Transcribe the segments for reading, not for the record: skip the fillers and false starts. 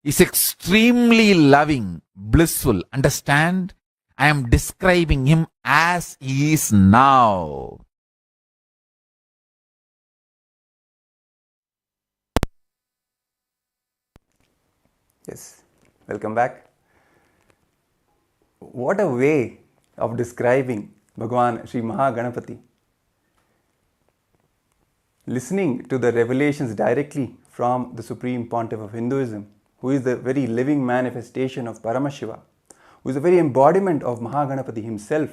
is extremely loving, blissful. Understand? I am describing him as he is now. Yes, welcome back. What a way of describing Bhagavan Sri Maha Ganapathi. Listening to the revelations directly from the Supreme Pontiff of Hinduism, who is the very living manifestation of Paramashivam, who is the very embodiment of Maha Ganapathi himself.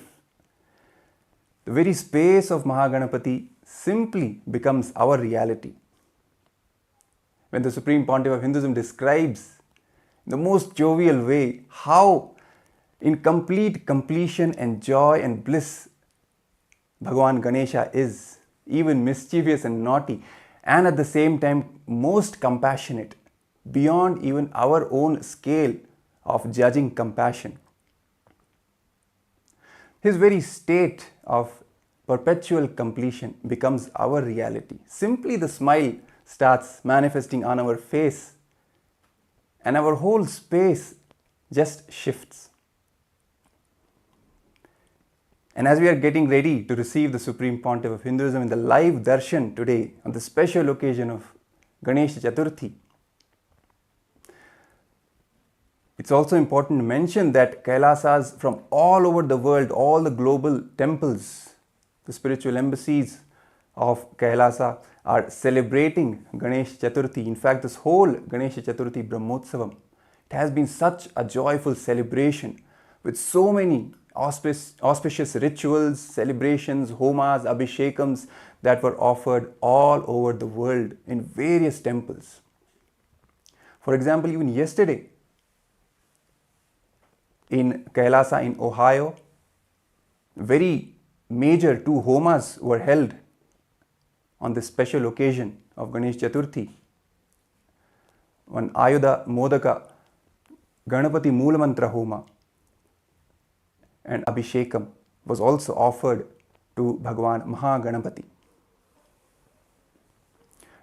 The very space of Maha Ganapathi simply becomes our reality. When the Supreme Pontiff of Hinduism describes in the most jovial way how in complete completion and joy and bliss Bhagavan Ganesha is, even mischievous and naughty, and at the same time most compassionate, beyond even our own scale of judging compassion. His very state of perpetual completion becomes our reality. Simply the smile starts manifesting on our face, and our whole space just shifts. And as we are getting ready to receive the Supreme Pontiff of Hinduism in the live Darshan today, on the special occasion of Ganesha Chathurthi, it's also important to mention that Kailasas from all over the world, all the global temples, the spiritual embassies of Kailasa are celebrating Ganesh Chathurthi. In fact, this whole Ganesha Chathurthi Brahmotsavam, it has been such a joyful celebration with so many auspicious rituals, celebrations, homas, abhishekams that were offered all over the world in various temples. For example, even yesterday in Kailasa in Ohio, very major 2 homas were held on this special occasion of Ganesh Chathurthi. One Ayudha Modaka Ganapati Moolamantra Homa and Abhishekam was also offered to Bhagavan Maha Ganapathi.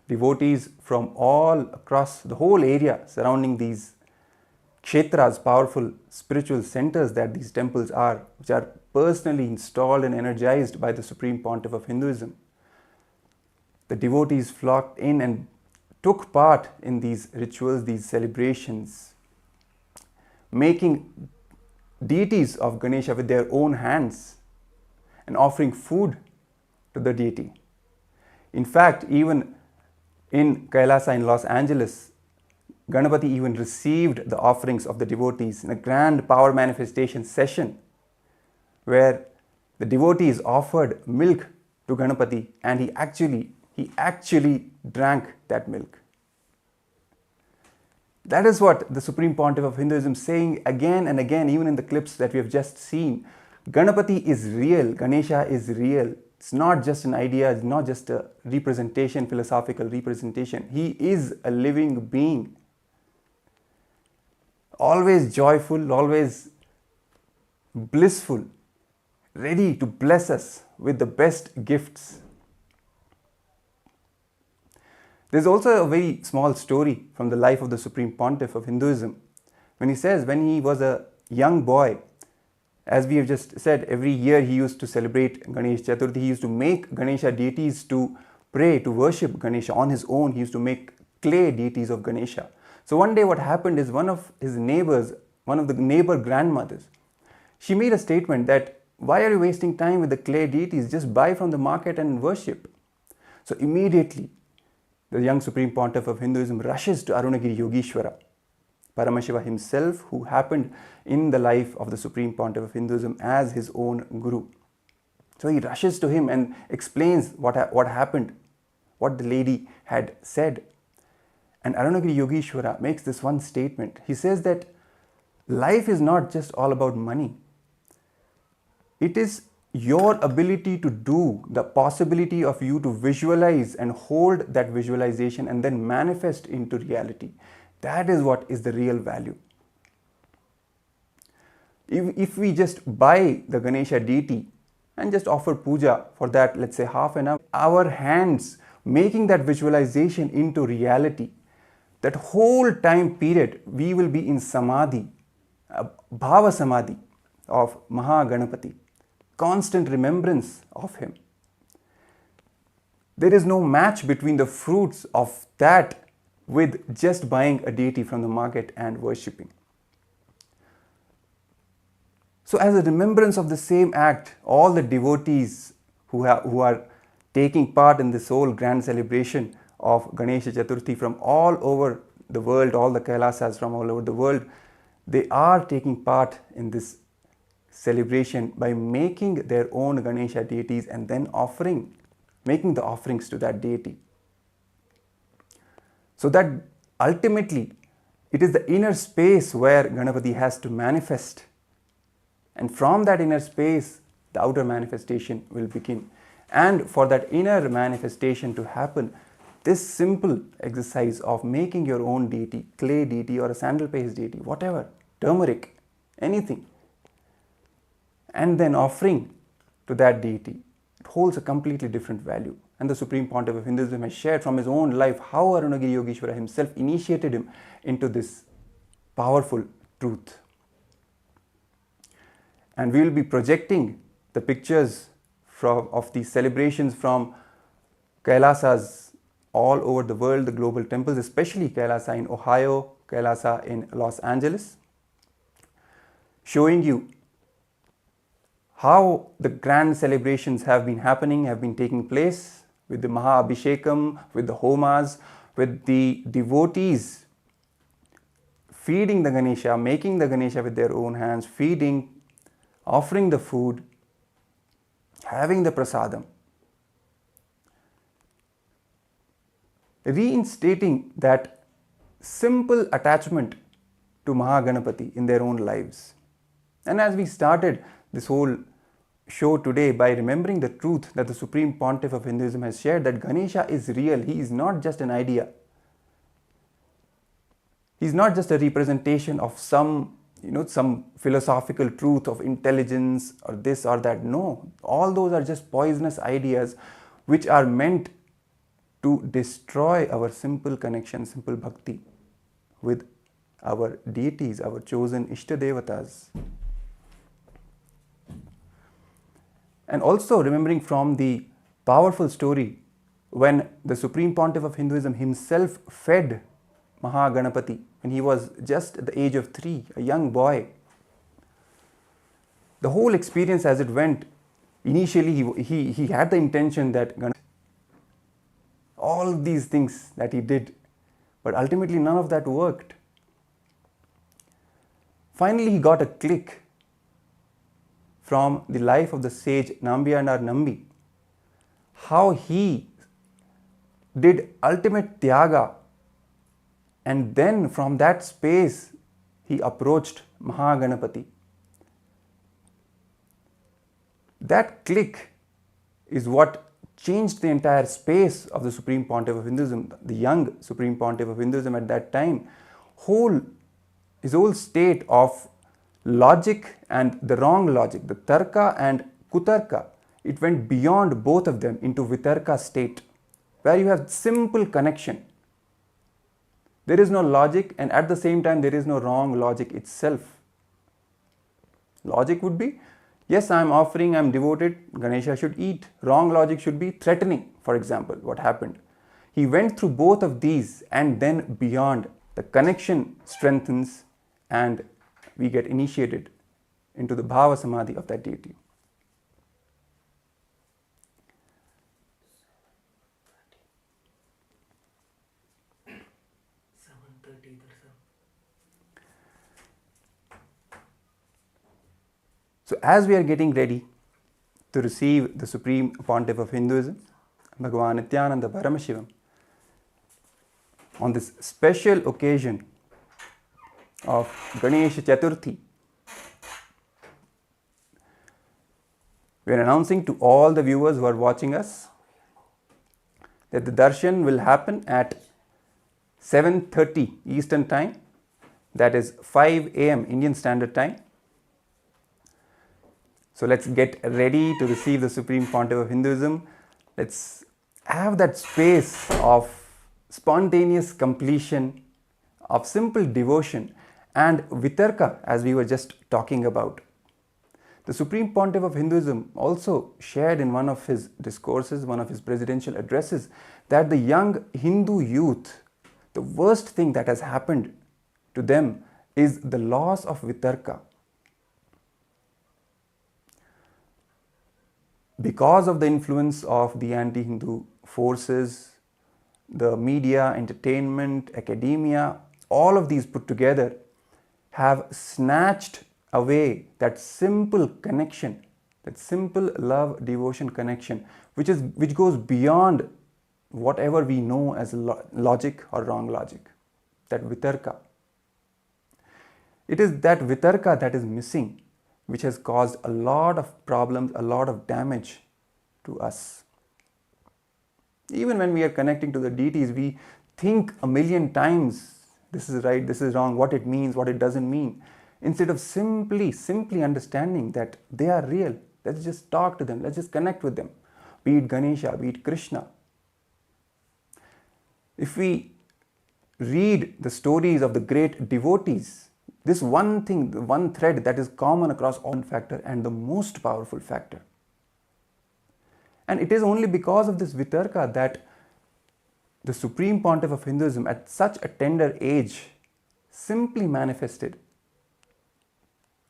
Devotees from all across the whole area surrounding these kshetras, powerful spiritual centers that these temples are, which are personally installed and energized by the Supreme Pontiff of Hinduism. The devotees flocked in and took part in these rituals, these celebrations, making deities of Ganesha with their own hands and offering food to the deity. In fact, even in Kailasa in Los Angeles, Ganapati even received the offerings of the devotees in a grand power manifestation session where the devotees offered milk to Ganapati and he actually drank that milk. That is what the Supreme Pontiff of Hinduism is saying again and again, even in the clips that we have just seen. Ganapati is real, Ganesha is real. It's not just an idea, it's not just a representation, philosophical representation. He is a living being. Always joyful, always blissful, ready to bless us with the best gifts. There's also a very small story from the life of the Supreme Pontiff of Hinduism. When he says when he was a young boy, as we have just said, every year he used to celebrate Ganesh Chaturthi. He used to make Ganesha deities to pray, to worship Ganesha on his own. He used to make clay deities of Ganesha. So one day what happened is one of his neighbors, one of the neighbor grandmothers, she made a statement that, why are you wasting time with the clay deities? Just buy from the market and worship. So immediately, the young Supreme Pontiff of Hinduism rushes to Arunagiri Yogeshwara, Paramashivam himself, who happened in the life of the Supreme Pontiff of Hinduism as his own guru. So he rushes to him and explains what happened, what the lady had said. And Arunagiri Yogeshwara makes this one statement. He says that life is not just all about money. It is your ability to do, the possibility of you to visualize and hold that visualization and then manifest into reality. That is what is the real value. If we just buy the Ganesha deity and just offer puja for that, let's say half an hour, our hands making that visualization into reality, that whole time period we will be in samadhi, bhava samadhi of Maha Ganapathi, constant remembrance of him. There is no match between the fruits of that with just buying a deity from the market and worshipping. So as a remembrance of the same act, all the devotees who are taking part in this whole grand celebration of Ganesha Chathurthi from all over the world, all the Kailasas from all over the world, they are taking part in this celebration by making their own Ganesha deities and then making the offerings to that deity. So that ultimately it is the inner space where Ganapati has to manifest, and from that inner space the outer manifestation will begin. And for that inner manifestation to happen, this simple exercise of making your own deity, clay deity or a sandal paste deity, whatever, turmeric, anything, and then offering to that deity, it holds a completely different value. And the Supreme Pontiff of Hinduism has shared from his own life how Arunagiri Yogeshwara himself initiated him into this powerful truth. And we will be projecting the pictures of these celebrations from Kailasas all over the world, the global temples, especially Kailasa in Ohio, Kailasa in Los Angeles, showing you how the grand celebrations have been taking place with the Maha Abhishekam, with the Homas, with the devotees feeding the Ganesha, making the Ganesha with their own hands, feeding, offering the food, having the prasadam, reinstating that simple attachment to Maha Ganapathi in their own lives. And as we started this whole show today by remembering the truth that the Supreme Pontiff of Hinduism has shared, that Ganesha is real, he is not just an idea. He is not just a representation of some philosophical truth of intelligence or this or that. No, all those are just poisonous ideas which are meant to destroy our simple connection, simple bhakti with our deities, our chosen Ishtadevatas. And also remembering from the powerful story when the Supreme Pontiff of Hinduism himself fed Maha Ganapathi when he was just at the age of 3, a young boy. The whole experience as it went, initially he had the intention that all these things that he did, but ultimately none of that worked. Finally he got a click from the life of the sage Nambiyanar Nambi, how he did ultimate tyaga, and then from that space he approached Maha Ganapathi. That click is what changed the entire space of the Supreme Pontiff of Hinduism, the young Supreme Pontiff of Hinduism at that time. His whole state of logic and the wrong logic, the tarka and kutarka, it went beyond both of them into vitarka state, where you have simple connection. There is no logic, and at the same time there is no wrong logic itself. Logic would be, yes, I am offering, I am devoted, Ganesha should eat. Wrong logic should be threatening, for example, what happened. He went through both of these, and then beyond, the connection strengthens and we get initiated into the bhava samadhi of that deity. So as we are getting ready to receive the Supreme Pontiff of Hinduism, Bhagavan Nithyananda Paramashivam, on this special occasion of Ganesha Chathurthi, we are announcing to all the viewers who are watching us that the darshan will happen at 7:30 Eastern Time, that is 5 AM Indian Standard Time. So let's get ready to receive the Supreme Pontiff of Hinduism. Let's have that space of spontaneous completion of simple devotion and vitarka, as we were just talking about. The Supreme Pontiff of Hinduism also shared in one of his discourses, one of his presidential addresses, that the young Hindu youth, the worst thing that has happened to them is the loss of vitarka. Because of the influence of the anti-Hindu forces, the media, entertainment, academia, all of these put together have snatched away that simple connection, that simple love, devotion connection, which goes beyond whatever we know as logic or wrong logic, that vitarka. It is that vitarka that is missing, which has caused a lot of problems, a lot of damage to us. Even when we are connecting to the deities, we think a million times, this is right, this is wrong, what it means, what it doesn't mean, instead of simply understanding that they are real. Let's just talk to them, let's just connect with them, be it Ganesha, be it Krishna. If we read the stories of the great devotees, this one thing, the one thread that is common across all factor and the most powerful factor. And it is only because of this vitarka that the Supreme Pontiff of Hinduism at such a tender age simply manifested,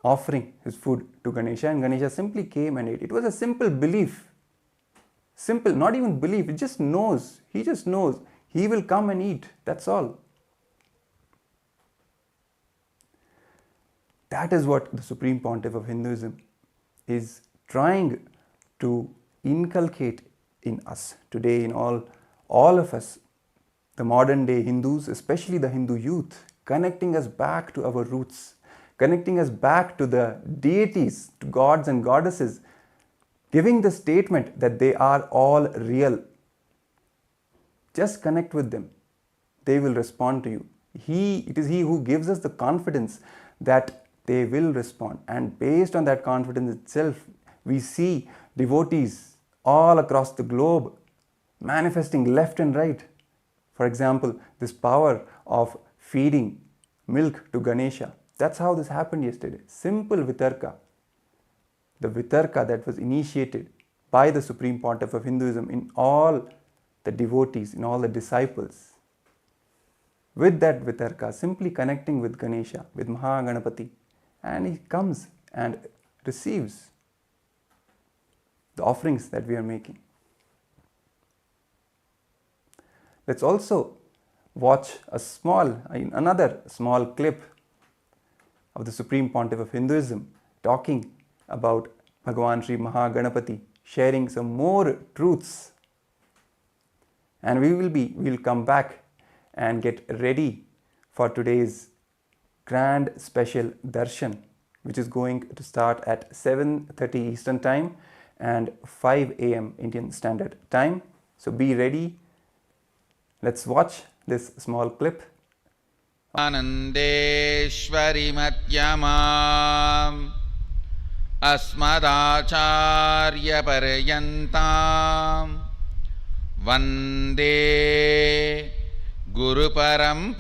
offering his food to Ganesha, and Ganesha simply came and ate. It was a simple belief. Simple, not even belief, it just knows. He just knows. He will come and eat. That's all. That is what the Supreme Pontiff of Hinduism is trying to inculcate in us today, in all of us, the modern day Hindus, especially the Hindu youth, connecting us back to our roots, connecting us back to the deities, to gods and goddesses, giving the statement that they are all real. Just connect with them. They will respond to you. It is He who gives us the confidence that they will respond. And based on that confidence itself, we see devotees all across the globe manifesting left and right. For example, this power of feeding milk to Ganesha. That's how this happened yesterday. Simple vitarka. The vitarka that was initiated by the Supreme Pontiff of Hinduism in all the devotees, in all the disciples. With that vitarka, simply connecting with Ganesha, with Maha Ganapathi, and he comes and receives the offerings that we are making. Let's also watch another small clip of the Supreme Pontiff of Hinduism talking about Bhagavan Sri Maha Ganapathi, sharing some more truths. And we'll come back and get ready for today's grand special Darshan, which is going to start at 7:30 Eastern Time and 5 a.m. Indian Standard Time. So be ready. Let's watch this small clip. Anandeshwari Matyamam Asmadacharya Paryantam Vande Guru Paramparam.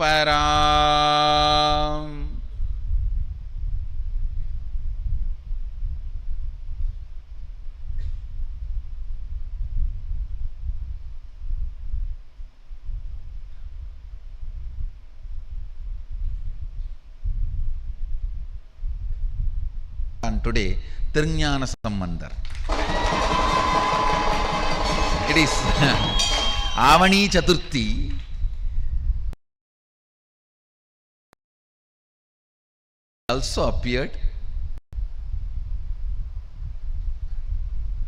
And today, Tirnyana Sambandar. It is Avani Chathurthi. Also appeared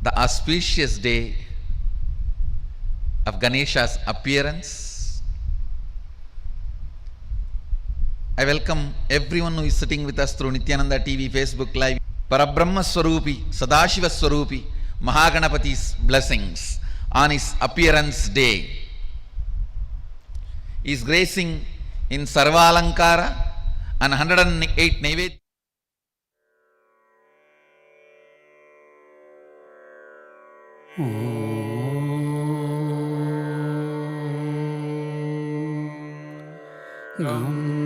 the auspicious day of Ganesha's appearance. I welcome everyone who is sitting with us through Nithyananda TV, Facebook Live. Parabrahma Swarupi, Sadashiva Swarupi, Maha Ganapathi's blessings on his appearance day. He is gracing in Sarvalankara and 108 Naivedya. Gam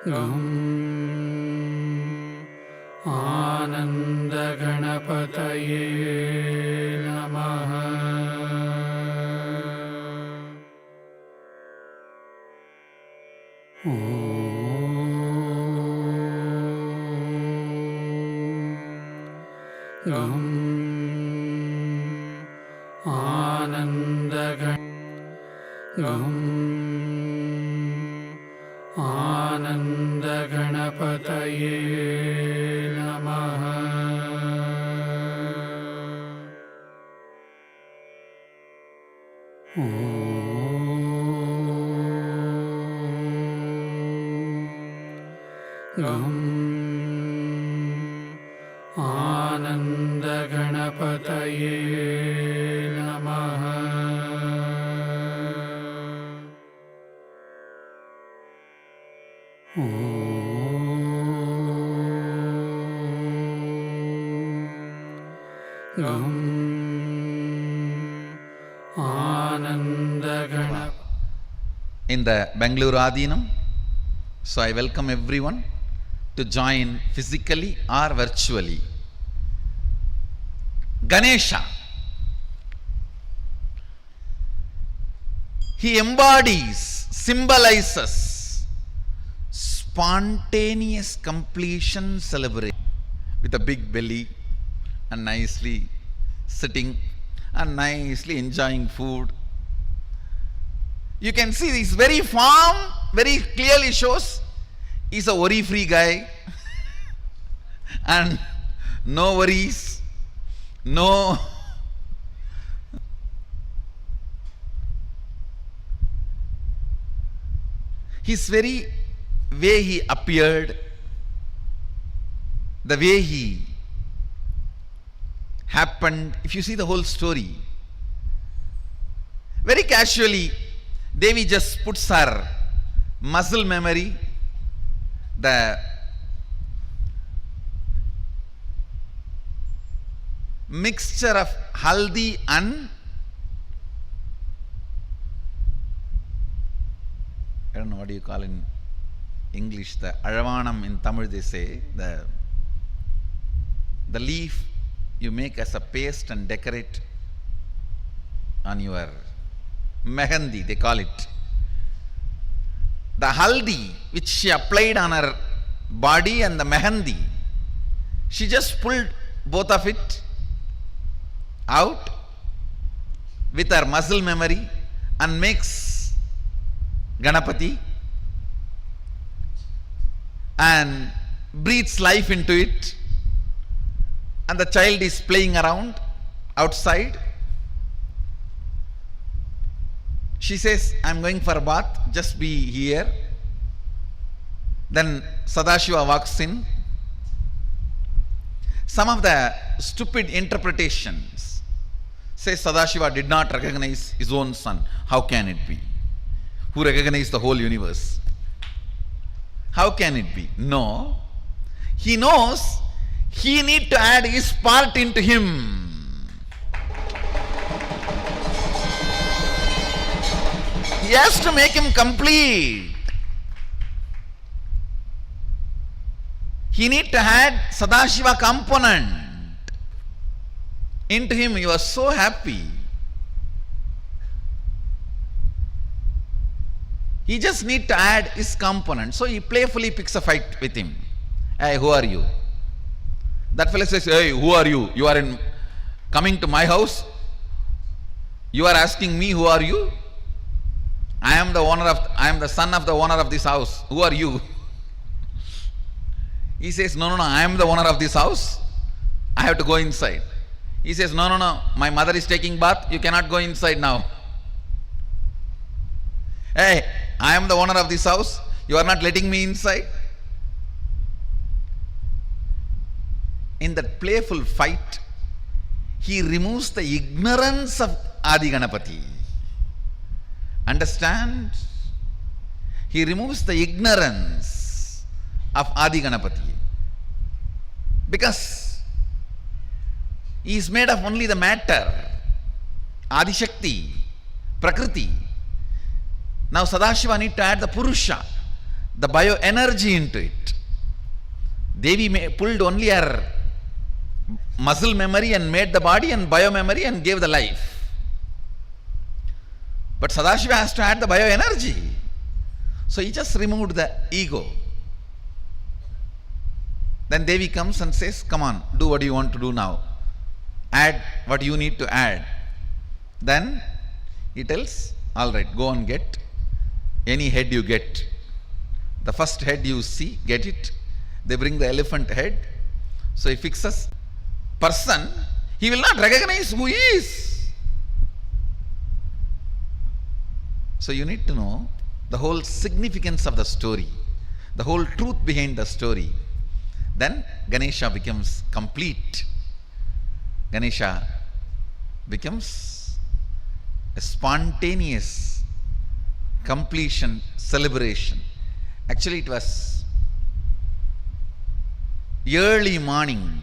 गं आनन्दगणपतये नमः। गं आनन्दगणपतये नमः। गं आनन्दगणपतये नमः। गं आनन्दगणपतये। In the Bangalore Adinam. So I welcome everyone to join physically or virtually. Ganesha. He embodies, symbolizes spontaneous completion celebration with a big belly and nicely sitting and nicely enjoying food. You can see this very form very clearly shows he's a worry-free guy and no worries, no his very way he appeared, the way he happened, if you see the whole story, very casually Devi just puts her muscle memory, the mixture of haldi and I don't know what do you call in English, the aravanam in Tamil they say, the leaf you make as a paste and decorate on your mehendi, they call it. The haldi which she applied on her body and the mehendi, she just pulled both of it out with her muscle memory and makes Ganapathi and breathes life into it, and the child is playing around outside. She says, I'm going for a bath, just be here. Then Sadashiva walks in. Some of the stupid interpretations say Sadashiva did not recognize his own son. How can it be? Who recognized the whole universe? How can it be? No. He knows he need to add his part into him. He has to make him complete. He need to add Sadashiva component into him. He was so happy. He just need to add his component. So he playfully picks a fight with him. Hey, who are you? That fellow says, hey, who are you? You are coming to my house. You are asking me, who are you? I am the son of the owner of this house. Who are you? He says, no, I am the owner of this house. I have to go inside. He says, no, my mother is taking bath. You cannot go inside now. Hey, I am the owner of this house. You are not letting me inside. In that playful fight, he removes the ignorance of Adi Ganapathi. Understand? He removes the ignorance of Adi Ganapathi. Because he is made of only the matter, Adi Shakti, Prakriti. Now Sadashiva need to add the Purusha, the bioenergy into it. Devi pulled only her muscle memory and made the body, and biomemory and gave the life. But Sadashiva has to add the bioenergy. So he just removed the ego. Then Devi comes and says, come on, do what you want to do now. Add what you need to add. Then he tells, all right, go and get any head you get. The first head you see, get it. They bring the elephant head. So he fixes person. He will not recognize who he is. So you need to know the whole significance of the story, the whole truth behind the story. Then Ganesha becomes complete. Ganesha becomes a spontaneous completion celebration. Actually, it was early morning,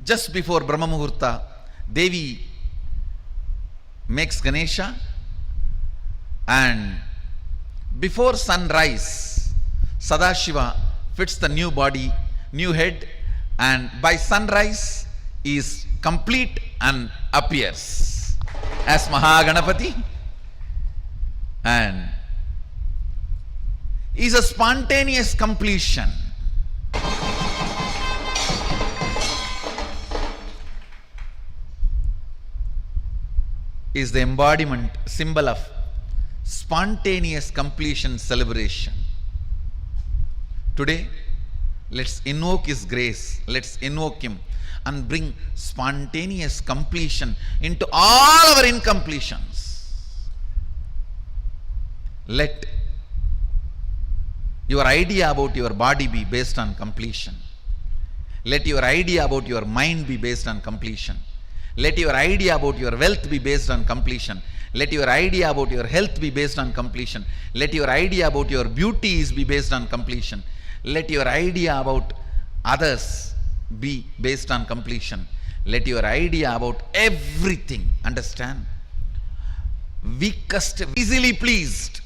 just before Brahma Muhurta. Devi makes Ganesha, and before sunrise, Sadashiva fits the new body, new head, and by sunrise is complete and appears as Maha Ganapathi, and is a spontaneous completion. Is the embodiment, symbol of spontaneous completion celebration. Today, let's invoke His grace, let's invoke Him and bring spontaneous completion into all our incompletions. Let your idea about your body be based on completion. Let your idea about your mind be based on completion. Let your idea about your wealth be based on completion. Let your idea about your health be based on completion. Let your idea about your beauties be based on completion. Let your idea about others be based on completion. Let your idea about everything, understand? Weakest, easily pleased,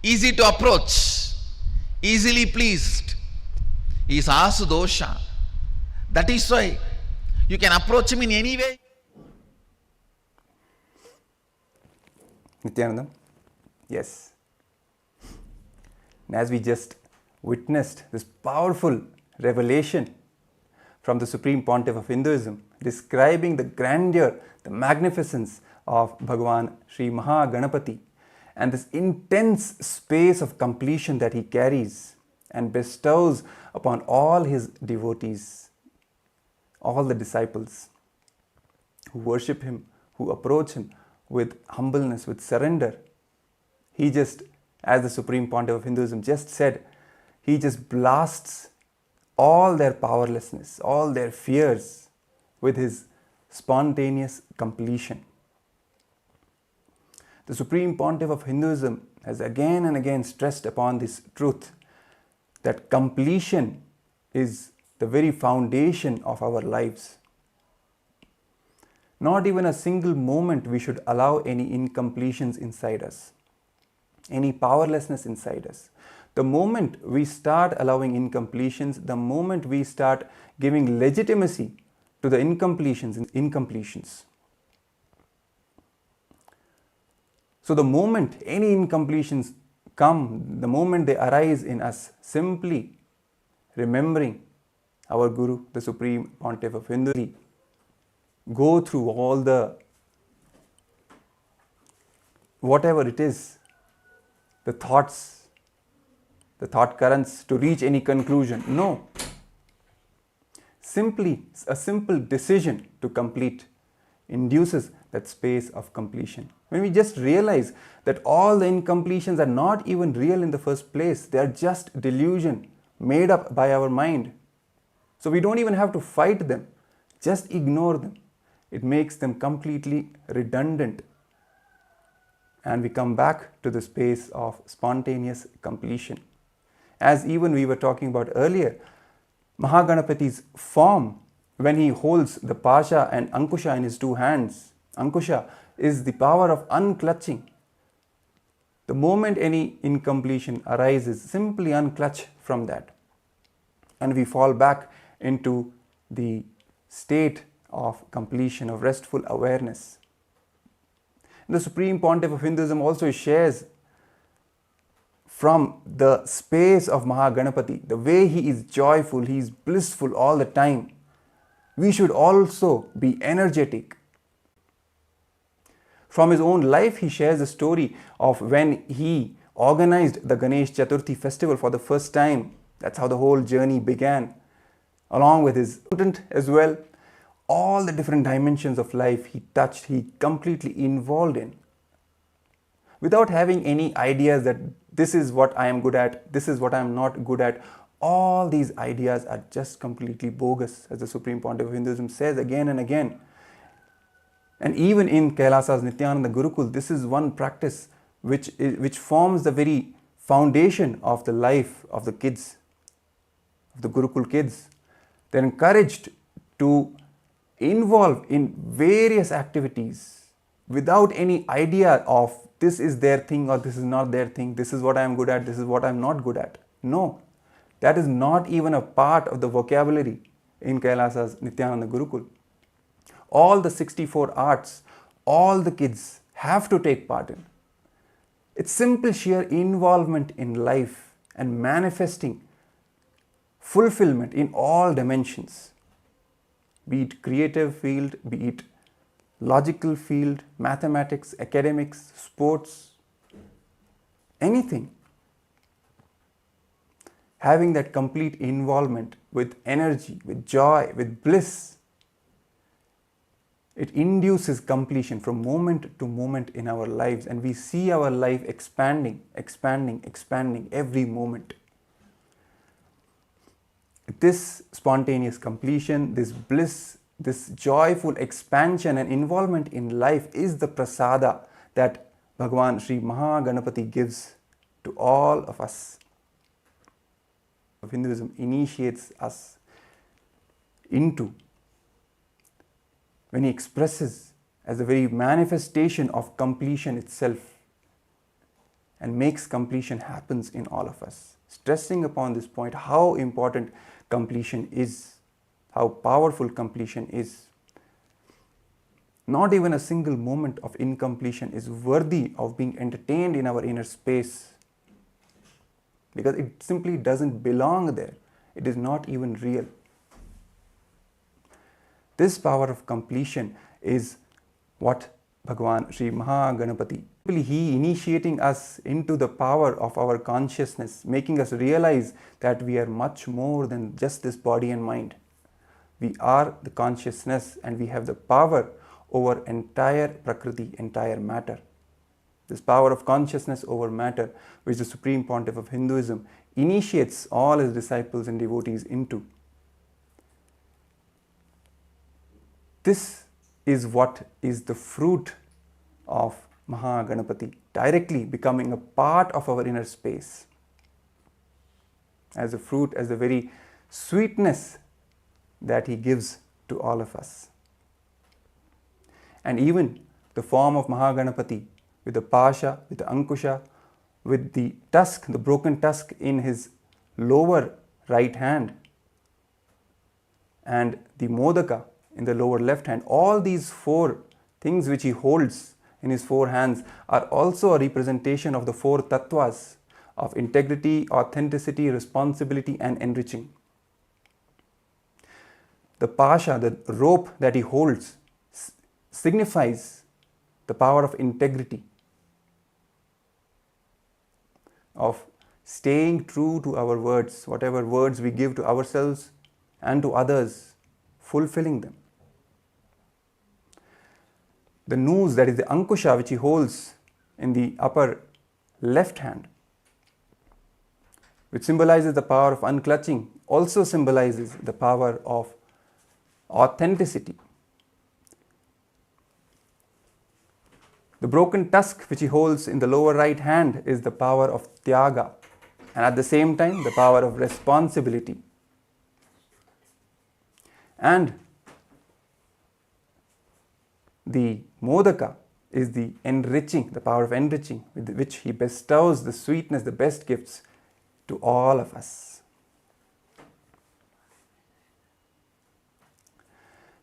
easy to approach, easily pleased is Asudosha. That is why you can approach him in any way. Nithyananda? Yes. And as we just witnessed this powerful revelation from the Supreme Pontiff of Hinduism, describing the grandeur, the magnificence of Bhagavan Sri Maha Ganapathi, and this intense space of completion that he carries and bestows upon all his devotees, all the disciples who worship him, who approach him with humbleness, with surrender. He just, as the Supreme Pontiff of Hinduism just said, he just blasts all their powerlessness, all their fears with his spontaneous completion. The Supreme Pontiff of Hinduism has again and again stressed upon this truth that completion is the very foundation of our lives. Not even a single moment we should allow any incompletions inside us, any powerlessness inside us. The moment we start allowing incompletions, the moment we start giving legitimacy to the incompletions. So the moment any incompletions come, the moment they arise in us, simply remembering our Guru, the Supreme Pontiff of Hinduism, go through all the, whatever it is, the thoughts, the thought currents to reach any conclusion. No. Simply, a simple decision to complete induces that space of completion. When we just realize that all the incompletions are not even real in the first place, they are just delusion made up by our mind. So we don't even have to fight them, just ignore them. It makes them completely redundant. And we come back to the space of spontaneous completion. As even we were talking about earlier, Maha Ganapathi's form, when he holds the Pasha and Ankusha in his two hands, Ankusha is the power of unclutching. The moment any incompletion arises, simply unclutch from that, and we fall back into the state of completion, of restful awareness. The Supreme Pontiff of Hinduism also shares from the space of Maha Ganapathi, the way he is joyful, he is blissful all the time. We should also be energetic. From his own life, he shares the story of when he organized the Ganesh Chathurthi festival for the first time. That's how the whole journey began, along with his content as well. All the different dimensions of life he touched, he completely involved in, without having any ideas that this is what I am good at, this is what I am not good at. All these ideas are just completely bogus, as the Supreme Pontiff of Hinduism says again and again. And even in KAILASA's Nithyananda Gurukul, this is one practice which forms the very foundation of the life of the kids, of the Gurukul kids. They're encouraged to involve in various activities without any idea of this is their thing or this is not their thing, this is what I am good at, this is what I am not good at. No, that is not even a part of the vocabulary in KAILASA's Nithyananda Gurukul. All the 64 arts, all the kids have to take part in. It's simple sheer involvement in life and manifesting fulfillment in all dimensions, be it creative field, be it logical field, mathematics, academics, sports, anything. Having that complete involvement with energy, with joy, with bliss, it induces completion from moment to moment in our lives, and we see our life expanding, expanding, expanding every moment. This spontaneous completion, this bliss, this joyful expansion and involvement in life is the prasada that Bhagavan Sri Maha Ganapathi gives to all of us. Hinduism initiates us into, when he expresses as a very manifestation of completion itself and makes completion happens in all of us, stressing upon this point how important completion is, how powerful completion is. Not even a single moment of incompletion is worthy of being entertained in our inner space, because it simply doesn't belong there. It is not even real. This power of completion is what Bhagavan Sri Maha Ganapathi, he initiating us into the power of our consciousness, making us realize that we are much more than just this body and mind. We are the consciousness and we have the power over entire Prakriti, entire matter. This power of consciousness over matter, which the Supreme Pontiff of Hinduism initiates all his disciples and devotees into. This is what is the fruit of Maha Ganapathi, directly becoming a part of our inner space. As a fruit, as the very sweetness that he gives to all of us. And even the form of Maha Ganapathi, with the pasha, with the ankusha, with the tusk, the broken tusk in his lower right hand, and the modaka in the lower left hand, all these four things which he holds in his four hands are also a representation of the four tattvas of integrity, authenticity, responsibility and enriching. The pasha, the rope that he holds, signifies the power of integrity, of staying true to our words, whatever words we give to ourselves and to others, fulfilling them. The noose, that is the ankusha, which he holds in the upper left hand, which symbolizes the power of unclutching, also symbolizes the power of authenticity. The broken tusk which he holds in the lower right hand is the power of tyaga, and at the same time the power of responsibility. And the modaka is the enriching, the power of enriching, with which He bestows the sweetness, the best gifts to all of us.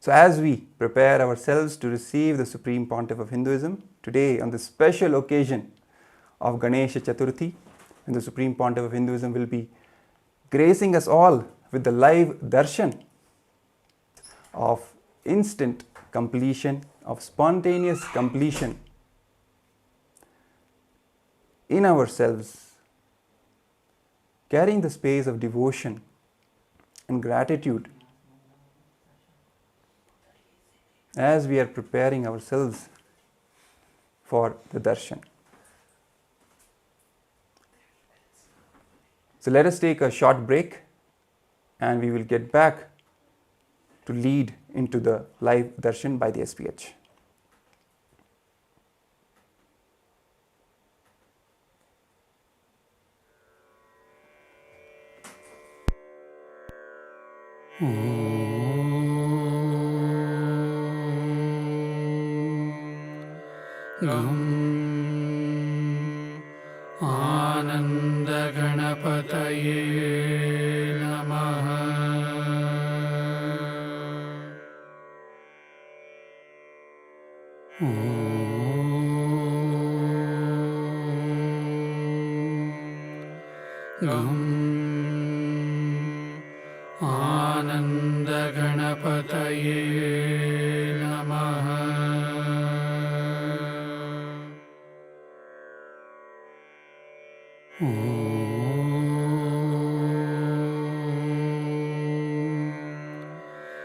So as we prepare ourselves to receive the Supreme Pontiff of Hinduism, today on this special occasion of Ganesha Chathurthi, when the Supreme Pontiff of Hinduism will be gracing us all with the live darshan of instant completion, of spontaneous completion in ourselves, carrying the space of devotion and gratitude as we are preparing ourselves for the darshan. So let us take a short break and we will get back to lead into the live darshan by the SPH. गं आनन्दगणपतये नमः। गं आनन्दगणपतये नमः।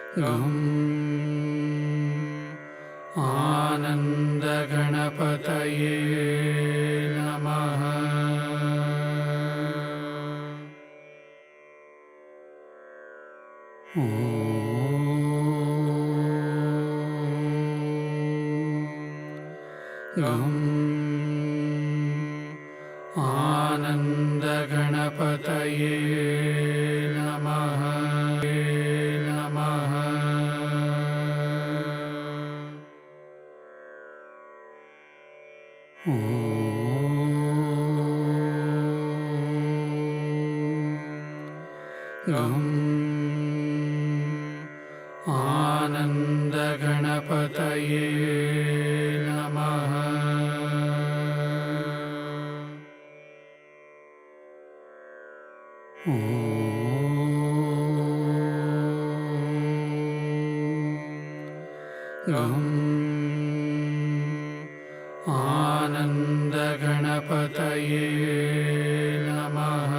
गं आनन्दगणपतये नमः। गं आनन्दगणपतये नमः। नमः। गं आनन्दगणपतये नमः। गं आनन्दगणपतये नमः।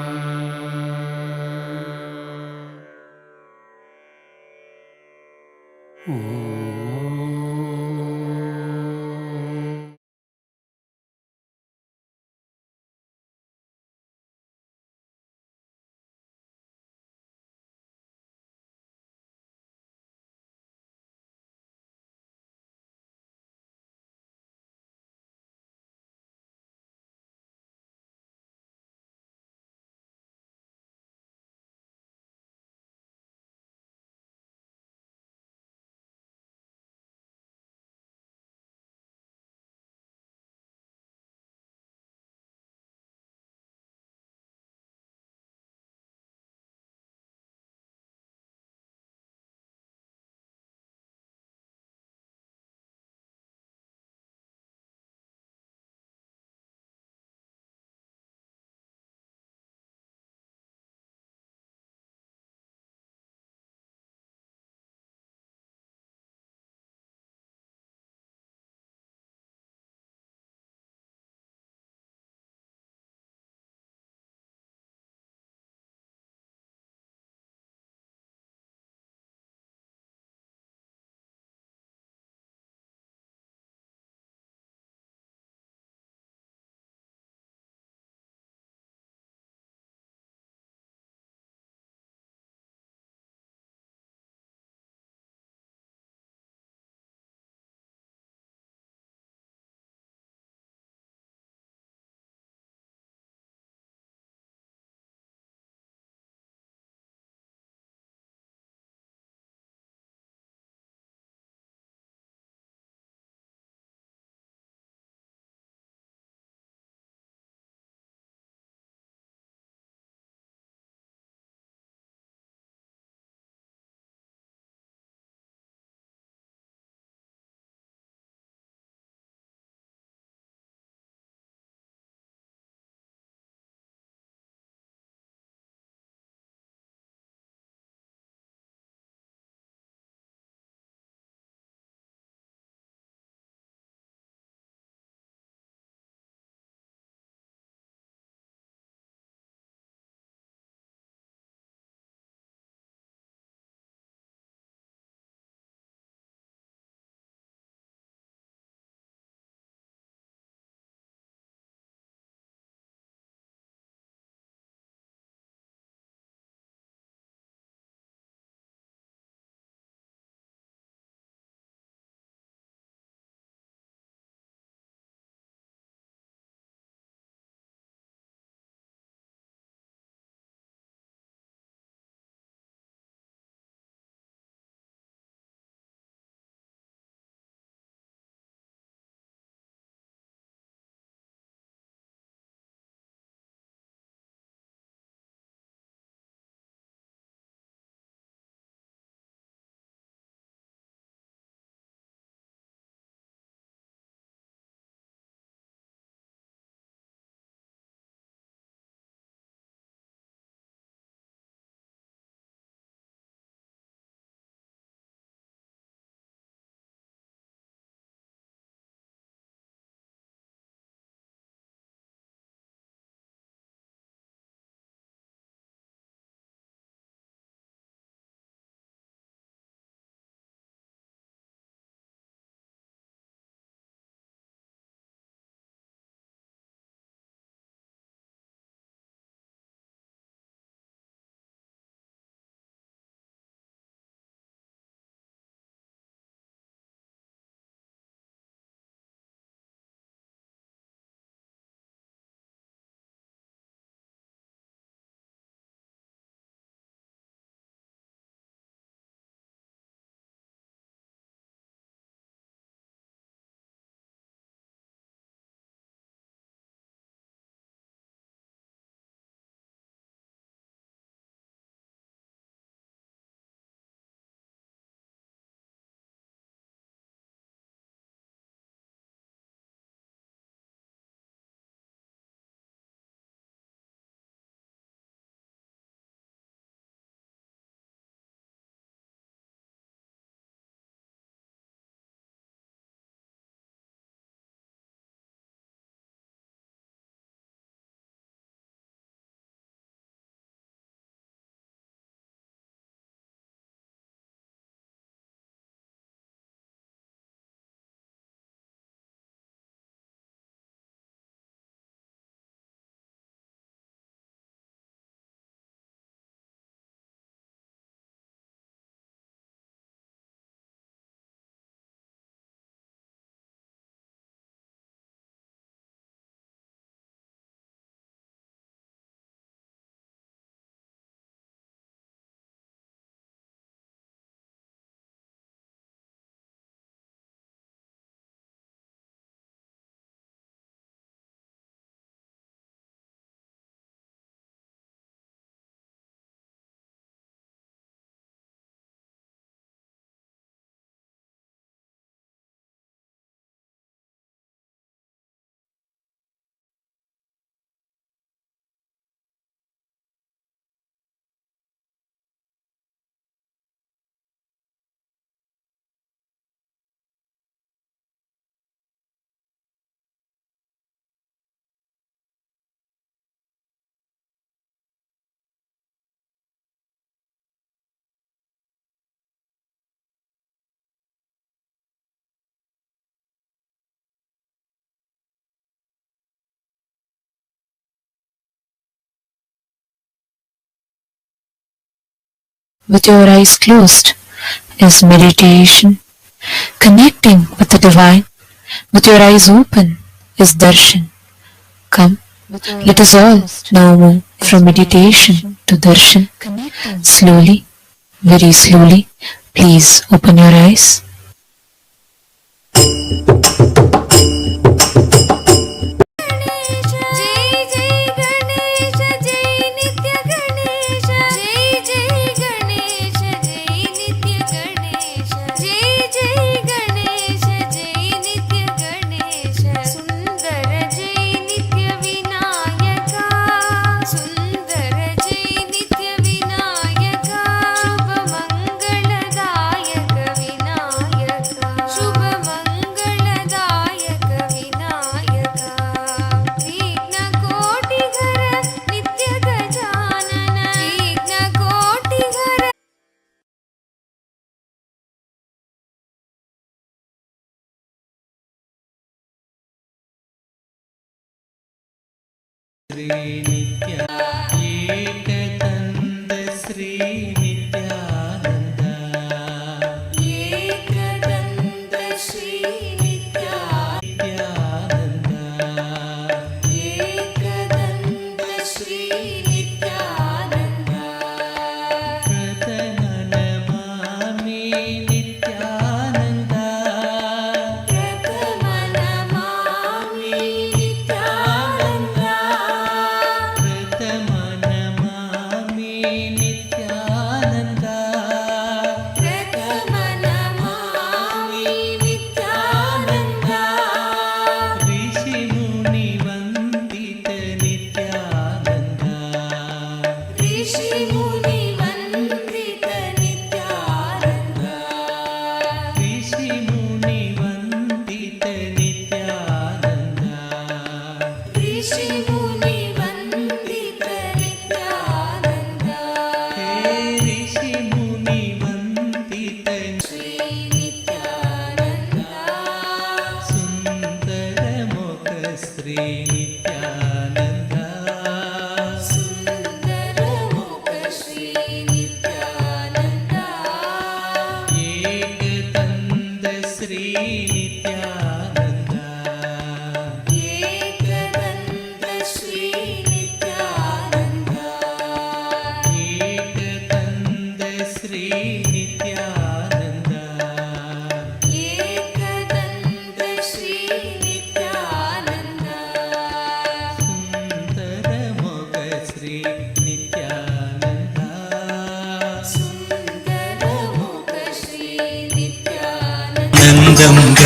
with your eyes closed is meditation. Connecting with the divine with your eyes open is darshan. Come, let us all now move from meditation to darshan. Slowly, very slowly, please open your eyes.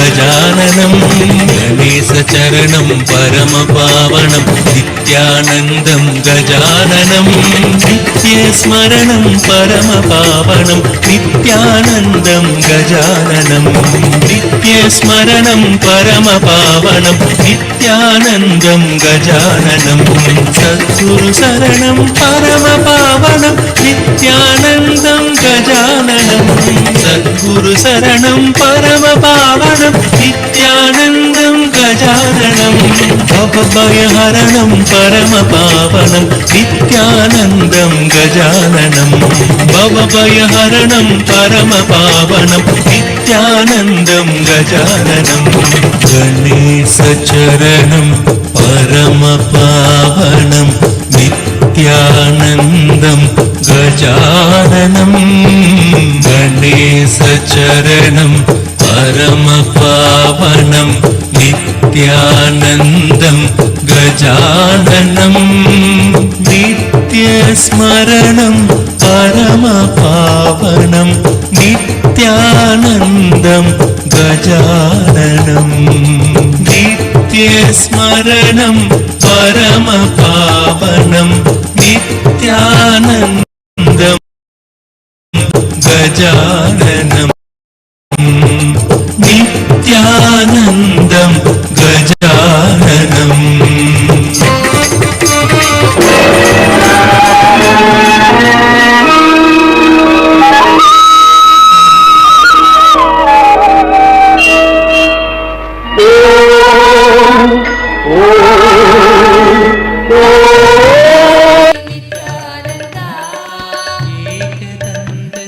गजाननं गणेशचरणं परमपावनं नित्यानन्दं गजाननं नित्यस्मरणं परमपावनं नित्यानन्दं गजाननं नित्यस्मरणं परमपावनं नित्यानन्दं गजाननं सद्गुरुशरणं परमपावनं नित्यानन्दं गजाननं सद्गुरुशरणं परमपावनं नित्यानन्दं गजाननं भवभयहरणं परमपावनं नित्यानन्दं गजाननं भवभयहरणं परमपावनं नित्यानन्दं गजाननं गणेशचरणं परमपावनं नित्यानन्दं गजाननं गणेशचरणं परमपावनं नित्यानन्दं गजाननं नित्यस्मरणं परमपावनं नित्यानन्दं गजाननं नित्यस्मरणं परमपावनं नित्यानन्दं गजाननं नित्यानन्दं गजाननम् एकदन्त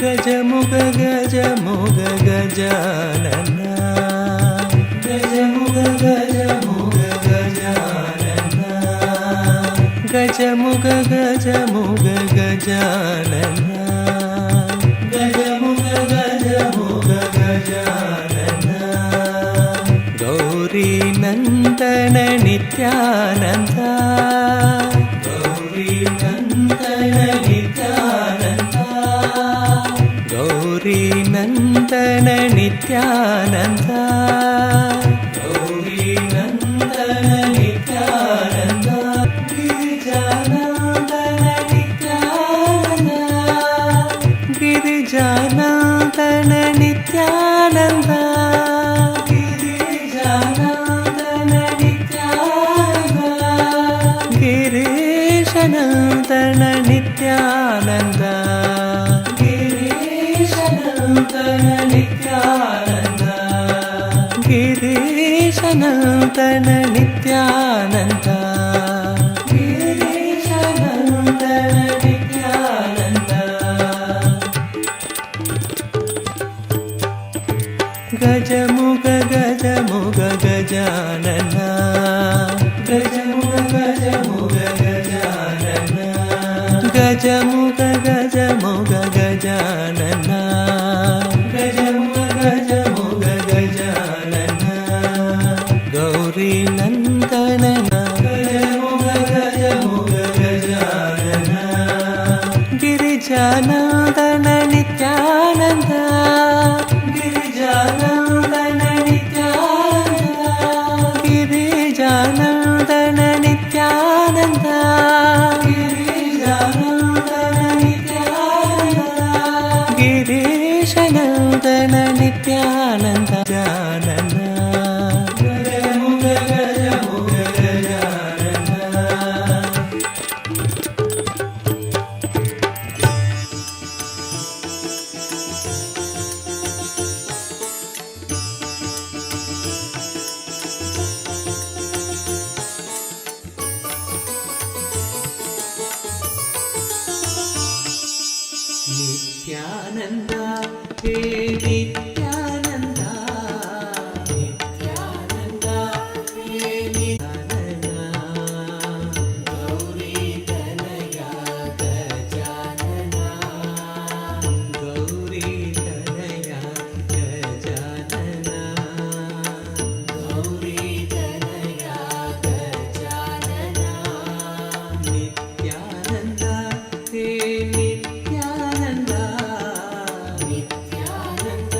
ಗಜಮುಗ ಗಜಮುಗ Gajanana ಗಜಮುಗ ಗಜಮುಗ Gajanana ಗಜಮುಗ ಗಜಮುಗ Gajanana ಗಜಮುಗ ಗಜಮುಗ Gajanana Gauri Nandana Nithyananda Gauri Nandana Nithyananda Gauri Nandana Nithyananda Gauri Nandana Nithyananda ಗಿರಿಜಾನಂದನ Nithyananda ಗಿರಿಜಾನಂದನ Nithyananda ಗಿರಿಜಾನಂದನ Nithyananda ಗಿರೀಶನಂದನ Nithyananda ಗಿರೀಶನಂದನ Nithyananda ಗಿರೀಶನಂದನ Nithyananda ಗಿರೀಶನಂದನ Nithyananda ಗಜಮುಗ ಗಜಮುಗ Gajanana ಗಜಮುಗ ಗಜಮುಗ Gajanana ಗಜಮುಗ ಗಜಮುಗ Gajanana ಗಜಮುಗ ಗಜಮುಗ Gajanana Gauri Nandana ಗಜಮುಗ ಗಜಮುಗ Gajanana ಗಿರಿಜಾನಂದನ Nithyananda ಗಿರಿಜಾನಂದನ Nithyananda ಗಿರಿಜಾನಂದನ Nithyananda ಗಿರಿಜಾನಂದನ Nithyananda ಗಿರೀಶನಂದನ Nithyananda ಜಾನನ ಗಜಮುಗ ಗಜಮುಗ Gajanana Nithyananda hey Nithyananda Nithyananda hey Nithyananda Gauri ತನಯ Gajanana Gauri ತನಯ Gajanana Gauri ತನಯ Gajanana Nithyananda hey Nithyananda Nithyananda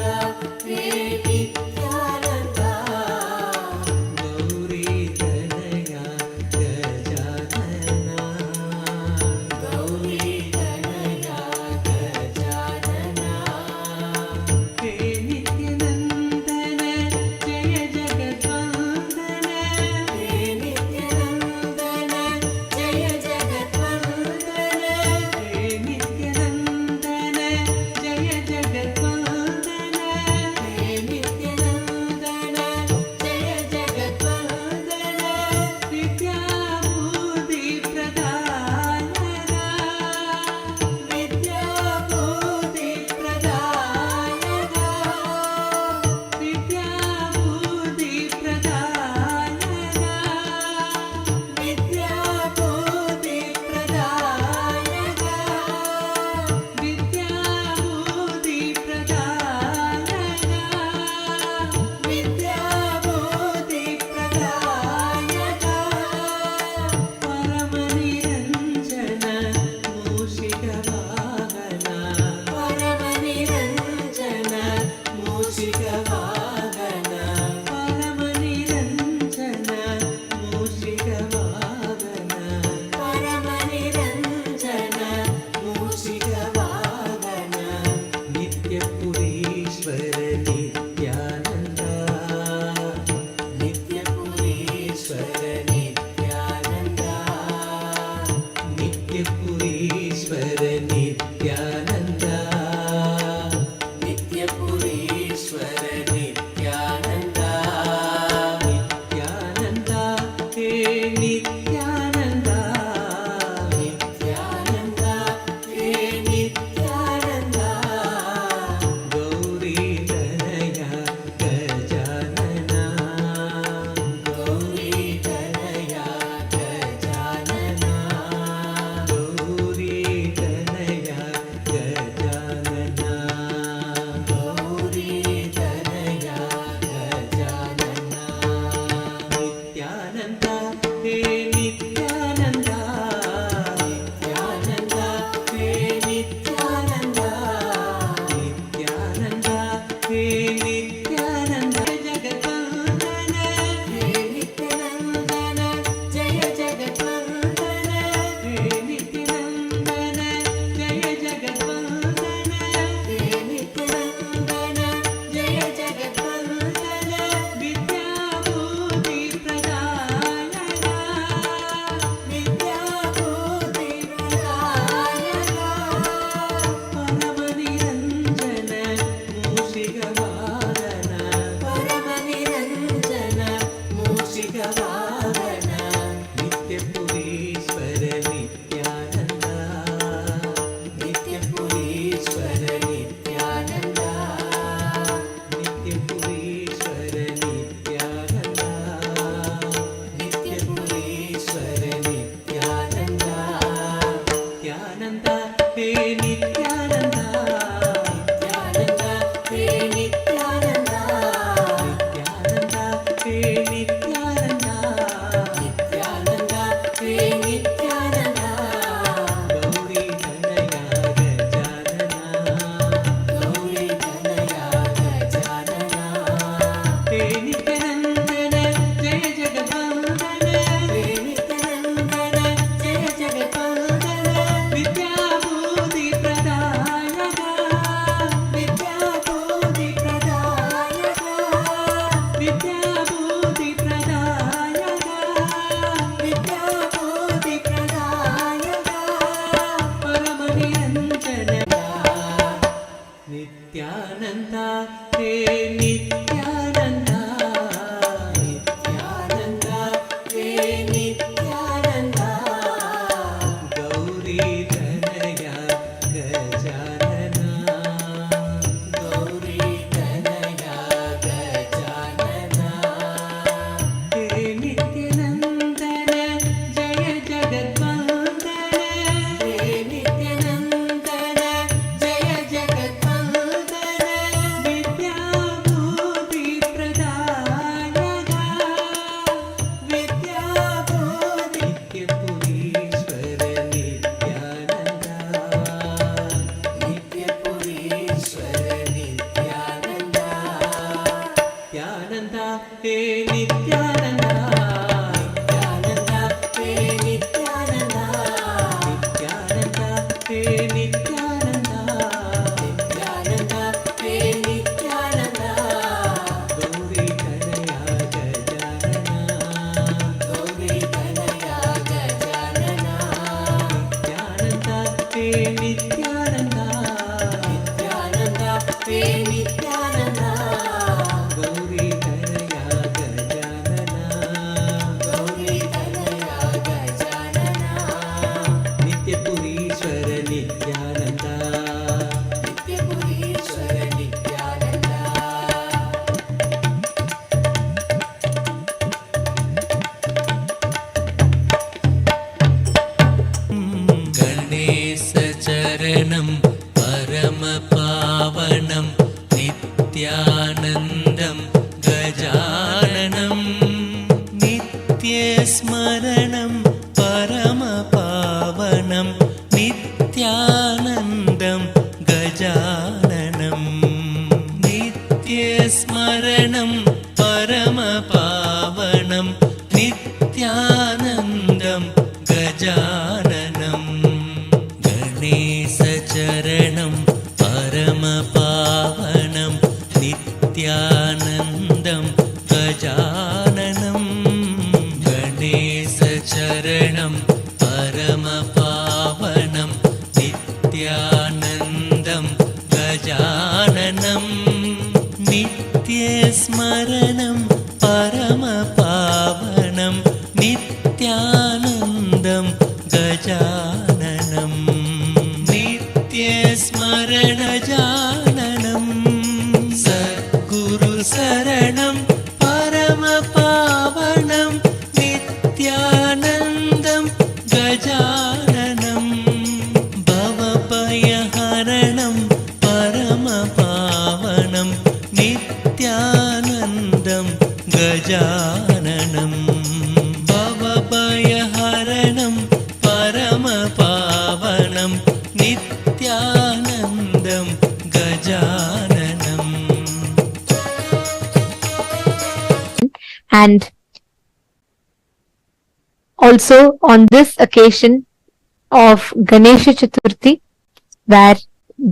गजाननं परमपावनं नित्यानन्दं गजाननं नित्यस्मरणं परमपावनं नित्यानन्दं गजाननं नित्यस्मरणं परमपावनं नित्यानन्दं गजाननं गणेशचरणं परमपावनं नित्यानन्दं गजाननं गणेशचरणं परमपावनं नित्यानन्दं गजाननं नित्यस्मरणं परमपावनं नित्यानन्दं गजाननं नित्यस्मरणजाननं सद्गुरुशरणं परमपावनं नित्यानन्दं गजाननं भवभयहरणं परमपावनं नित्यानन्दं गजाननं भवभयहरणं परमपावनं नित्यानन्दं गजाननम्. And also on this occasion of Ganesha Chathurthi, where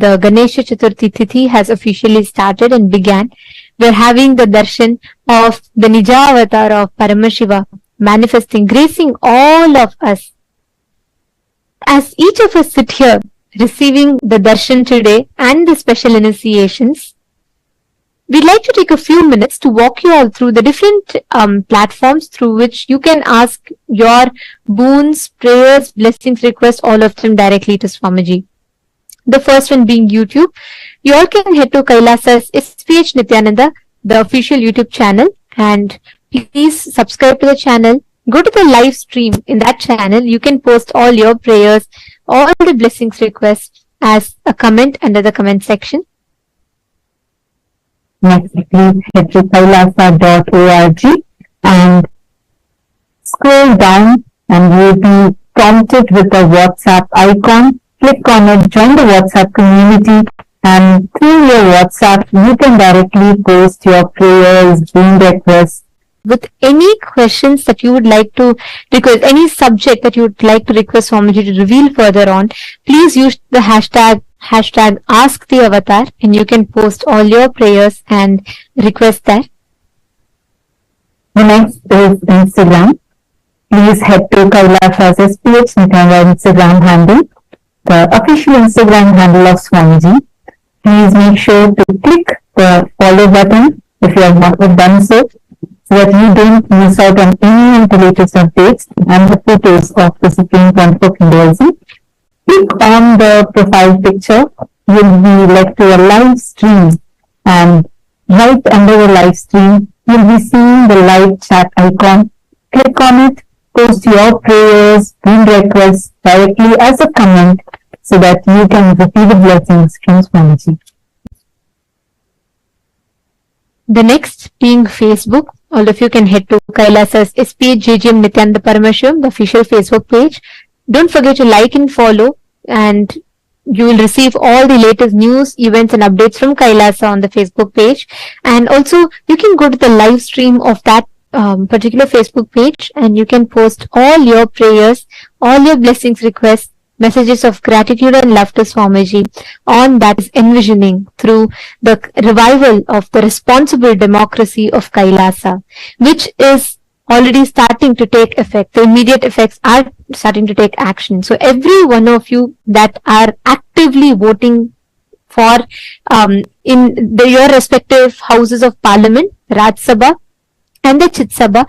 the Ganesha Chathurthi Tithi has officially started and began, we're having the darshan of the Nija avatar of Paramashivam manifesting, gracing all of us. As each of us sit here receiving the darshan today and the special initiations, we'd like to take a few minutes to walk you all through the different platforms through which you can ask your boons, prayers, blessings, requests, all of them directly to Swamiji. The first one being YouTube. You all can head to KAILASA's SPH Nithyananda, the official YouTube channel, and please subscribe to the channel. Go to the live stream in that channel. You can post all your prayers, all the blessings requests as a comment under the comment section. Next, please head to kailasa.org and scroll down and you'll be prompted with a WhatsApp icon. Click on it, join the WhatsApp community, and through your WhatsApp, you can directly post your prayers, boon requests. With any questions that you would like to request, any subject that you would like to request Swamiji to reveal further on, please use the hashtag #AskTheAvatar and you can post all your prayers and requests there. The next is Instagram. Please head to Kailasa's SPH Nithyananda Instagram handle, the official Instagram handle of Swamiji. Please make sure to click the follow button if you have not done so that you don't miss out on any of the latest updates and the photos of the Supreme Pontiff of Hinduism. Click on the profile picture. You'll be led to a live stream, and right under the live stream, you'll be seeing the live chat icon. Click on it, post your prayers, boon requests directly as a comment so that you can receive the blessings from Swamiji. The next being Facebook. All of you can head to Kailasa's SPH JGM Nithyananda Paramashivam, the official Facebook page. Don't forget to like and follow, and you will receive all the latest news, events and updates from Kailasa on the Facebook page. And also you can go to the live stream of that particular Facebook page and you can post all your prayers, all your blessings requests, messages of gratitude and love to Swamiji on that is envisioning through the revival of the responsible democracy of Kailasa, which is already starting to take effect. The immediate effects are starting to take action. So every one of you that are actively voting for in your respective houses of parliament, Raj Sabha and the Chit Sabha,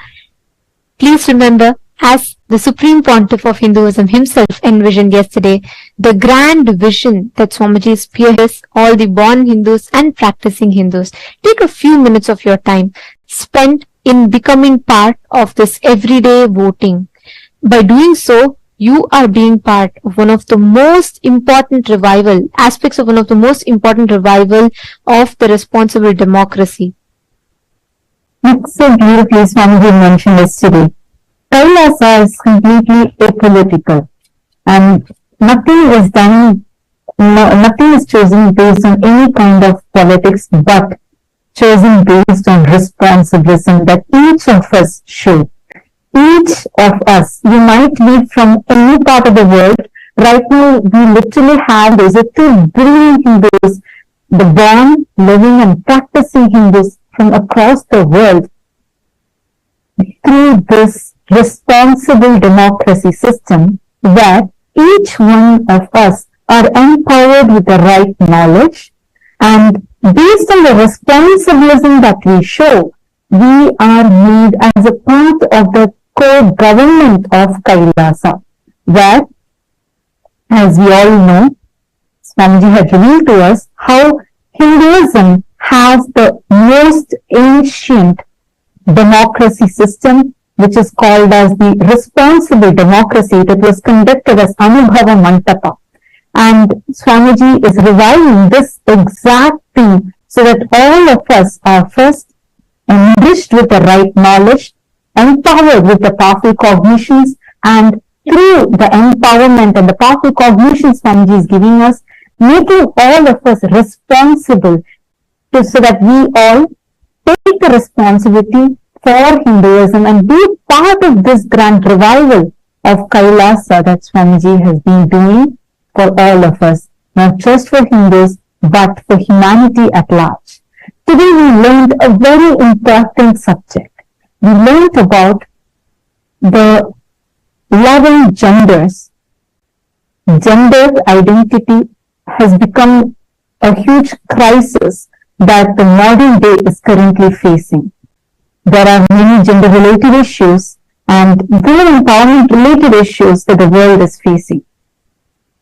please remember, as the Supreme Pontiff of Hinduism himself envisioned yesterday, the grand vision that Swamiji spearheads all the born Hindus and practicing Hindus. Take a few minutes of your time spent in becoming part of this everyday voting. By doing so, you are being part of one of the most important aspects of one of the most important revival of the responsible democracy. It's so beautifully Swamiji mentioned yesterday. Kailasa is completely apolitical, and nothing is done, nothing is chosen based on any kind of politics, but chosen based on responsibility that each of us show. Each of us, you might be from any part of the world. Right now, we literally have those 2 billion Hindus, the born, living and practicing Hindus from across the world. Through this responsible democracy system, where each one of us are empowered with the right knowledge, and based on the responsibility that we show, we are made as a part of the core government of Kailasa, where, as we all know, Swamiji had revealed to us how Hinduism has the most ancient democracy system, which is called as the responsible democracy that was conducted as Anubhava Mantapa. And Swamiji is reviving this exact thing so that all of us are first enriched with the right knowledge, empowered with the powerful cognitions, and through the empowerment and the powerful cognitions Swamiji is giving us, making all of us responsible so that we all take the responsibility for Hinduism and be part of this grand revival of Kailasa that Swamiji has been doing for all of us, not just for Hindus, but for humanity at large. Today we learned a very important subject. We learned about the 11 genders. Gender identity has become a huge crisis that the modern day is currently facing. There are many gender-related issues and women empowerment-related issues that the world is facing.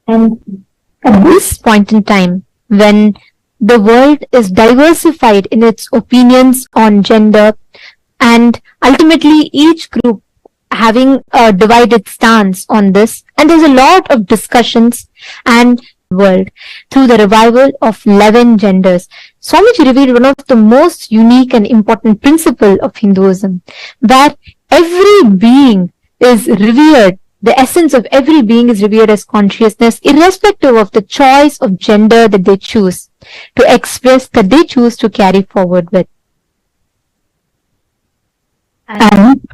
And at this point in time, when the world is diversified in its opinions on gender, and ultimately each group having a divided stance on this, and there's a lot of discussions and world through the revival of 11 genders. Swamiji revealed one of the most unique and important principle of Hinduism, where every being is revered. The essence of every being is revered as consciousness, irrespective of the choice of gender that they choose to express, that they choose to carry forward with. And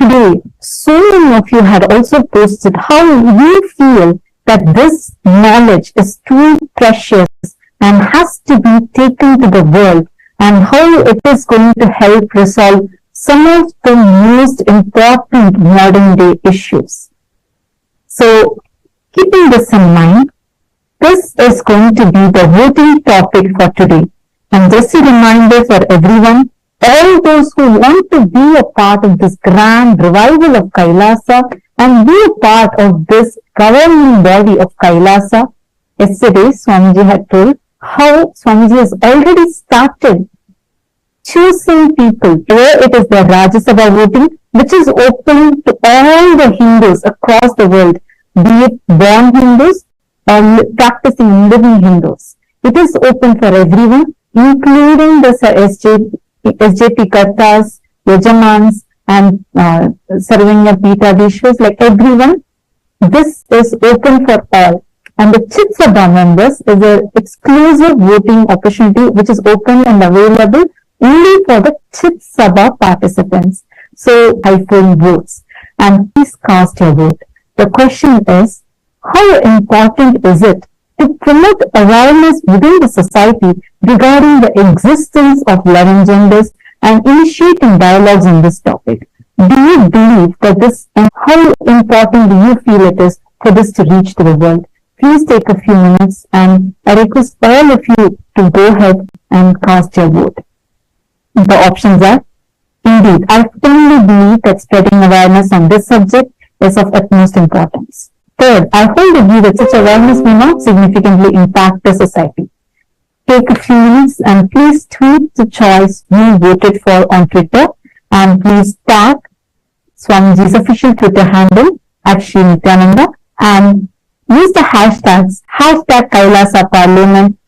today, so many of you had also posted how you feel that this knowledge is too precious and has to be taken to the world, and how it is going to help resolve some of the most important modern day issues. So, keeping this in mind, this is going to be the voting topic for today. And just a reminder for everyone, all those who want to be a part of this grand revival of Kailasa and be a part of this governing body of Kailasa, yesterday Swamiji had told how Swamiji has already started choosing people, where it is the Rajya Sabha voting, which is open to all the Hindus across the world, be it born Hindus or practicing and living Hindus. It is open for everyone, including the SJP Kartas, Yajamans, and Sarvanya Pitadishwas, like everyone. This is open for all. And the Chit Sabha members is an exclusive voting opportunity which is open and available only for the Chit Sabha participants. So, I-phone votes. And please cast your vote. The question is, how important is it to promote awareness within the society regarding the existence of 11 genders and initiating dialogues on this topic? Do you believe that this, and how important do you feel it is for this to reach to the world? Please take a few minutes, and I request all of you to go ahead and cast your vote. The options are, indeed, I firmly believe that spreading awareness on this subject is of utmost importance. Third, I hold the view that such awareness may not significantly impact the society. Take a few minutes and please tweet the choice you voted for on Twitter, and please tag Swamiji's official Twitter handle at Sri Nithyananda and use the hashtags #Kailasa Parliament,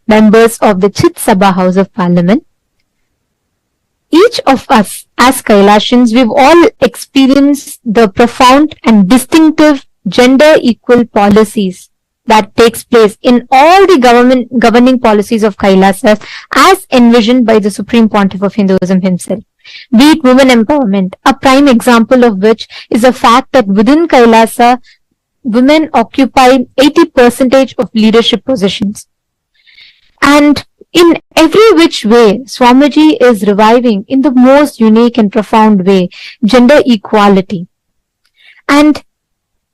members of the Chit Sabha House of Parliament. Each of us as Kailashans, we've all experienced the profound and distinctive gender equal policies that takes place in all the governing policies of Kailasas as envisioned by the Supreme Pontiff of Hinduism himself. Be it women empowerment, a prime example of which is the fact that within Kailasa, women occupy 80% of leadership positions. And in every which way, Swamiji is reviving in the most unique and profound way gender equality. And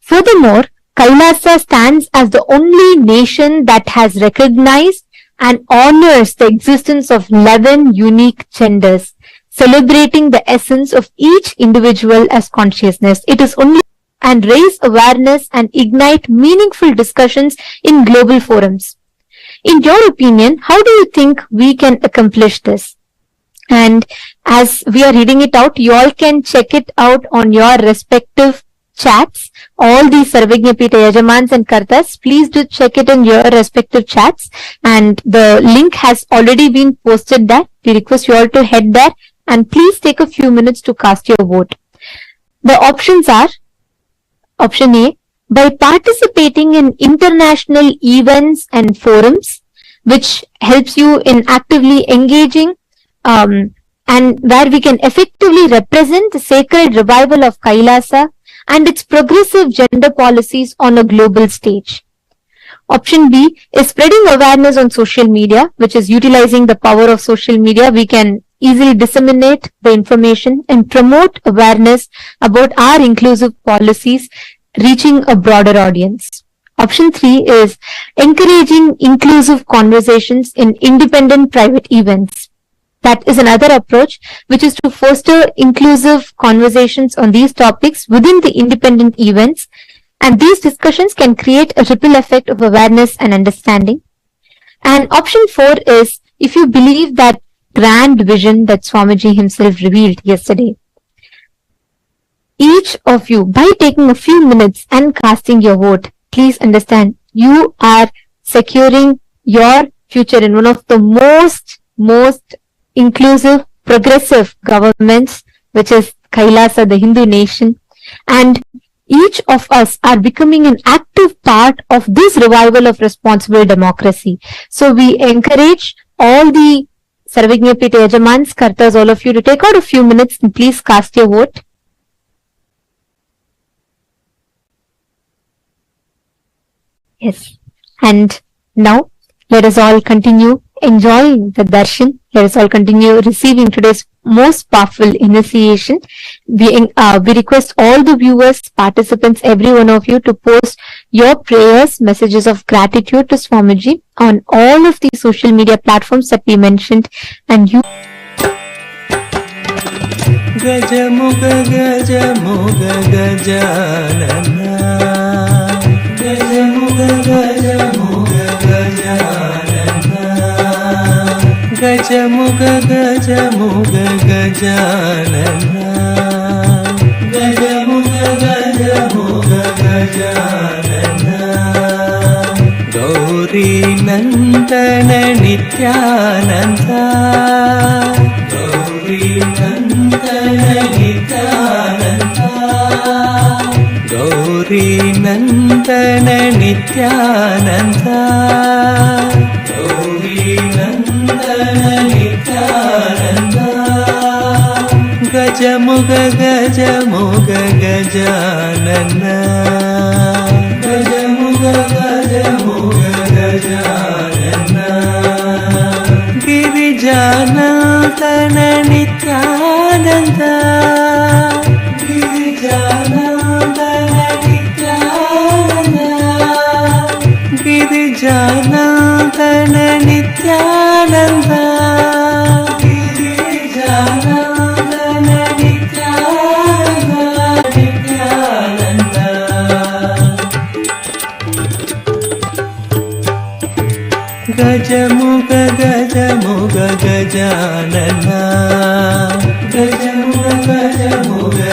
furthermore, Kailasa stands as the only nation that has recognized and honors the existence of 11 unique genders, celebrating the essence of each individual as consciousness. It is only and raise awareness and ignite meaningful discussions in global forums. In your opinion, how do you think we can accomplish this? And as we are reading it out, you all can check it out on your respective chats. All the Sarvajñapita Yajamans and Kartas, please do check it in your respective chats. And the link has already been posted there. We request you all to head there and please take a few minutes to cast your vote. The options are: Option A, by participating in international events and forums, which helps you in actively engaging and where we can effectively represent the sacred revival of Kailasa and its progressive gender policies on a global stage. Option B is spreading awareness on social media, which is utilizing the power of social media. We can easily disseminate the information and promote awareness about our inclusive policies, reaching a broader audience. Option 3 is encouraging inclusive conversations in independent private events. That is another approach, which is to foster inclusive conversations on these topics within the independent events, and these discussions can create a ripple effect of awareness and understanding. And option 4 is if you believe that grand vision that Swamiji himself revealed yesterday. Each of you, by taking a few minutes and casting your vote, please understand you are securing your future in one of the most inclusive, progressive governments, which is Kailasa, the Hindu nation. And each of us are becoming an active part of this revival of responsible democracy. So we encourage all the Sarvajñapita Yajamans, Kartas, all of you to take out a few minutes and please cast your vote. Yes. And now let us all continue enjoying the darshan. Let us all continue receiving today's most powerful initiation. We request all the viewers, participants, every one of you to post your prayers, messages of gratitude to Swamiji on all of the social media platforms that we mentioned. And you Gajamuga Gajamuga Gajanana Gajamuga Gajamuga Gajanana Gajamuga Gajamuga Gajanana Gajamuga Gajamuga Gajanana Gauri Nandana Nithyananda Gauri Nandana Nithyananda Gauri Nandana Nithyananda Gauri Nandana Nithyananda Gajamuga Gajamuga Gajanana Gajamuga Gajamuga Gajanana Girijanandana Nithyananda Girijanandana Nithyananda Girijanandana Nithyananda Girijanandana Nithyananda Gajamuga Gajamuga Gajanana Gajamuga Gajamuga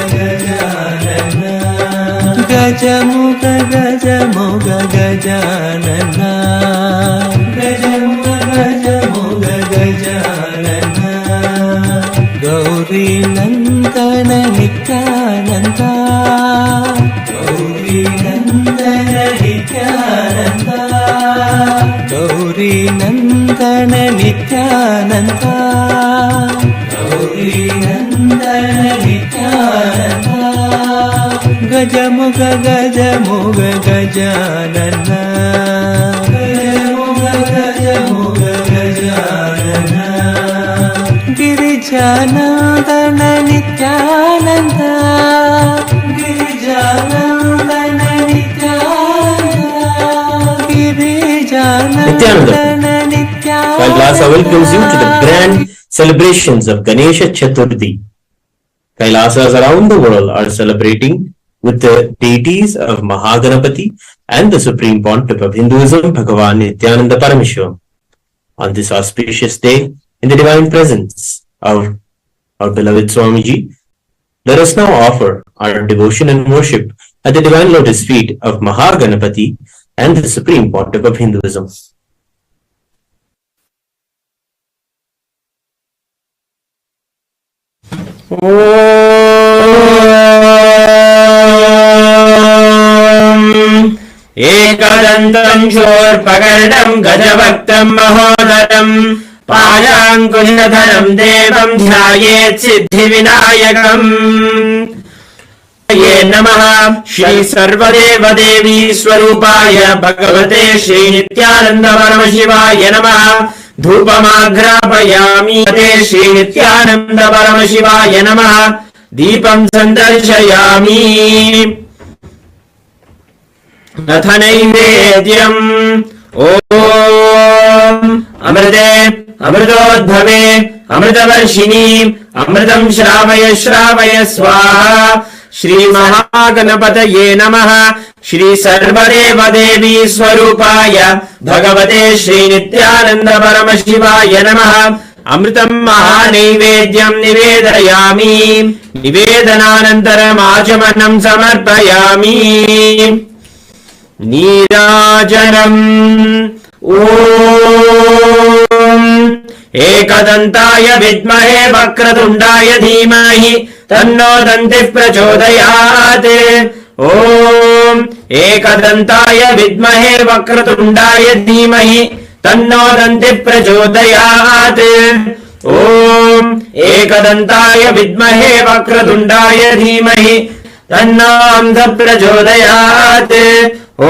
गजमुख गजमुख Gajanana गजमुख गजमुख Gajanana Gauri Nandan Nityananda Gauri Nandan Nityananda Gauri Nandan Nityananda Gauri Nandan Nityananda गजमुख गजमुख Gajanana गजमुख गजमुख Gajanana Girijanandan Nityananda Girijanandan Nityananda Girijanandan Nityananda Kailasa welcomes you to the grand celebrations of Ganesha Chathurthi. Kailasas around the world are celebrating with the deities of Maha Ganapathi and the Supreme Pontiff of Hinduism, Bhagavan Nithyananda Paramashivam. On this auspicious day, in the divine presence of our beloved Swamiji, let us now offer our devotion and worship at the divine lotus feet of Maha Ganapathi and the Supreme Pontiff of Hinduism. एकदन्तं शूर्पकर्णं गजभक्तं महोदरं पाशाङ्कुशधरं देवं ध्यायेत् सिद्धिविनायकम् ये नमः श्री सर्वदेव देवी स्वरूपाय भगवते श्री नित्यानंद परमशिवाय नमः धूपमाघ्रापयामि ते श्री नित्यानंद परमशिवाय नमः दीपं सन्दर्शयामि अथ नैवेद्यम् ॐ अमृते अमृतोद्भवे अमृतवर्षिणी अमृतं श्रावय श्रावय स्वाहा श्री महागणपतये नमः श्री सर्वदेव देवी स्वरूपाय भगवते श्री नित्यानंद परमशिवाय नमः अमृतं महानैवेद्यं निवेदयामि निवेदनानन्तरम् आचमनं समर्पयामि नीराजनम् ॐ एकदन्ताय विद्महे वक्रतुण्डाय धीमहि तन्नो दन्तिः प्रचोदयात् ॐ एकदन्ताय विद्महे वक्रतुण्डाय धीमहि तन्नो दन्तिः प्रचोदयात् ॐ एकदन्ताय विद्महे वक्रतुण्डाय धीमहि तन्नो हंसः प्रचोदयात् ॐ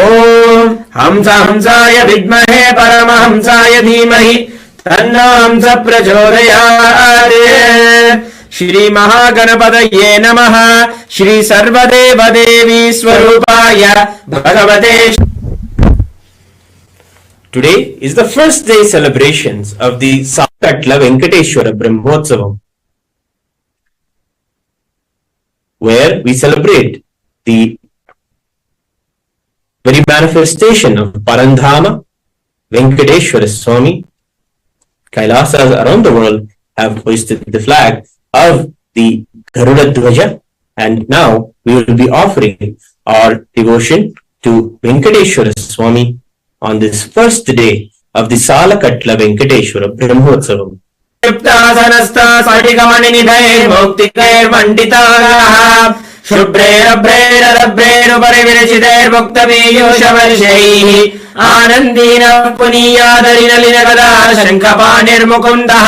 हंसाय विद्महे परमहंसाय धीमहि तन्नो हंसः प्रचोदयात् श्री महागणपतये नमः श्री सर्वदेव देवी स्वरूपाय भगवते. Today is the first day celebrations of the Sakatla Venkateshwara Brahmotsavam, where we celebrate the very manifestation of Parandhama Venkateshwara Swami. Kailasas around the world have hoisted the flag of the Garuda Dhwaja, and now we will be offering our devotion to Venkateshwara Swami on this first day of the Salakatla Venkateshwara Brahmotsavam. शुभ्रैरभ्रैरभ्रैरुपरिविरचितैर्मुक्तपीयूषवर्षैः आनन्दीनः पुनीयादरिनलिनगदा शङ्खपाणिर्मुकुन्दः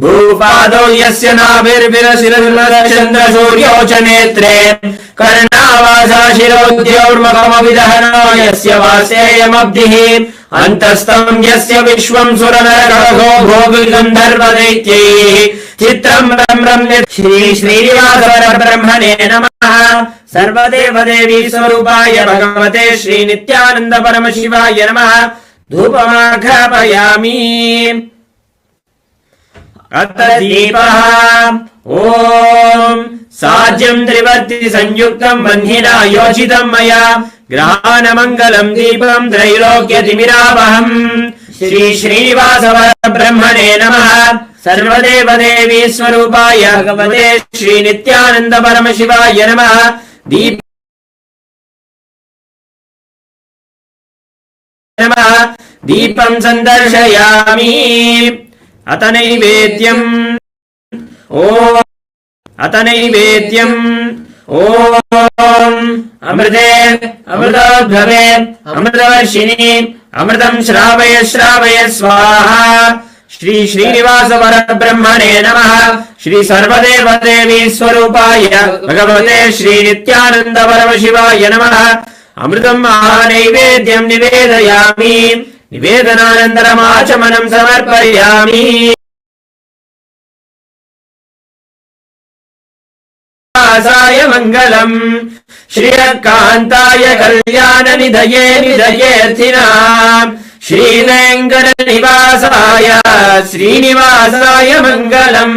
भूपादौ यस्य नाभिर्विरशिरचन्द्रसूर्यौ च नेत्रे कर्णावासा शिरोद्योर्मुखमभिदहनो यस्य वासेयमब्धिः अन्तस्थं यस्य विश्वं सुरनरकळघो भोगिगन्धर्वदैत्यैः चित्रं ब्रह्म श्री श्रीनिवास परब्रह्मणे नमः सर्वदेव देवी स्वरूपाय भगवते श्री नित्यानंद परमशिवाय नमः धूपमाघ्रापयामि अथ दीपः ॐ साज्यं त्रिवर्ति संयुक्तं बन्धिना योजितं मया ग्रहाणमङ्गलं दीपं त्रैलोक्यतिमिरावहम् श्री श्रीनिवास परब्रह्मणे नमः सर्वदेव देवी स्वरूपाय भगवते श्री नित्यानंद परमशिवाय नमः दीप नमः दीपं सन्दर्शयामि अत नैवेद्यम् ॐ अमृते अमृतोद्भवे अमृतवर्षिणि अमृतं श्रावय श्रावय स्वाहा श्री श्रीनिवास परब्रह्मणे नमः श्री सर्वदेवदेवी स्वरूपाय भगवते श्री नित्यानंद परमशिवाय नमः अमृतं महानैवेद्यं निवेदयामि निवेदनानन्तरम् आचमनं समर्पयामि मंगलम् श्रियकान्ताय कल्याणनिधये निधयेऽर्थिनाम् श्रीवेङ्कटनिवासाय श्रीनिवासाय मङ्गलम्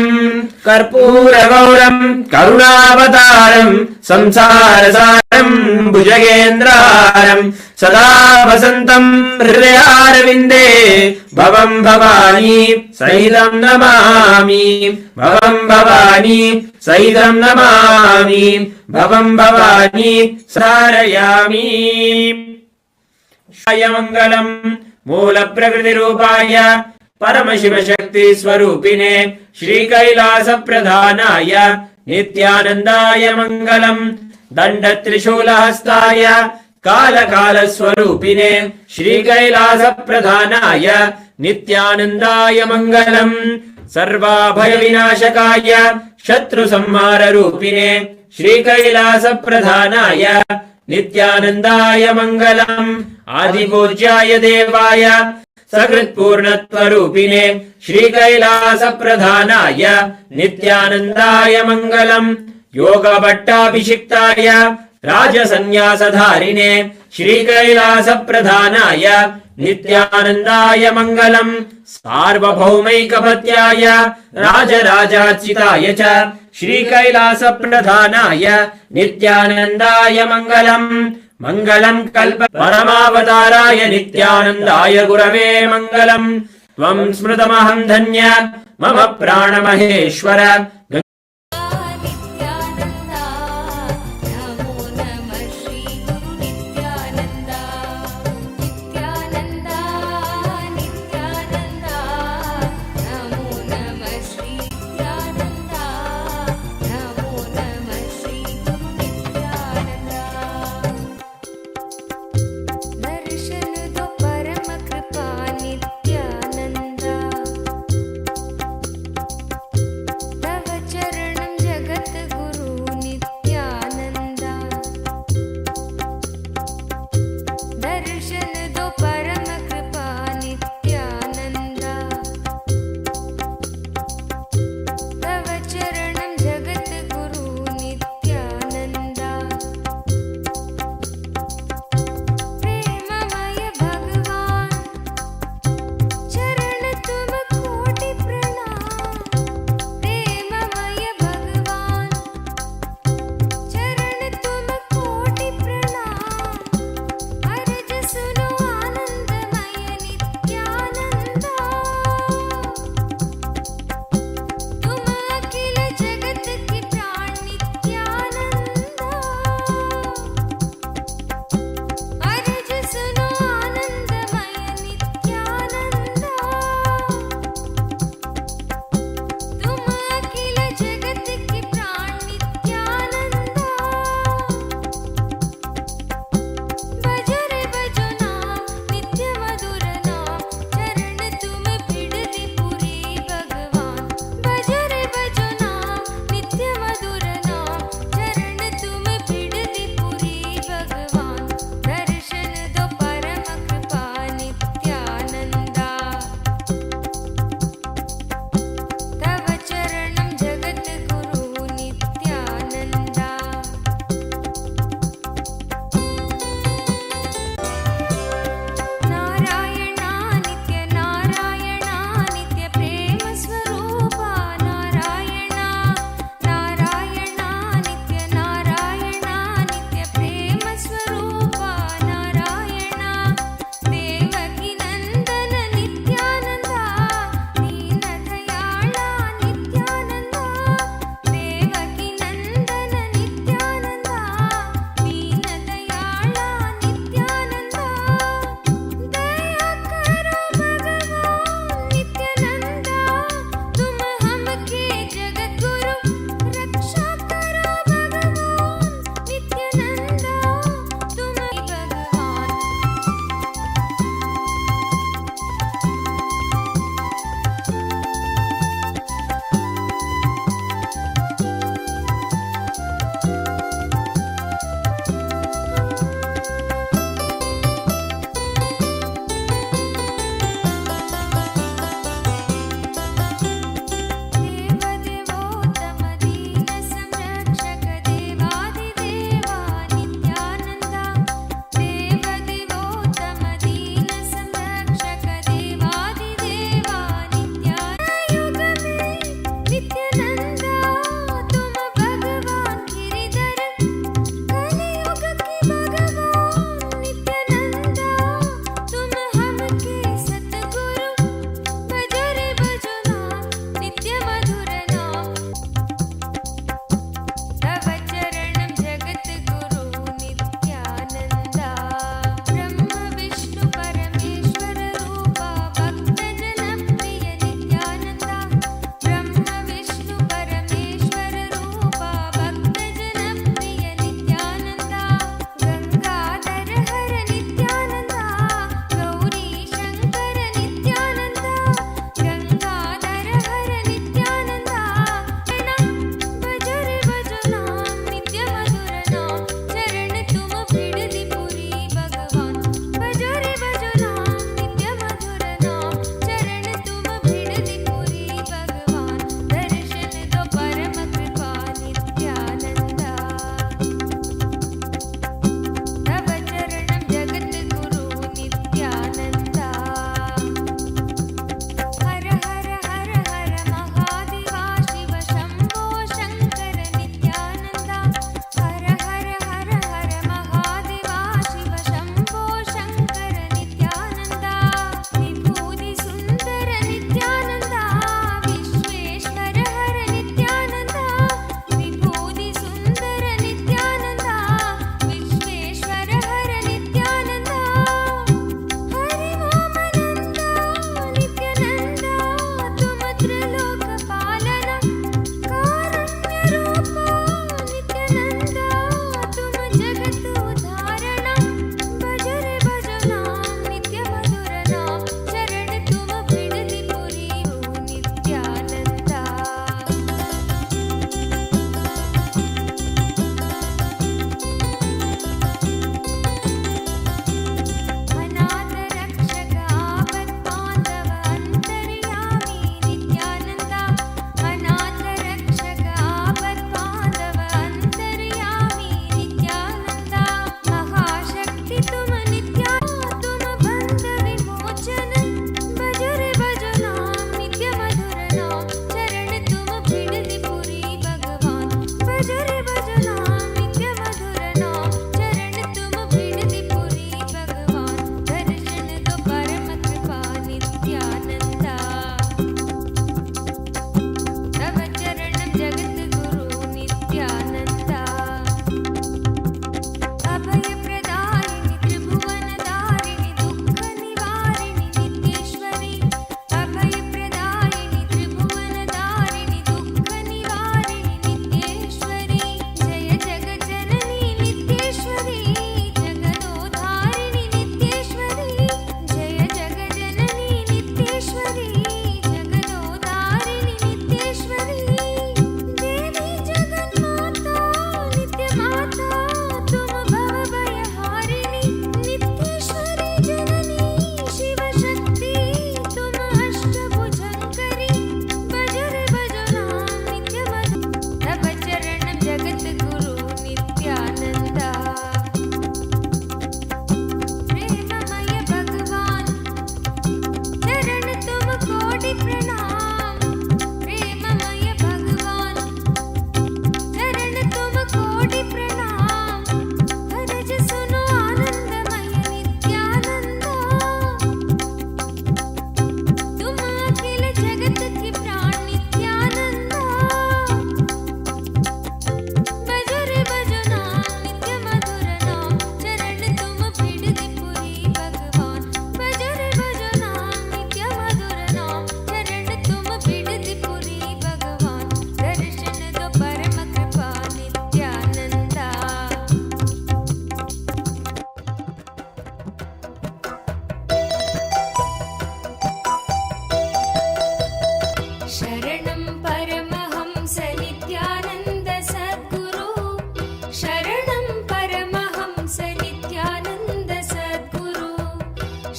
कर्पूरगौरम् करुणावतारम् संसारसारम् भुजगेन्द्रहारम् सदा वसन्तम् हृदयारविन्दे भवं भवानी सहितं नमामि भवं भवानी सहितं नमामि भवं भवानी सारयामि मंगलम् मूल प्रकृति रूपाय परमशिव शक्ति स्वरूपिणे श्री कैलास प्रधानाय नित्यानंदाय मंगलम् दंड त्रिशूल हस्ताय काल काल स्वरूपिणे श्री कैलास प्रधानाय नित्यानंदाय मंगलम् सर्वाभय विनाशकाय शत्रु संहार रूपिणे श्री कैलास प्रधानाय नित्यानंदाय मंगलम् आदिपूज्याय देवाय सकृत्पूर्णत्वरूपिणे श्री कैलास प्रधानाय नित्यानंदाय मंगलम् योग भट्टाभिषिक्ताय राजसन्यासधारिणे श्री कैलास प्रधानाय नित्यानंदाय मंगलम् सार्वभौमैकपत्याय राजराजार्चिताय च श्री कैलास प्रधानाय नित्यानंदाय मंगलम् मंगलम् कल्प परमावताराय नित्यानंदाय गुरवे मंगलम् त्वं स्मृतमहं धन्य मम प्राणमहेश्वर तव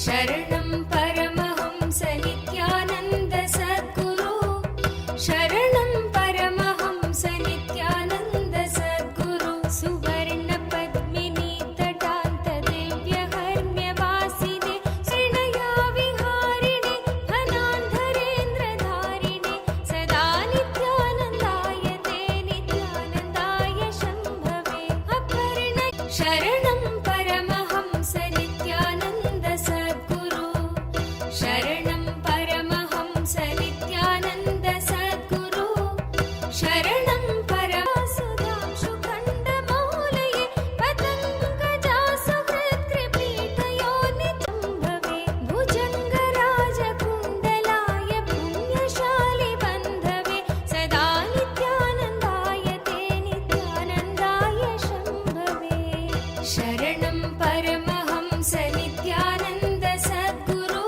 शरणं परमहंस नित्यानन्द सद्गुरु शरणं परमहंस नित्यानन्द सद्गुरु सुवर्ण पद्मिनी तटान्त दिव्यहर्म्यवासिने श्रीणया विहारिणे फनान्धरेन्द्रधारिणे सदा नित्यानन्दाय ते नित्यानन्दाय शम्भवे अपर्ण शरणं परमहंस नित्यानन्द सद्गुरु शरणं परमहंस नित्यानन्द सद्गुरु शरणं परमसुधांशु खण्डमौलये पतङ्गजासु हृत्कृपीठयो नितम्भवे भुजङ्गराजकुण्डलाय पुण्यशालि बन्धवे सदा नित्यानन्दाय ते नित्यानन्दाय शम्भवे शरणं परमहंस नित्यानन्द सद्गुरु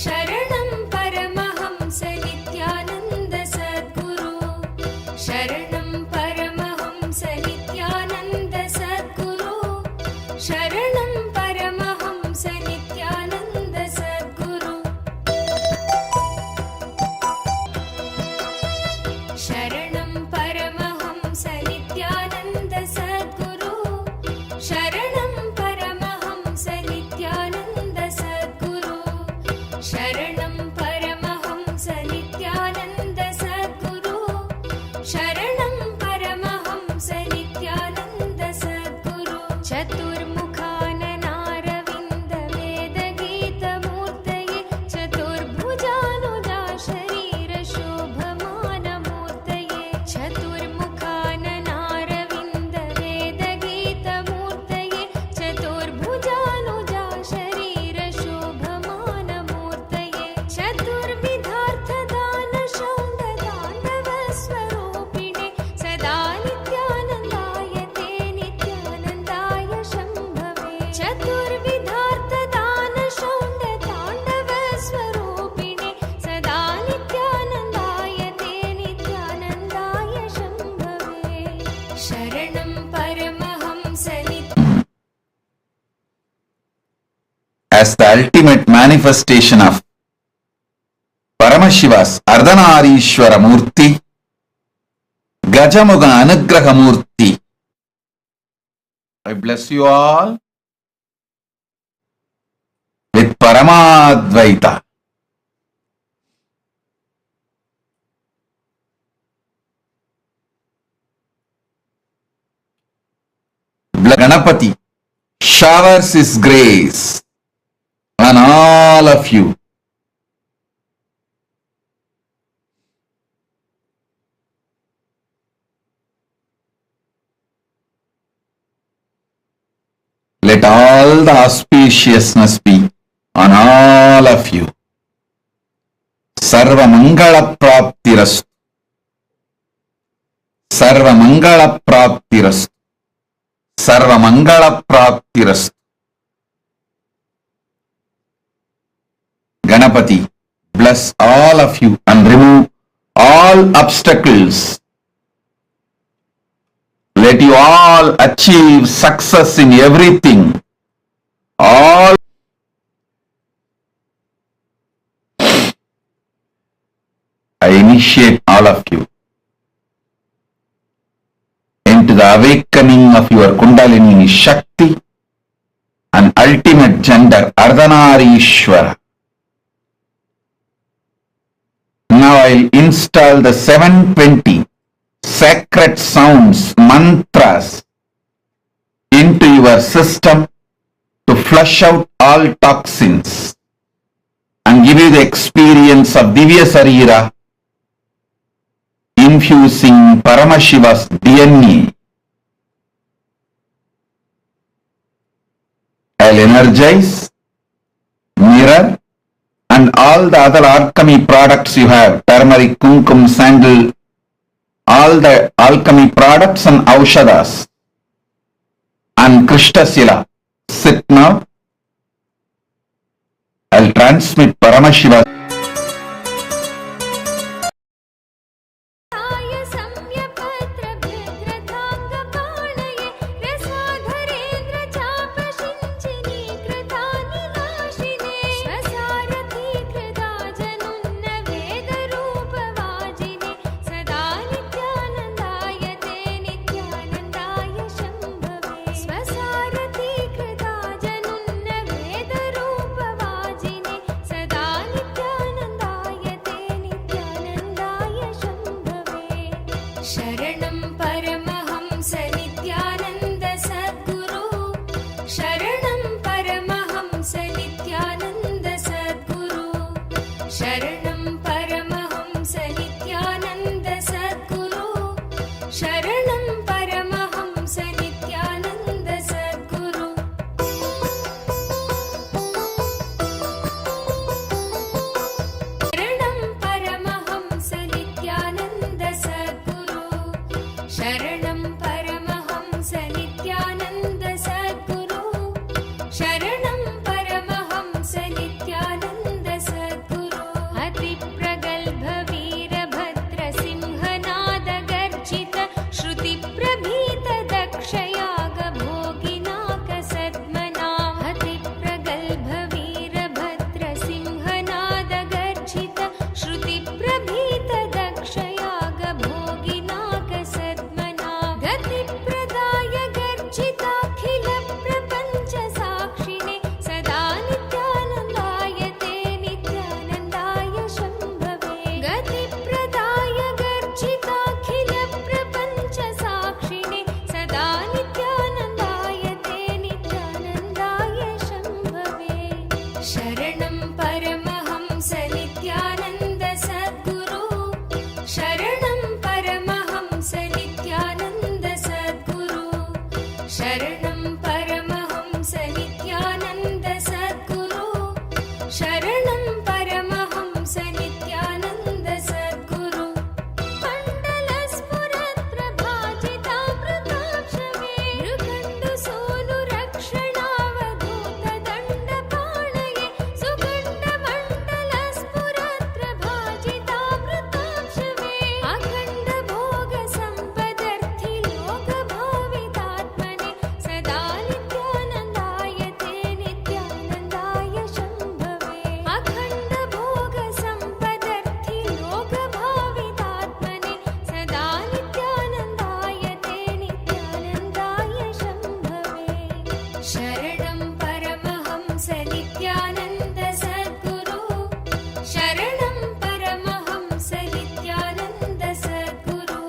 शरणं परमहंस नित्यानन्द सद्गुरु शरणं परमहंस नित्यानन्द सद्गुरु शरणं परमहंस नित्यानन्द सद्गुरु शरणं परमहंस नित्यानन्द सद्गुरु शरणं परमहंस नित्यानन्द सद्गुरु शरणं परमहंस नित्यानन्द सद्गुरु शरणं परमहंस नित्यानन्द सद्गुरु चतुर्मुखाननारविन्द वेदगीतमूर्तये चतुर्भुजानुजा शरीर शोभमानमूर्तये चतुर्मुखाननारविन्द वेदगीतमूर्तये चतुर्भुजानुजा शरीर शोभमानमूर्तये चतुर्विधार्थदानशौण्डताण्डवस्वरूपिणे सदा नित्यानन्दाय ते नित्यानन्दाय शम्भवे चतुर्विधार्थदानशौण्डताण्डवस्वरूपिणे सदा नित्यानन्दाय ते नित्यानन्दाय शम्भवे शरणं Paramhans As the ultimate manifestation of Paramashiva's Ardhanarishwara Murti, Gajamuga Anugraha Murti. I bless you all with Paramadvaita. Ganapathi showers his grace on all of you. Let all the auspiciousness be on all of you. Sarva Mangala Praptirastu. Sarva Mangala Praptirastu. Sarva Mangala Praptirastu. Ganapati, bless all of you and remove all obstacles. Let you all achieve success in everything. All I initiate all of you into the awakening of your Kundalini Shakti and ultimate gender Ardhanarishwara. Now I'll install the 720 sacred sounds, mantras into your system to flush out all toxins and give you the experience of Divya Sarira infusing Paramashiva's DNA. I'll energize, mirror, and all the other alchemy products you have, turmeric, kumkum, sandal, all the alchemy products and aushadas, and Krishtasila. Sit now. I'll transmit Paramashiva. रसाधरेन्द्र चापशिञ्चिनी कृतानि नाशिने शरणं परमहंस नित्यानन्द सद्गुरु शरणं परमहंस नित्यानन्द सद्गुरु शरणं परमहंस नित्यानन्द सद्गुरु शरणं परमहंस नित्यानन्द सद्गुरु मण्डलस्फुरत्प्रभाजितामृताक्षमे मृगण्डु सोनु रक्षणावधूत दण्डपाणये सुगण्डमण्डलस्फुरत्प्रभाजितामृताक्षमे अखण्ड भोग सम्पदर्थि लोकभावितात्मने सदा नित्यानन्दाय ते नित्यानन्दाय शम्भवे अखण्ड भोग सम्पदर्थि लोकभावितात्मने सदा नित्यानन्दाय ते नित्यानन्दाय शम्भवे शरणं परमहंस नित्यानन्द सद्गुरु शरणं परमहंस नित्यानन्द सद्गुरु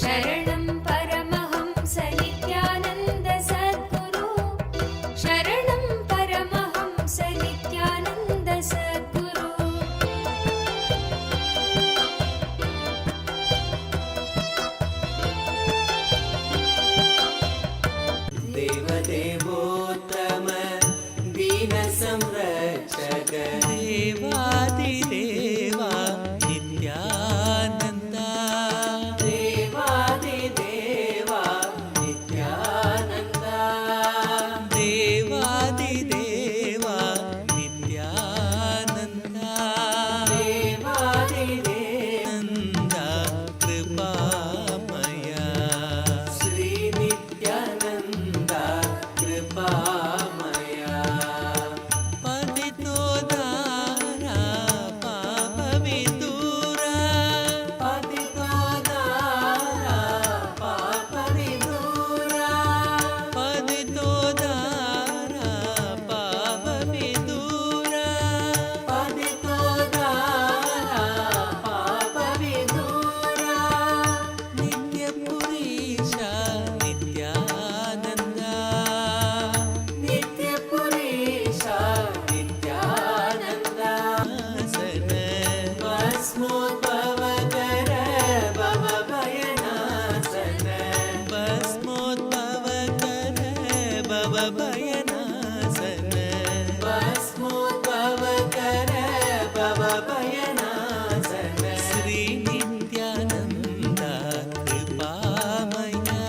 शरणं परमहंस नित्यानन्द सद्गुरु शरणं परमहंस नित्यानन्द सद्गुरु देवदेवोत्तम दीनसंरक्षक देवादिदेवा नित्यानन्दा देवादिदेवा नित्यानन्दा देवादिदेवा नित्यानन्दा देवादिदेवनन्दा कृपामया श्री नित्यानन्दा कृपामया पतितोदारा पापविदूरा पतितोदारा पापविदूरा पतितोदारा पापविदूरा पतितोदारा पापविदूरा नित्यपुरीशा नित्यानन्दा नित्यपुरीशा नित्यानन्दा सन भस्मोद्भवकर भवभयनाशन भस्मोद्भवकर भवभयनाशन भस्मोद्भवकर भवभयनाशन श्री नित्यानन्दा कृपामया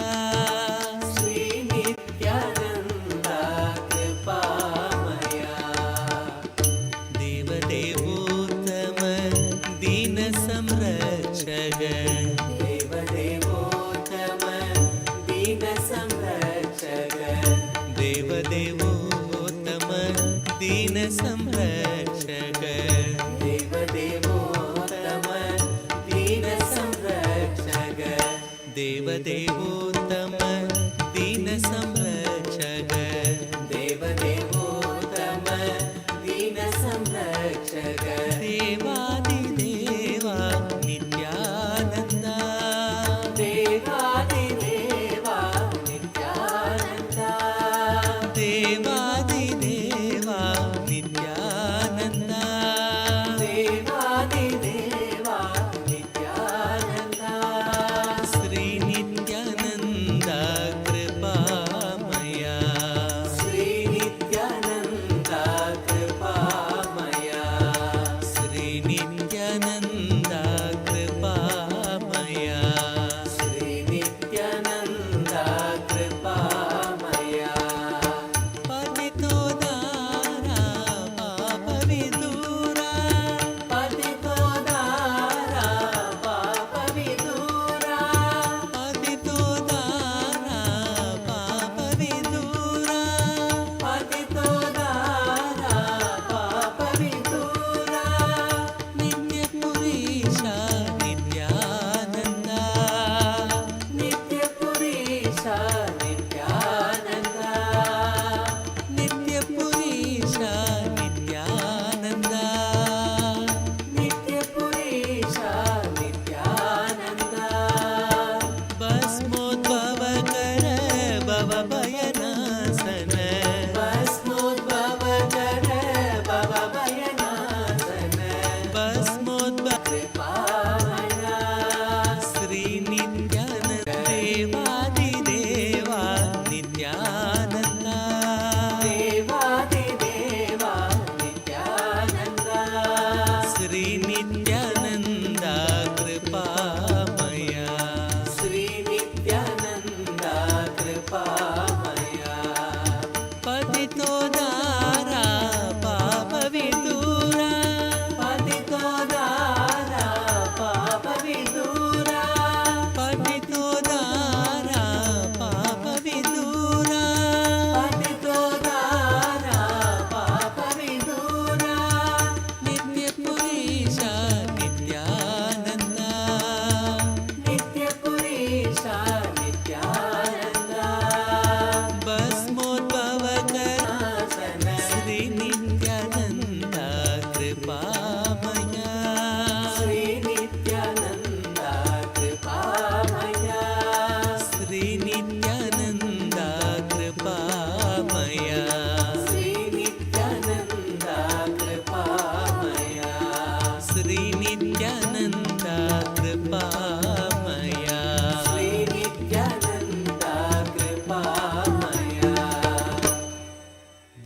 श्री नित्यानन्दा कृपामया देवदेवोत्तम दीनसंरक्षक देवदेवोत्तम दीनसंरक्षक देवदेवोत्तम दीनसंरक्षक देवदेवोत्तम दीनसंरक्षक देवदेवोत्तम दीनसंरक्षक देवदेवोत्तम दीनसंरक्षक देवादिदेवा नित्यानन्दा देवादिदेवा नित्यानन्दा देवादिदेवा नित्यानन्दा देवादिदेवा नित्यानन्दा श्री नित्यानन्दा कृपामया श्री नित्यानन्दा कृपामया श्री नित्यानन्दा कृपामया श्री नित्यानन्दा कृपामया पतितो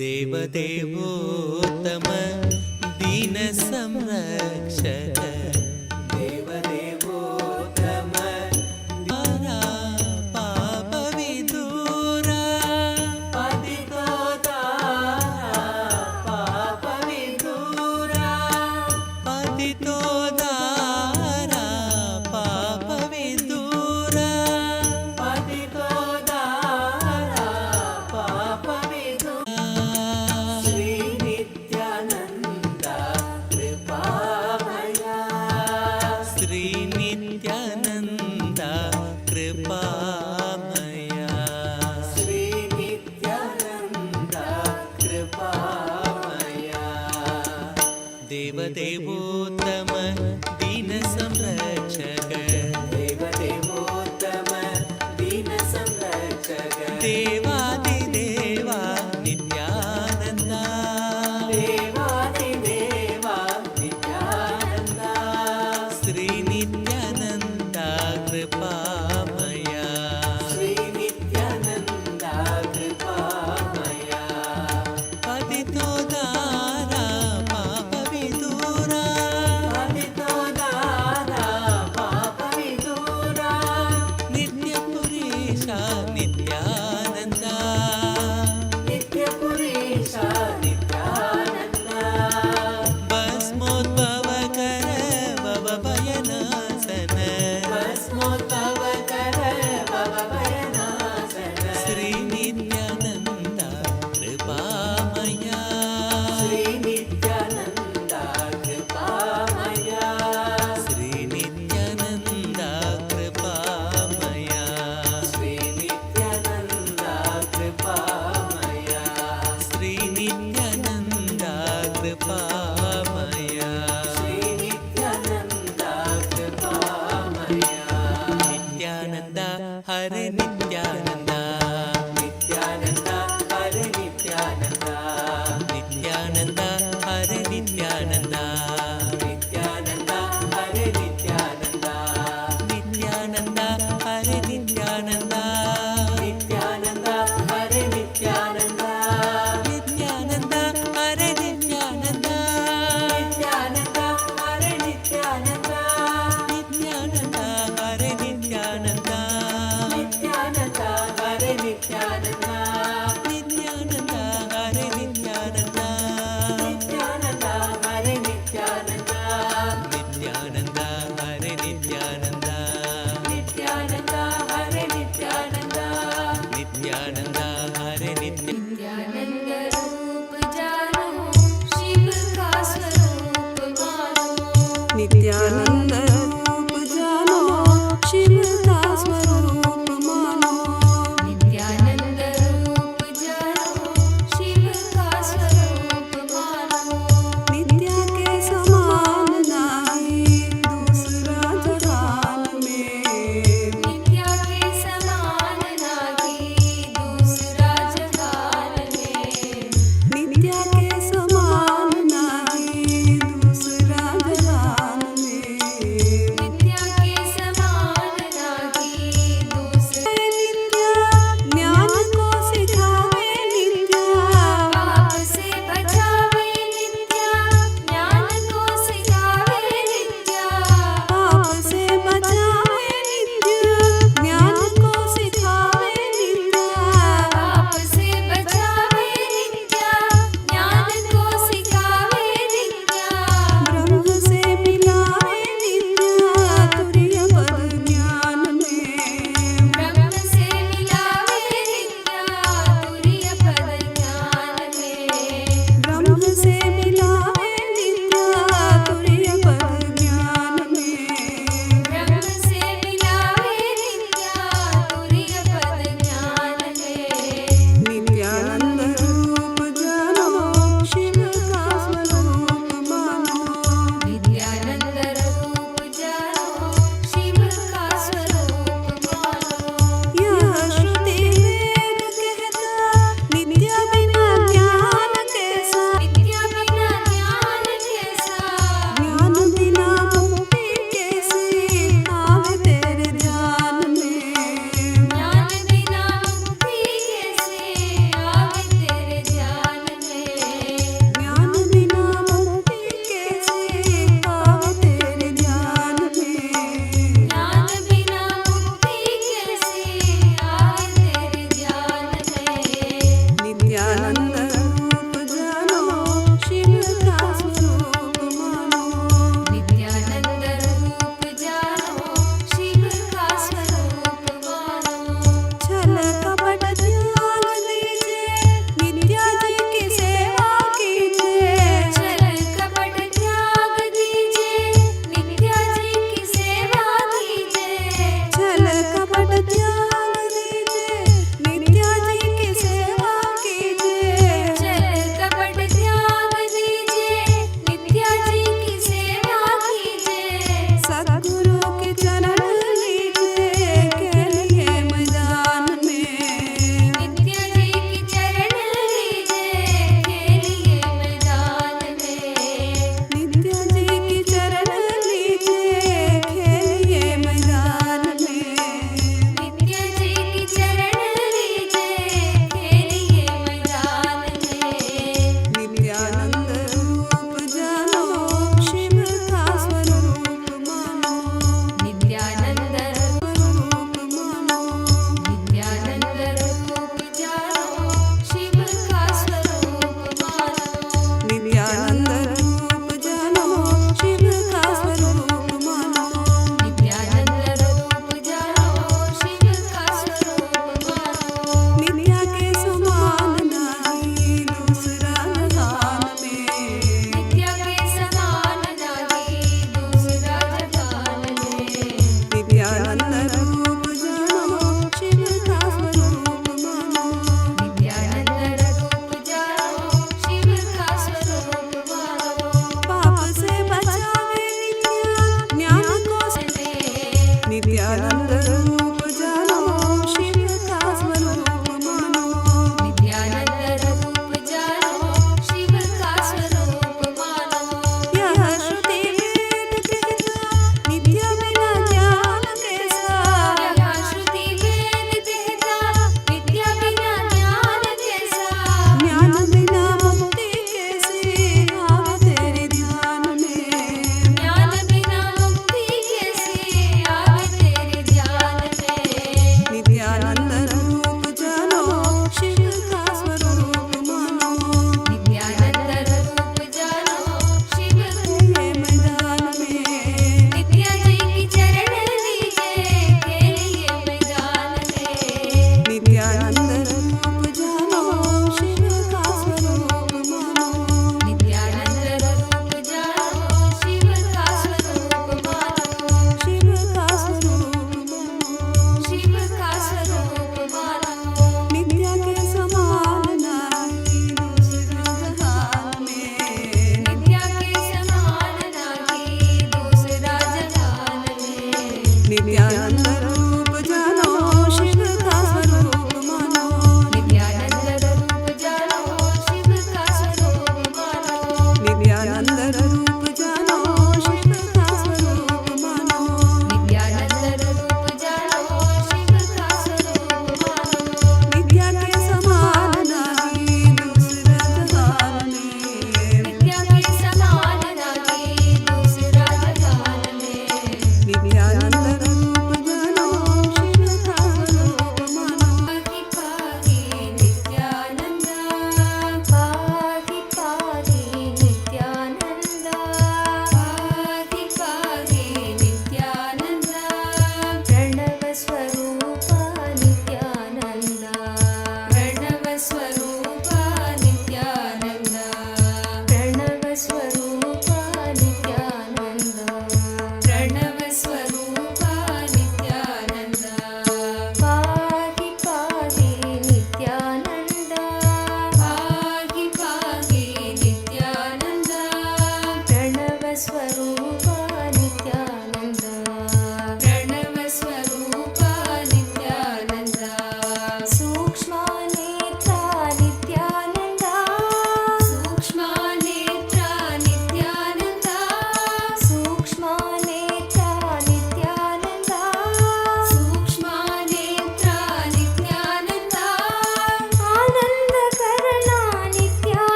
देवदेवोत्तम दीन संरक्षक देवदेवोत्तम दारा पाप विदूरा पतितो दारा पाप विदूरा पतितो दारा पाप विदूरा पतितो दारा पाप विदूरा श्री नित्यानंद कृपामया श्री नित्यानंद कृपामया श्री नित्यानंद कृपामया देवदेवोत्तम दीन संरक्षक देवदेवोत्तम दीन संरक्षक देवादिदेवा नित्यानंदा देवादिदेवा नित्यानंदा श्री नित्यानंद कृपामया श्री नित्यानंद कृपामया पतितो दारा पाप विदूरा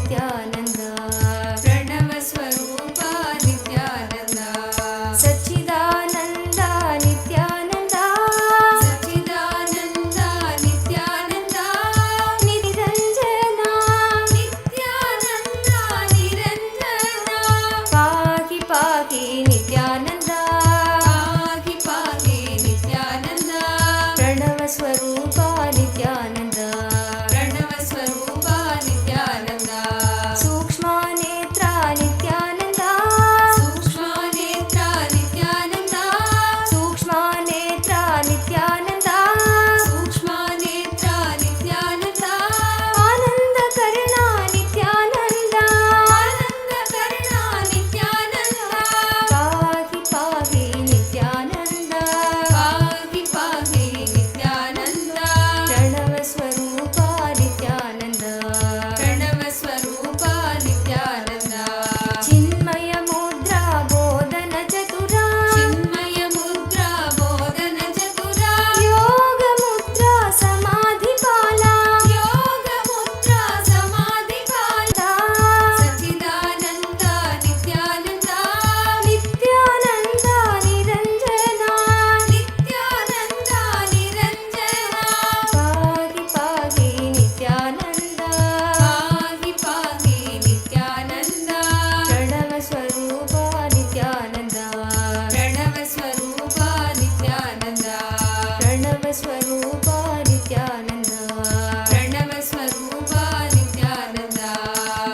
नित्यानन्द प्रणव स्वरूप नित्यानन्द सच्चिदानन्द नित्यानन्द सच्चिदानन्द नित्यानन्द निरञ्जना नित्यानन्द निरञ्जना पाहि पाहि नित्यानन्द पाहि पाहि नित्यानन्द प्रणव स्वरूप नित्यानन्द प्रणव स्वरूप नित्यानन्द सूक्ष्म नेत्र नित्यानन्द सूक्ष्म नेत्र नित्यानन्द सूक्ष्म नेत्र नित्यानन्द सूक्ष्म नेत्र नित्यानन्द आनन्द करुणा नित्यानन्द आनन्द करुणा नित्यानन्द पाहि पाहि नित्यानन्द पाहि पाहि नित्यानन्द प्रणव स्वरूप नित्यानन्द प्रणव स्वरूप नित्यानन्द चिन्मय मुद्रा बोधन चतुरा चिन्मय मुद्रा बोधन चतुरा योग मुद्रा समाधि पाला योग मुद्रा समाधि पाला सच्चिदानन्द नित्यानन्द नित्यानन्द निरञ्जना नित्यानन्द निरञ्जना पाहि पाहि नित्यानन्द पाहि पाहि नित्यानन्द प्रणव स्वरूप नित्यानन्द प्रणव स्वरूप नित्यानन्द प्रणव स्वरूप नित्यानन्द प्रणव स्वरूप नित्यानन्द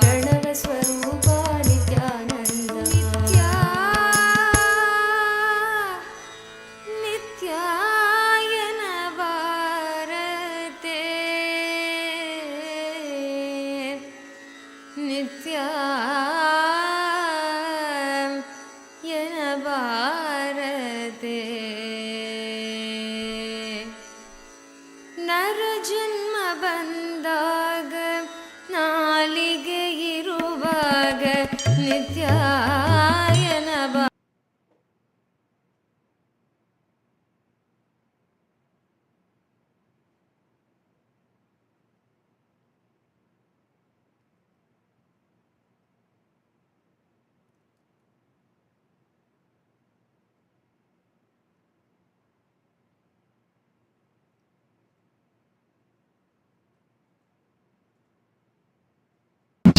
प्रणव स्वरूप नित्यानन्द नित्यायन भारते नित्यायन भारते ನರಜನ್ಮ ಬಂದಾಗ ನಾಲಿಗೆ ಇರುವಾಗ ನಿತ್ಯಾಯನ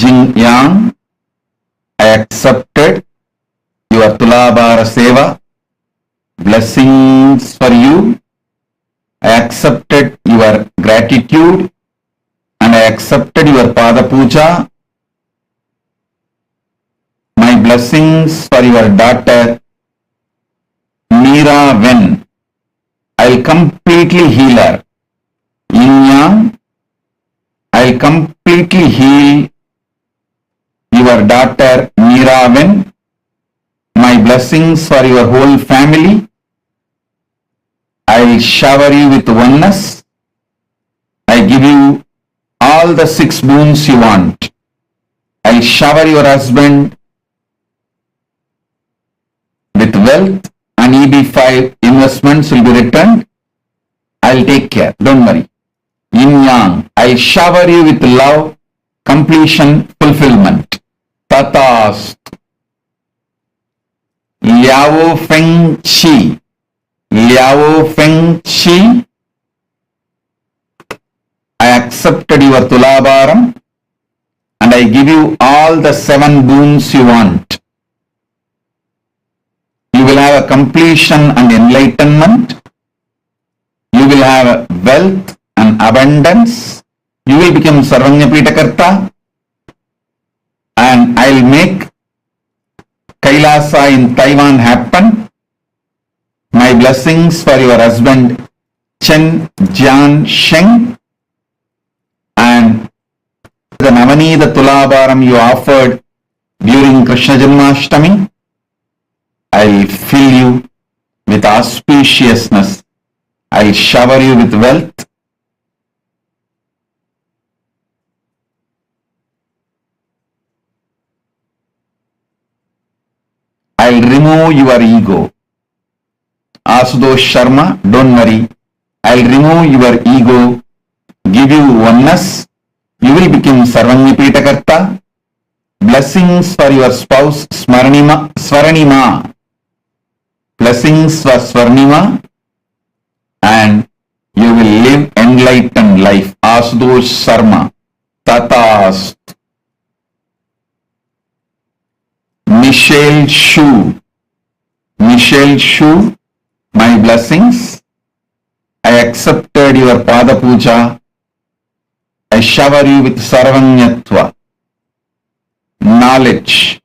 Jin Yang, I accepted your Tulabara Seva, blessings for you. I accepted your gratitude and I accepted your Pada Puja. My blessings for your daughter Meera Ven. I'll completely heal her. Yin Yang, I'll completely heal your daughter Meera Ven. My blessings for your whole family. I'll shower you with oneness. I give you all the 6 boons you want. I'll shower your husband with wealth and EB5 investments will be returned. I'll take care. Don't worry. Yin Yang, I'll shower you with love, completion, fulfillment. Tatast. Liao Feng Chi. Liao Feng Chi. I accepted your Tulabaram and I give you all the 7 boons you want. You will have a completion and enlightenment. You will have wealth and abundance. You will become Sarvanyapitakarta. And I'll make KAILASA in Taiwan happen. My blessings for your husband Chen Jian Sheng and the Navanida Tulabaram you offered during Krishna Janmashtami. I'll fill you with auspiciousness. I'll shower you with wealth. I'll remove your ego. Asutosh Sharma, don't worry. I'll remove your ego, give you oneness. You will become Sarvanyapitakarta. Blessings for your spouse Swaranima. Blessings for Swarnima, and you will live enlightened life. Asutosh Sharma. Tatas. Michelle Shu, my blessings. I accepted your Pada Puja. I shower you with Sarvanyatva, knowledge,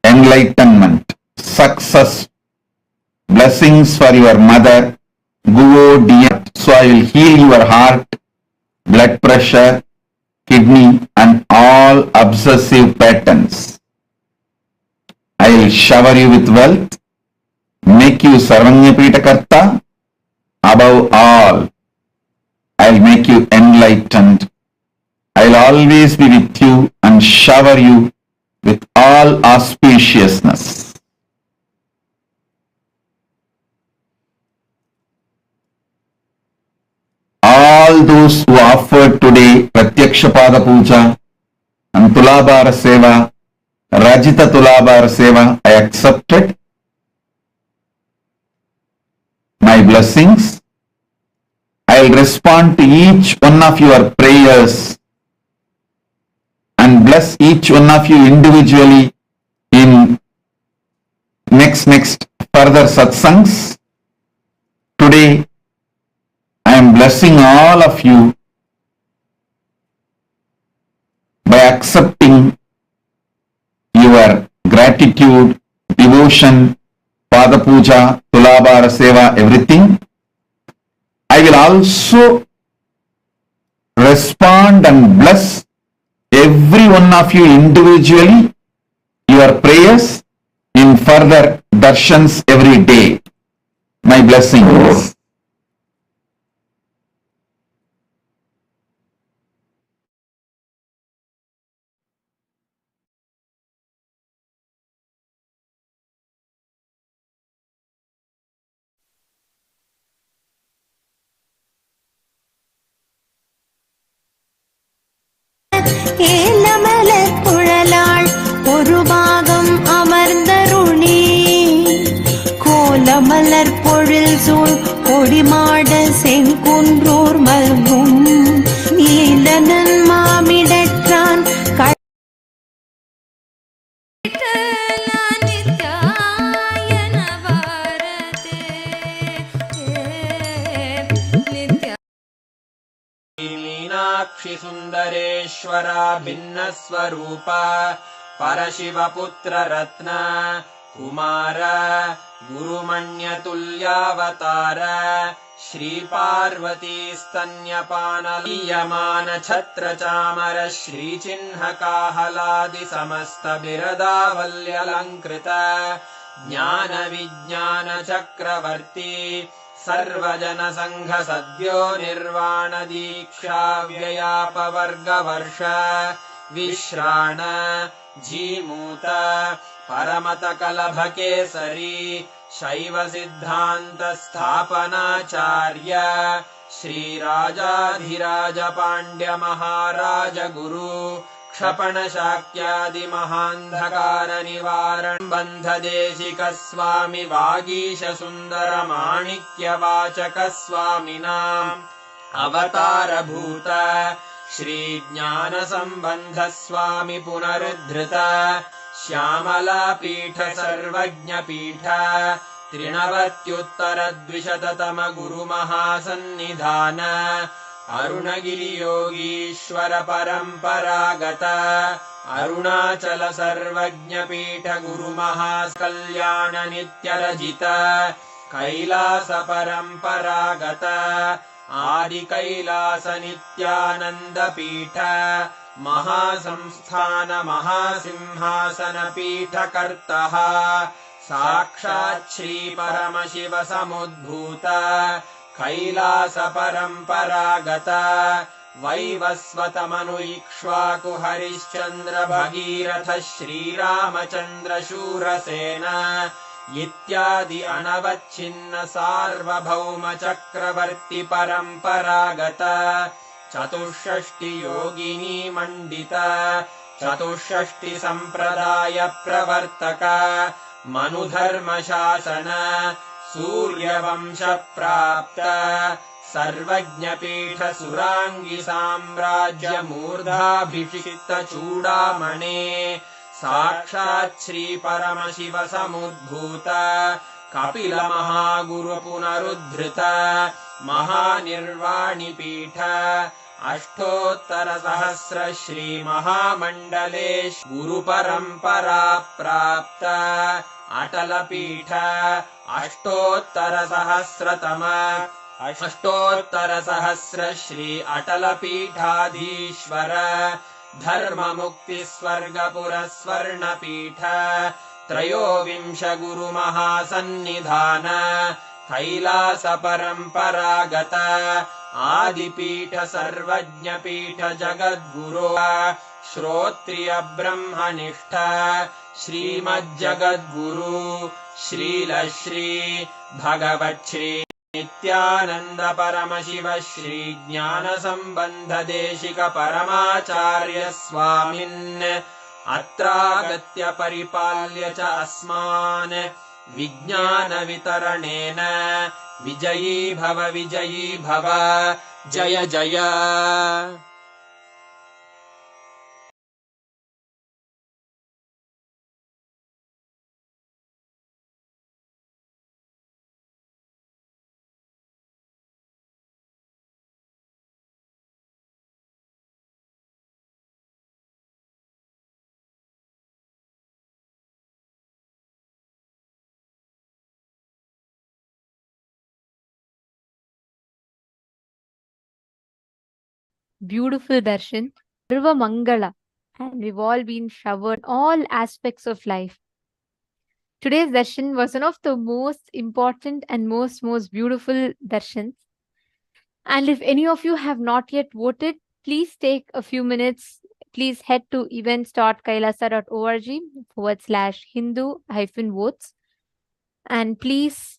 enlightenment, success, blessings for your mother, Guo dear. So I will heal your heart, blood pressure, kidney, and all obsessive patterns. I will shower you with wealth, make you Sarvanyapita Karta. Above all, I will make you enlightened. I will always be with you and shower you with all auspiciousness. All those who offered today Pratyaksha Pada Puja and Tulabhara Seva, Rajita Tulabhara Seva, I accepted my blessings. I will respond to each one of your prayers and bless each one of you individually in next further satsangs. Today, I am blessing all of you by accepting your gratitude, devotion, Pada Puja, Tulabhara Seva, everything. I will also respond and bless every one of you individually, your prayers in further darshans every day. My blessings. ஏலமலர் குழலாள் ஒரு பாகம் அமர்ந்தருணி கோலமலர் பொழில் சூழ் கொடிமாட செங்குன்றூர் மல்கும் நீலனன் மாமிடற்றான் मीनाक्षि सुन्दरेश्वरा भिन्नस्वरूप परशिवपुत्र रत्न कुमार गुरुमण्यतुल्यावतार श्रीपार्वती स्तन्यपानलीयमान छत्रचामर श्रीचिह्नकाहलादि समस्त बिरदावल्यलङ्कृत ज्ञान विज्ञान चक्रवर्ती सर्वजन संघ सद्यो निर्वाण दीक्षा व्ययापवर्गवर्ष विश्राण जीमूत परमत कलभ केसरी शैव सिद्धांत स्थापनाचार्य श्रीराजाधिराज पांड्य महाराज गुरु क्षपण शाक्यादि महांधकार निवारण बंध देशिक स्वामी वागीश सुंदर माणिक्य वाचक स्वामिनां अवतार भूत श्री ज्ञान संबंध स्वामी पुनरुद्धृत श्यामला पीठ सर्वज्ञ पीठ त्रिनवत्युत्तर द्विशततम गुरु महासन्निधान अरुणगिरि योगीश्वर परंपरागत अरुणाचल सर्वज्ञ पीठ गुरु महाकल्याण नित्य रजित कैलास परंपरागत आदि कैलास नित्यानंद पीठ महासंस्थान महासिंहासन पीठ कर्तः साक्षात् श्री परमशिव समुद्भूत कैलास परंपरागत वैवस्वत मनु इक्ष्वाकु हरिश्चंद्र भगीरथ श्रीरामचंद्र शूरसेन इत्यादि अनवच्छिन्न सार्वभौम चक्रवर्ती परंपरागत चतुष्षष्टि योगिनी मंडित चतुष्षष्टिसम्प्रदायप्रवर्तक मनुधर्मशासन सूर्यवंशप्राप्त सर्वज्ञपीठसुराङ्गिसाम्राज्यमूर्धाभिषिक्तचूडामणे साक्षात् श्रीपरमशिवसमुद्भूत कपिलमहागुरुपुनरुद्धृत महानिर्वाणिपीठ अष्टोत्तरसहस्र श्रीमहामण्डलेश गुरुपरम्परा प्राप्त अटलपीठ अष्टोत्तरसहस्र श्री अटलपीठाधीश्वर धर्ममुक्तिस्वर्गपुरस्वर्णपीठ त्रयोविंश गुरुमहासन्निधान कैलासपरम्परागत आदिपीठ सर्वज्ञपीठ जगद्गुरो श्रोत्रिय ब्रह्मनिष्ठ श्रीमज्जगद्गुरु श्रीलश्री भगवच्छ्री नित्यानंद परमशिव श्री ज्ञान संबंध देशिक परमाचार्य स्वामिन् अत्रागत्य परिपाल्य च अस्मान् विज्ञान वितरणेन विजयी भव जय जय। Beautiful darshan, Sarva Mangala, and we've all been showered all aspects of life. Today's darshan was one of the most important and most beautiful darshans. And if any of you have not yet voted, please take a few minutes. Please head to events.kailasa.org/Hindu-votes, and please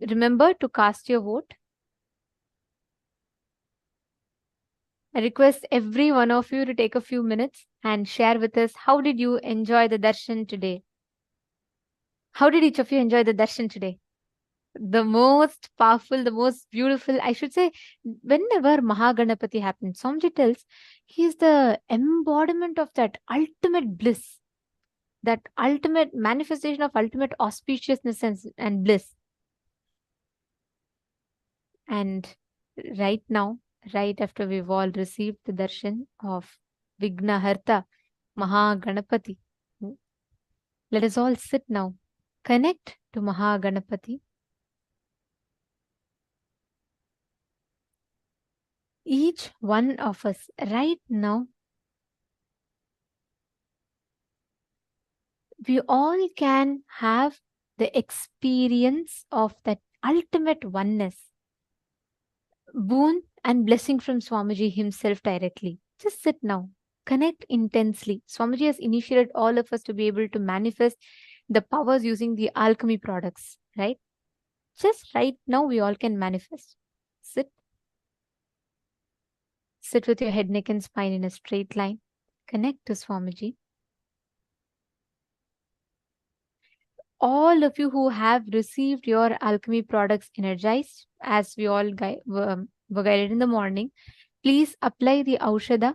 remember to cast your vote. I request every one of you to take a few minutes and share with us, how did you enjoy the darshan today? How did each of you enjoy the darshan today? The most powerful, the most beautiful, I should say, whenever Maha Ganapathi happens, Swamiji tells he is the embodiment of that ultimate bliss, that ultimate manifestation of ultimate auspiciousness and bliss. And right now, right after we've all received the darshan of Vignaharta, Maha Ganapathi, let us all sit now, connect to Maha Ganapathi. Each one of us right now, we all can have the experience of that ultimate oneness, boon and blessing from Swamiji himself directly. Just sit now, connect intensely. Swamiji has initiated all of us to be able to manifest the powers using the alchemy products, right? Just right now, we all can manifest. Sit. Sit with your head, neck and spine in a straight line. Connect to Swamiji. All of you who have received your alchemy products energized, as we all were guided in the morning, please apply the Aushada.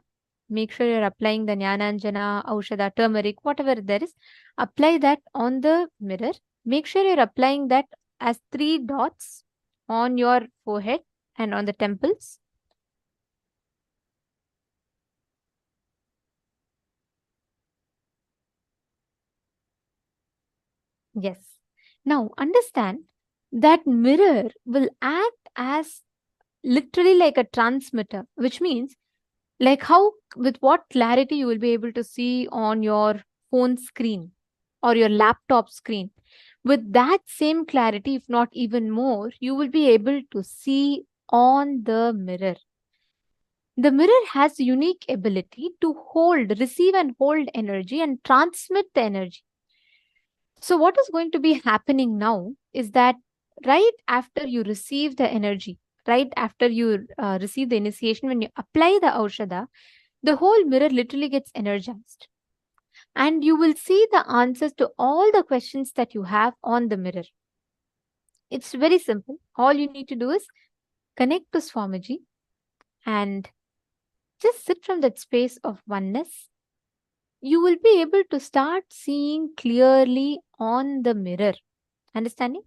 Make sure you're applying the Jnananjana, Aushada, turmeric, whatever there is. Apply that on the mirror. Make sure you're applying that as 3 dots on your forehead and on the temples. Yes. Now understand that mirror will act as literally like a transmitter, which means like how, with what clarity you will be able to see on your phone screen or your laptop screen. With that same clarity, if not even more, you will be able to see on the mirror. The mirror has a unique ability to receive and hold energy and transmit the energy. So what is going to be happening now is that right after you receive the energy, right after you receive the initiation, when you apply the Aushadha, the whole mirror literally gets energized. And you will see the answers to all the questions that you have on the mirror. It's very simple. All you need to do is connect to Swamiji and just sit from that space of oneness. You will be able to start seeing clearly on the mirror. Understanding?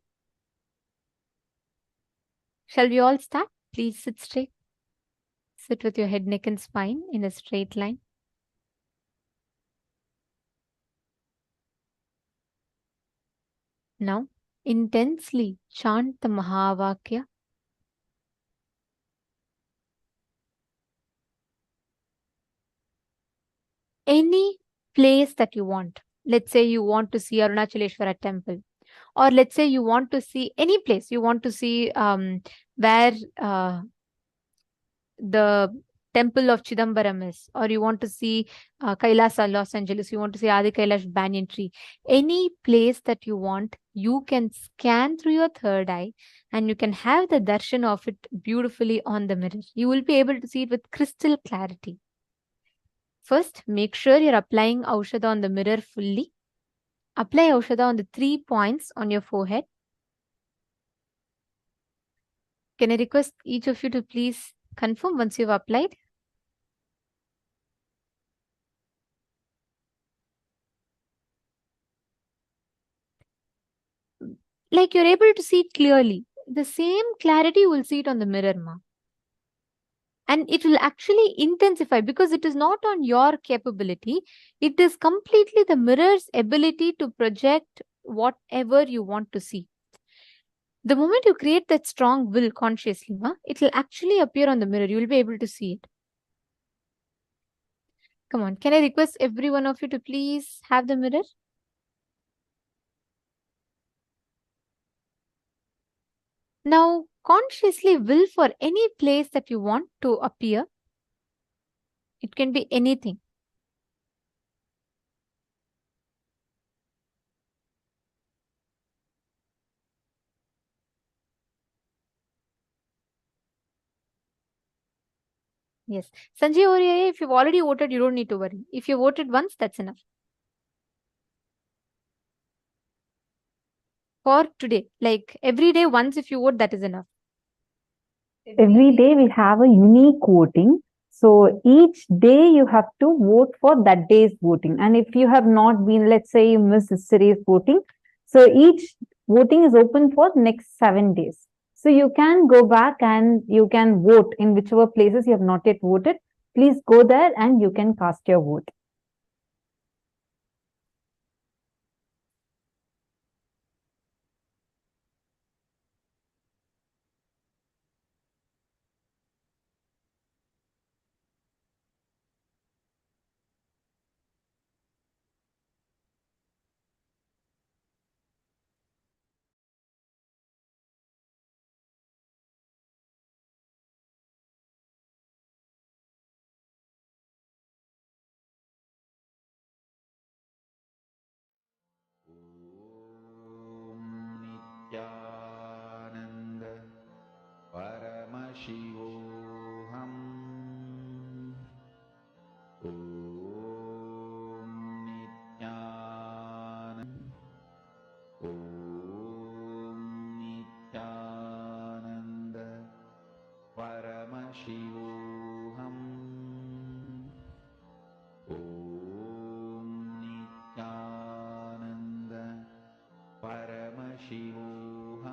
Shall we all start? Please sit straight. Sit with your head, neck, and spine in a straight line. Now, intensely chant the Mahavakya. Any place that you want. Let's say you want to see Arunachaleshwara temple, or let's say you want to see any place. You want to see where the temple of Chidambaram is, or you want to see Kailasa, Los Angeles, you want to see Adi Kailash banyan tree. Any place that you want, you can scan through your third eye and you can have the darshan of it beautifully on the mirror. You will be able to see it with crystal clarity. First, make sure you're applying Aushadha on the mirror fully. Apply Aushadha on the 3 points on your forehead. Can I request each of you to please confirm once you've applied? Like you're able to see it clearly. The same clarity you will see it on the mirror, ma. And it will actually intensify because it is not on your capability. It is completely the mirror's ability to project whatever you want to see. The moment you create that strong will consciously, it will actually appear on the mirror. You will be able to see it. Come on, can I request every one of you to please have the mirror? Now, consciously will for any place that you want to appear. It can be anything. Yes. Sanjay over here, if you've already voted, you don't need to worry. If you voted once, that's enough. For today, like every day, once if you vote, that is enough. Every day we have a unique voting. So each day you have to vote for that day's voting. And if you have not been, let's say you missed yesterday's voting, so each voting is open for next 7 days. So you can go back and you can vote in whichever places you have not yet voted. Please go there and you can cast your vote. Nithyananda Paramashivam Om Nithyananda Om Nithyananda Paramashivam Om Nithyananda Paramashivam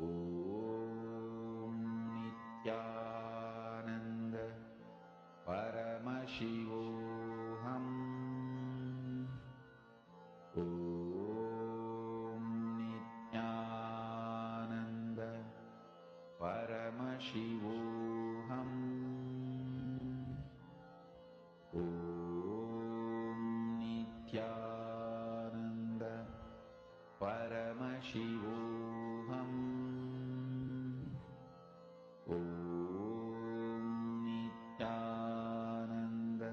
Om Nithyananda Paramashivam Om Nithyananda Paramashivam Om Nithyananda Paramashivam Om Nithyananda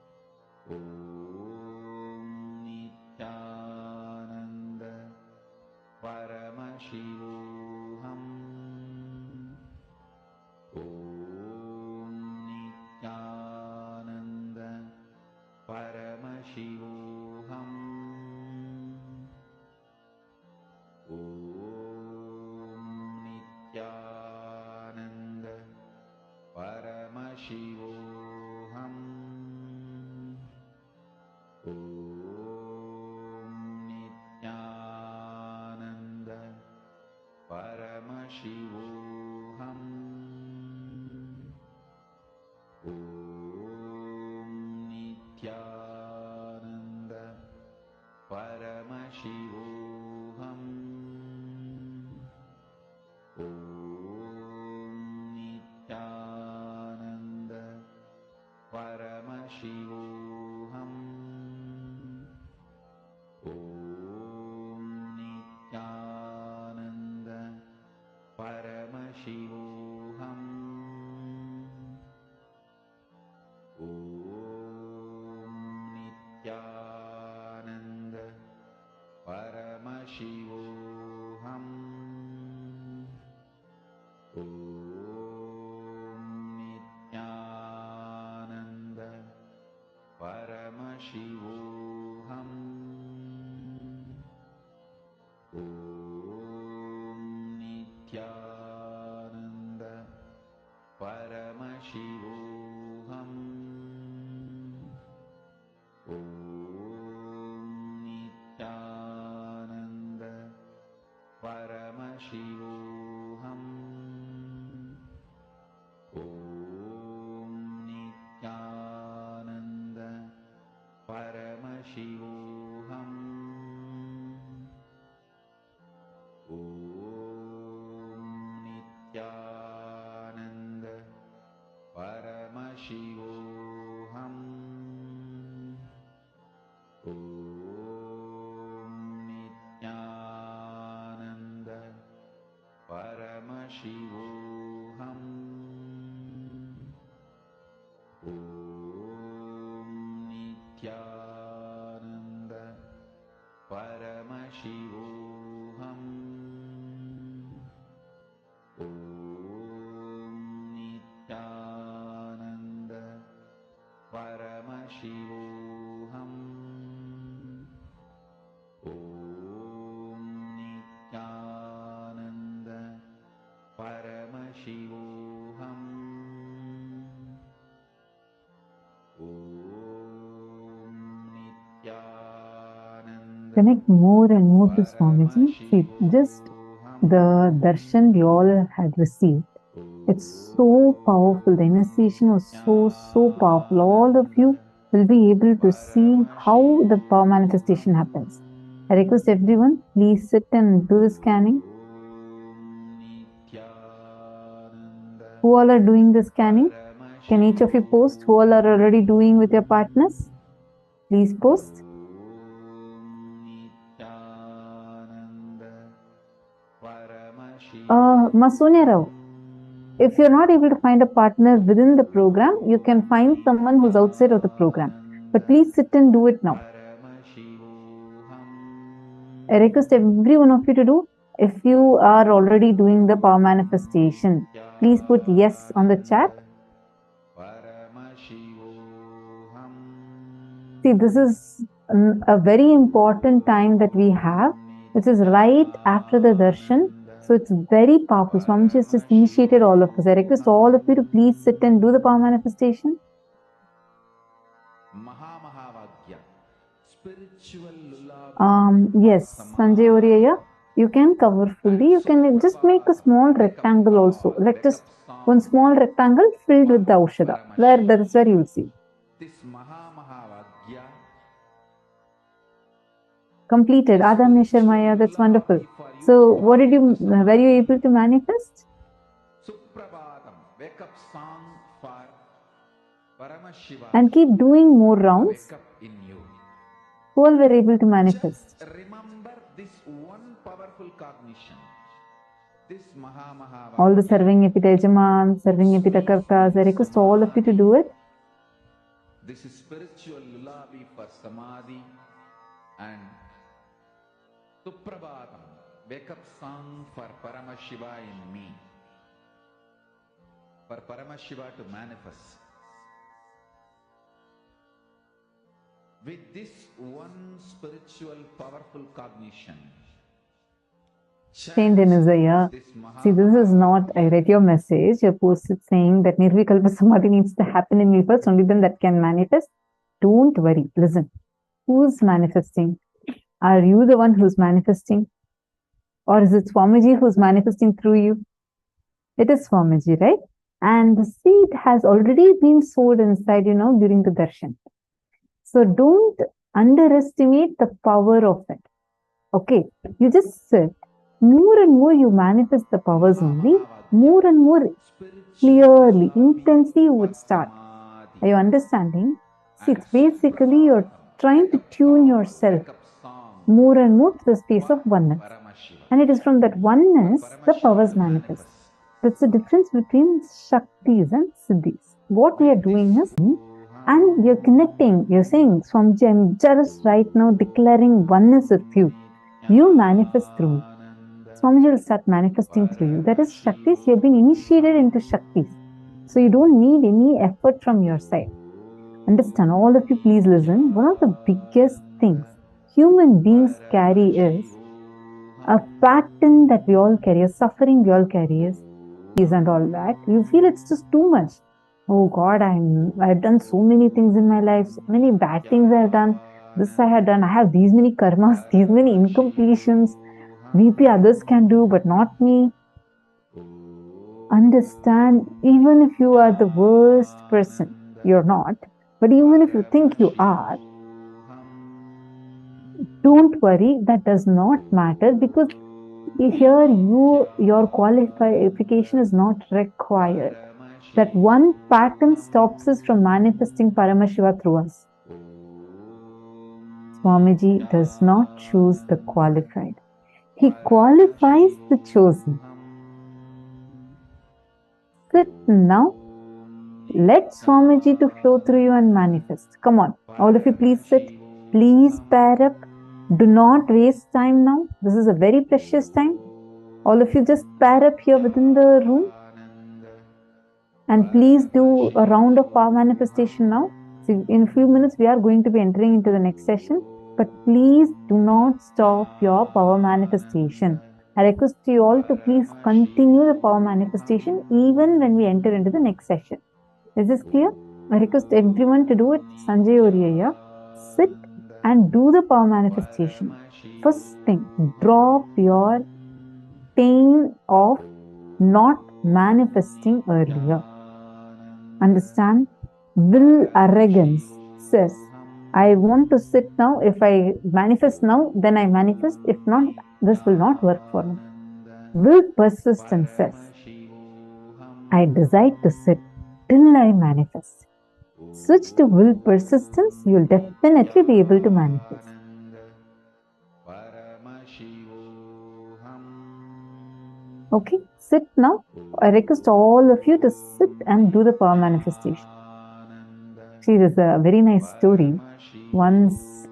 Nithyananda Paramashivoham. Om Nithyananda Paramashivoham. Om Nithyananda Paramashivoham. Om Nithyananda Paramashivoham. Om Nithyananda Paramashivoham. Om Nithyananda Paramashivoham. Om Nithyananda Paramashivoham. Om Nithyananda Paramashivoham. Om Nithyananda Paramashivoham. Om Nithyananda Paramashivoham. Om Nithyananda Paramashivoham. Om Nithyananda Paramashivoham. Om Nithyananda Paramashivoham. Om Nithyananda Connect more and more to Swamiji. See, just the darshan we all had received. It's so powerful. The initiation was so powerful. All of you will be able to see how the power manifestation happens. I request everyone, please sit and do the scanning. Who all are doing the scanning? Can each of you post who all are already doing with your partners? Please post. Masonia Rao, if you're not able to find a partner within the program, you can find someone who's outside of the program. But please sit and do it now. I request every one of you to do. If you are already doing the power manifestation, please put yes on the chat. See, this is a very important time that we have, which is right after the darshan. So it's very powerful. Swamiji has just initiated all of us. I request all of you to please sit and do the power manifestation. Yes, Sanjay Oriya, you can cover fully. You can just make a small rectangle also. Like just one small rectangle filled with the Aushadha. That is where you will see. This Mahavagya Completed. Adamya Sharmaya, that's wonderful. So, what did you, were you able to manifest? Suprabhatam, wake up song for Paramashivam. And keep doing more rounds. Wake up in you. Who all were able to manifest? Just remember this one powerful cognition. This Mahavagya. All the serving Epitajaman, serving Epitakartas, I request all of you to do it. This is spiritual lullaby for Samadhi and Suprabhatam, wake up song for Paramashiva in me. For Paramashiva to manifest. With this one spiritual powerful cognition. Saint Denizaya. See, this is not, I read your message, your post is saying that Nirvikalpa Samadhi needs to happen in me first, only then that can manifest. Don't worry, listen. Who's manifesting? Are you the one who's manifesting? Or is it Swamiji who's manifesting through you? It is Swamiji, right? And the seed has already been sowed inside, during the darshan. So don't underestimate the power of it. Okay, you just sit. More and more you manifest the powers only. More and more clearly, intensely you would start. Are you understanding? See, it's basically you're trying to tune yourself more and more to the space of oneness. And it is from that oneness the powers manifest. That's the difference between Shaktis and Siddhis. What we are doing is, and you're connecting, you're saying, Swamiji, I'm just right now declaring oneness with you. You manifest through me. Swamiji will start manifesting through you. That is Shaktis. You've been initiated into Shaktis. So you don't need any effort from your side. Understand, all of you please listen. One of the biggest things human beings carry is a pattern that we all carry, a suffering we all carry is and all that. You feel it's just too much. Oh God, I've done so many things in my life, so many bad things I've done. This I had done. I have these many karmas, these many incompletions. Maybe others can do, but not me. Understand, even if you are the worst person, you're not. But even if you think you are, don't worry, that does not matter, because here your qualification is not required. That one pattern stops us from manifesting Paramashiva through us. Swamiji does not choose the qualified. He qualifies the chosen. Sit now. Let Swamiji to flow through you and manifest. Come on, all of you please sit. Please pair up. Do not waste time now. This is a very precious time. All of you just pair up here within the room. And please do a round of power manifestation now. So in a few minutes, we are going to be entering into the next session. But please do not stop your power manifestation. I request you all to please continue the power manifestation even when we enter into the next session. Is this clear? I request everyone to do it. Sanjay Oriya, sit and do the power manifestation. First thing, drop your pain of not manifesting earlier. Understand? Will arrogance says, I want to sit now. If I manifest now, then I manifest. If not, this will not work for me. Will persistence says, I decide to sit till I manifest. Switch to will persistence, you'll definitely be able to manifest. Okay, sit now. I request all of you to sit and do the power manifestation. See, there's a very nice story. Once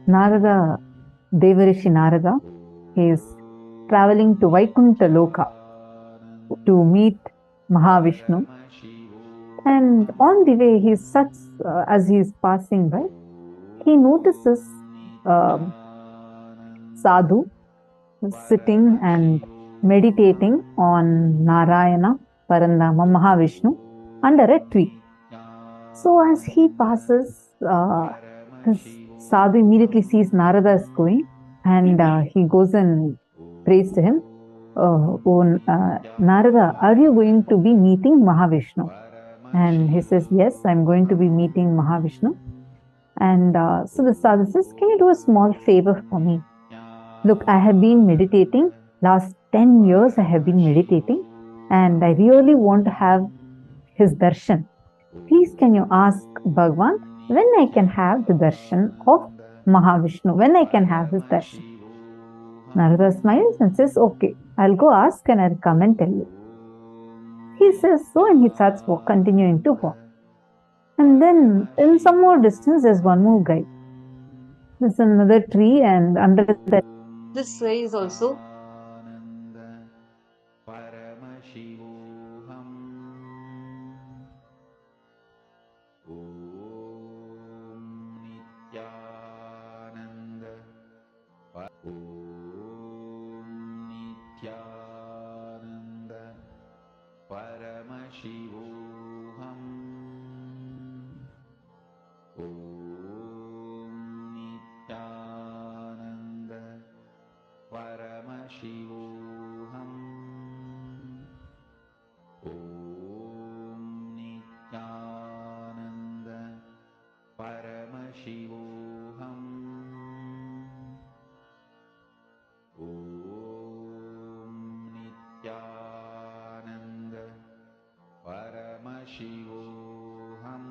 Narada, Devarishi Narada, he is traveling to Vaikuntha Loka to meet Mahavishnu. And on the way, as he is passing by, he notices sadhu sitting and meditating on Narayana, Parandama, Mahavishnu under a tree. So as he passes, this sadhu immediately sees Narada is going, and he goes and prays to him. Narada, are you going to be meeting Mahavishnu? And he says, yes, I'm going to be meeting Mahavishnu. And so the sadhu says, can you do a small favor for me? Look, I have been meditating. Last 10 years I have been meditating. And I really want to have his darshan. Please can you ask Bhagavan when I can have the darshan of Mahavishnu? When I can have his darshan? Narada smiles and says, okay, I'll go ask and I'll come and tell you. He says so, and he starts continuing to walk. And then in some more distance, there's one more guy. There's another tree, and under that, this guy is also Paramashivoham. Paramashivoham. Om Nithyananda Paramashivoham.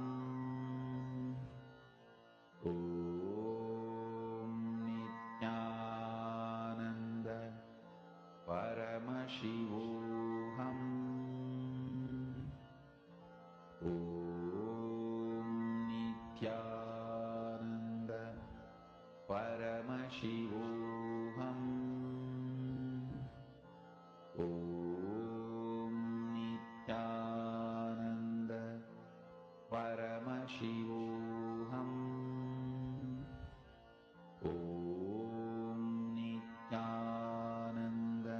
Om Nithyananda Paramashivoham. Om Nithyananda Paramashivoham. Om Nithyananda Paramashivoham. Om Nithyananda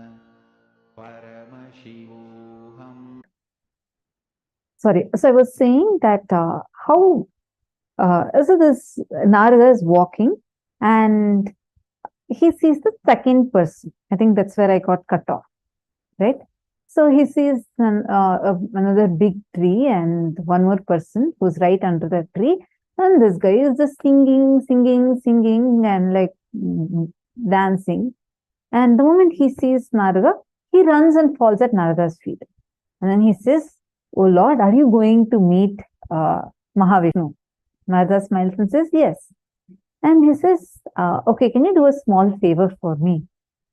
Paramashivoham. Sorry, so I was saying that how so this Narada is walking and he sees the second person. I think that's where I got cut off, right? So he sees another big tree and one more person who's right under the tree, and this guy is just singing and like dancing. And the moment he sees Narada, he runs and falls at Narada's feet. And then he says, "Oh Lord, are you going to meet Mahavishnu?" Narada smiles and says, "Yes." And he says, "Okay, can you do a small favor for me?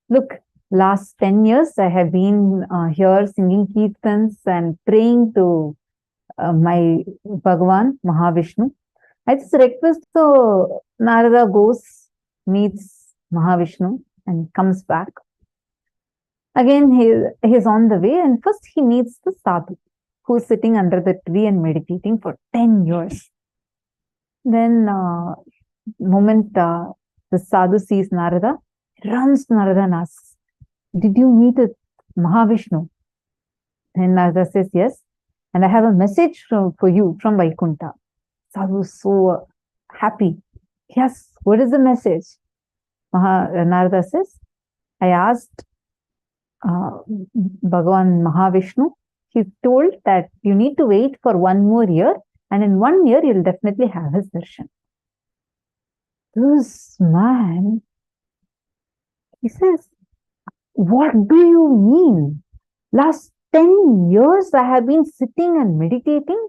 Look, last 10 years I have been here singing kirtans and praying to my Bhagavan, Mahavishnu. I just request." So Narada goes, meets Mahavishnu and comes back. Again, he's on the way, and first he meets the sadhu who's sitting under the tree and meditating for 10 years. Then, moment the sadhu sees Narada, runs to Narada and asks, "Did you meet with Mahavishnu?" Then Narada says, "Yes, and I have a message for you from Vaikuntha." Sadhu is so happy. "Yes, what is the message?" Narada says, "I asked Bhagavan Mahavishnu. He told that you need to wait for 1 more year, and in 1 year you'll definitely have his darshan." This man, he says, "What do you mean? Last 10 years I have been sitting and meditating.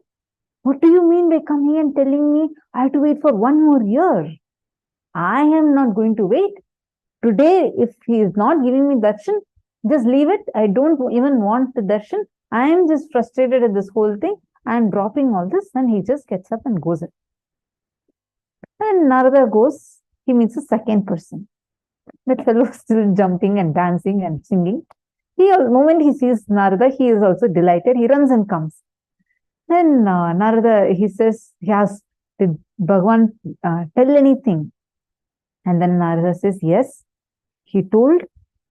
What do you mean by coming and telling me I have to wait for 1 more year? I am not going to wait. Today, if he is not giving me darshan, just leave it. I don't even want the darshan. I am just frustrated at this whole thing. I am dropping all this." And he just gets up and goes in. And Narada goes, he meets a second person. That fellow is still jumping and dancing and singing. The moment he sees Narada, he is also delighted. He runs and comes. Then Narada, he says, he asks, "Did Bhagavan tell anything?" And then Narada says, "Yes. He told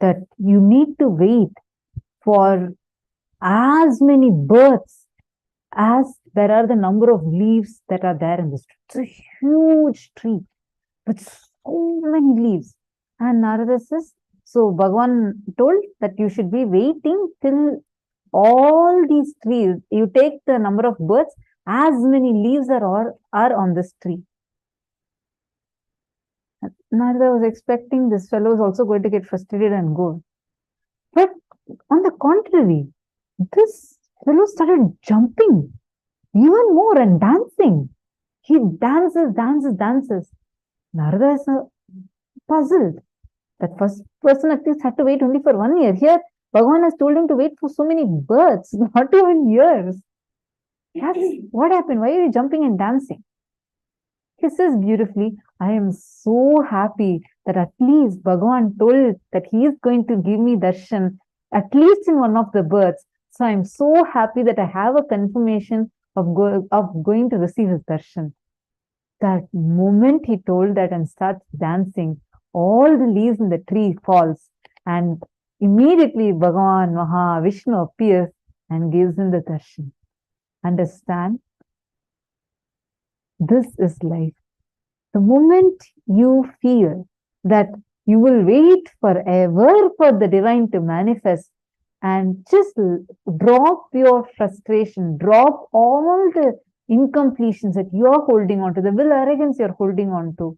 that you need to wait for as many births as there are the number of leaves that are there in this tree." It's a huge tree with so many leaves. And Narada says, so Bhagavan told that you should be waiting till all these trees, you take the number of birds, as many leaves are on this tree. Narada was expecting this fellow is also going to get frustrated and go. But on the contrary, this fellow started jumping even more and dancing. He dances. Narada is puzzled. That first person at least had to wait only for 1 year. Here, Bhagavan has told him to wait for so many births, not even years. What happened? Why are you jumping and dancing? He says beautifully, "I am so happy that at least Bhagavan told that he is going to give me darshan at least in one of the births. So I am so happy that I have a confirmation of going to receive his darshan." That moment he told that and starts dancing, all the leaves in the tree falls, and immediately Bhagavan Mahavishnu appears and gives him the darshan. Understand? This is life. The moment you feel that you will wait forever for the divine to manifest, and just drop your frustration, drop all the incompletions that you're holding on to, the will arrogance you're holding on to,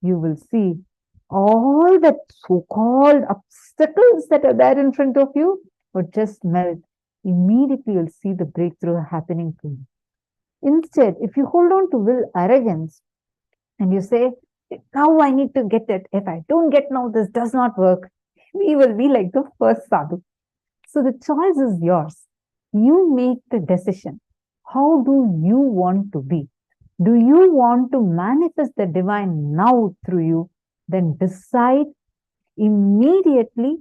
you will see all that so-called obstacles that are there in front of you would just melt. Immediately you'll see the breakthrough happening to you. Instead, if you hold on to will arrogance and you say, now I need to get it. If I don't get now, this does not work. We will be like the first sadhu. So the choice is yours. You make the decision. How do you want to be? Do you want to manifest the divine now through you? Then decide immediately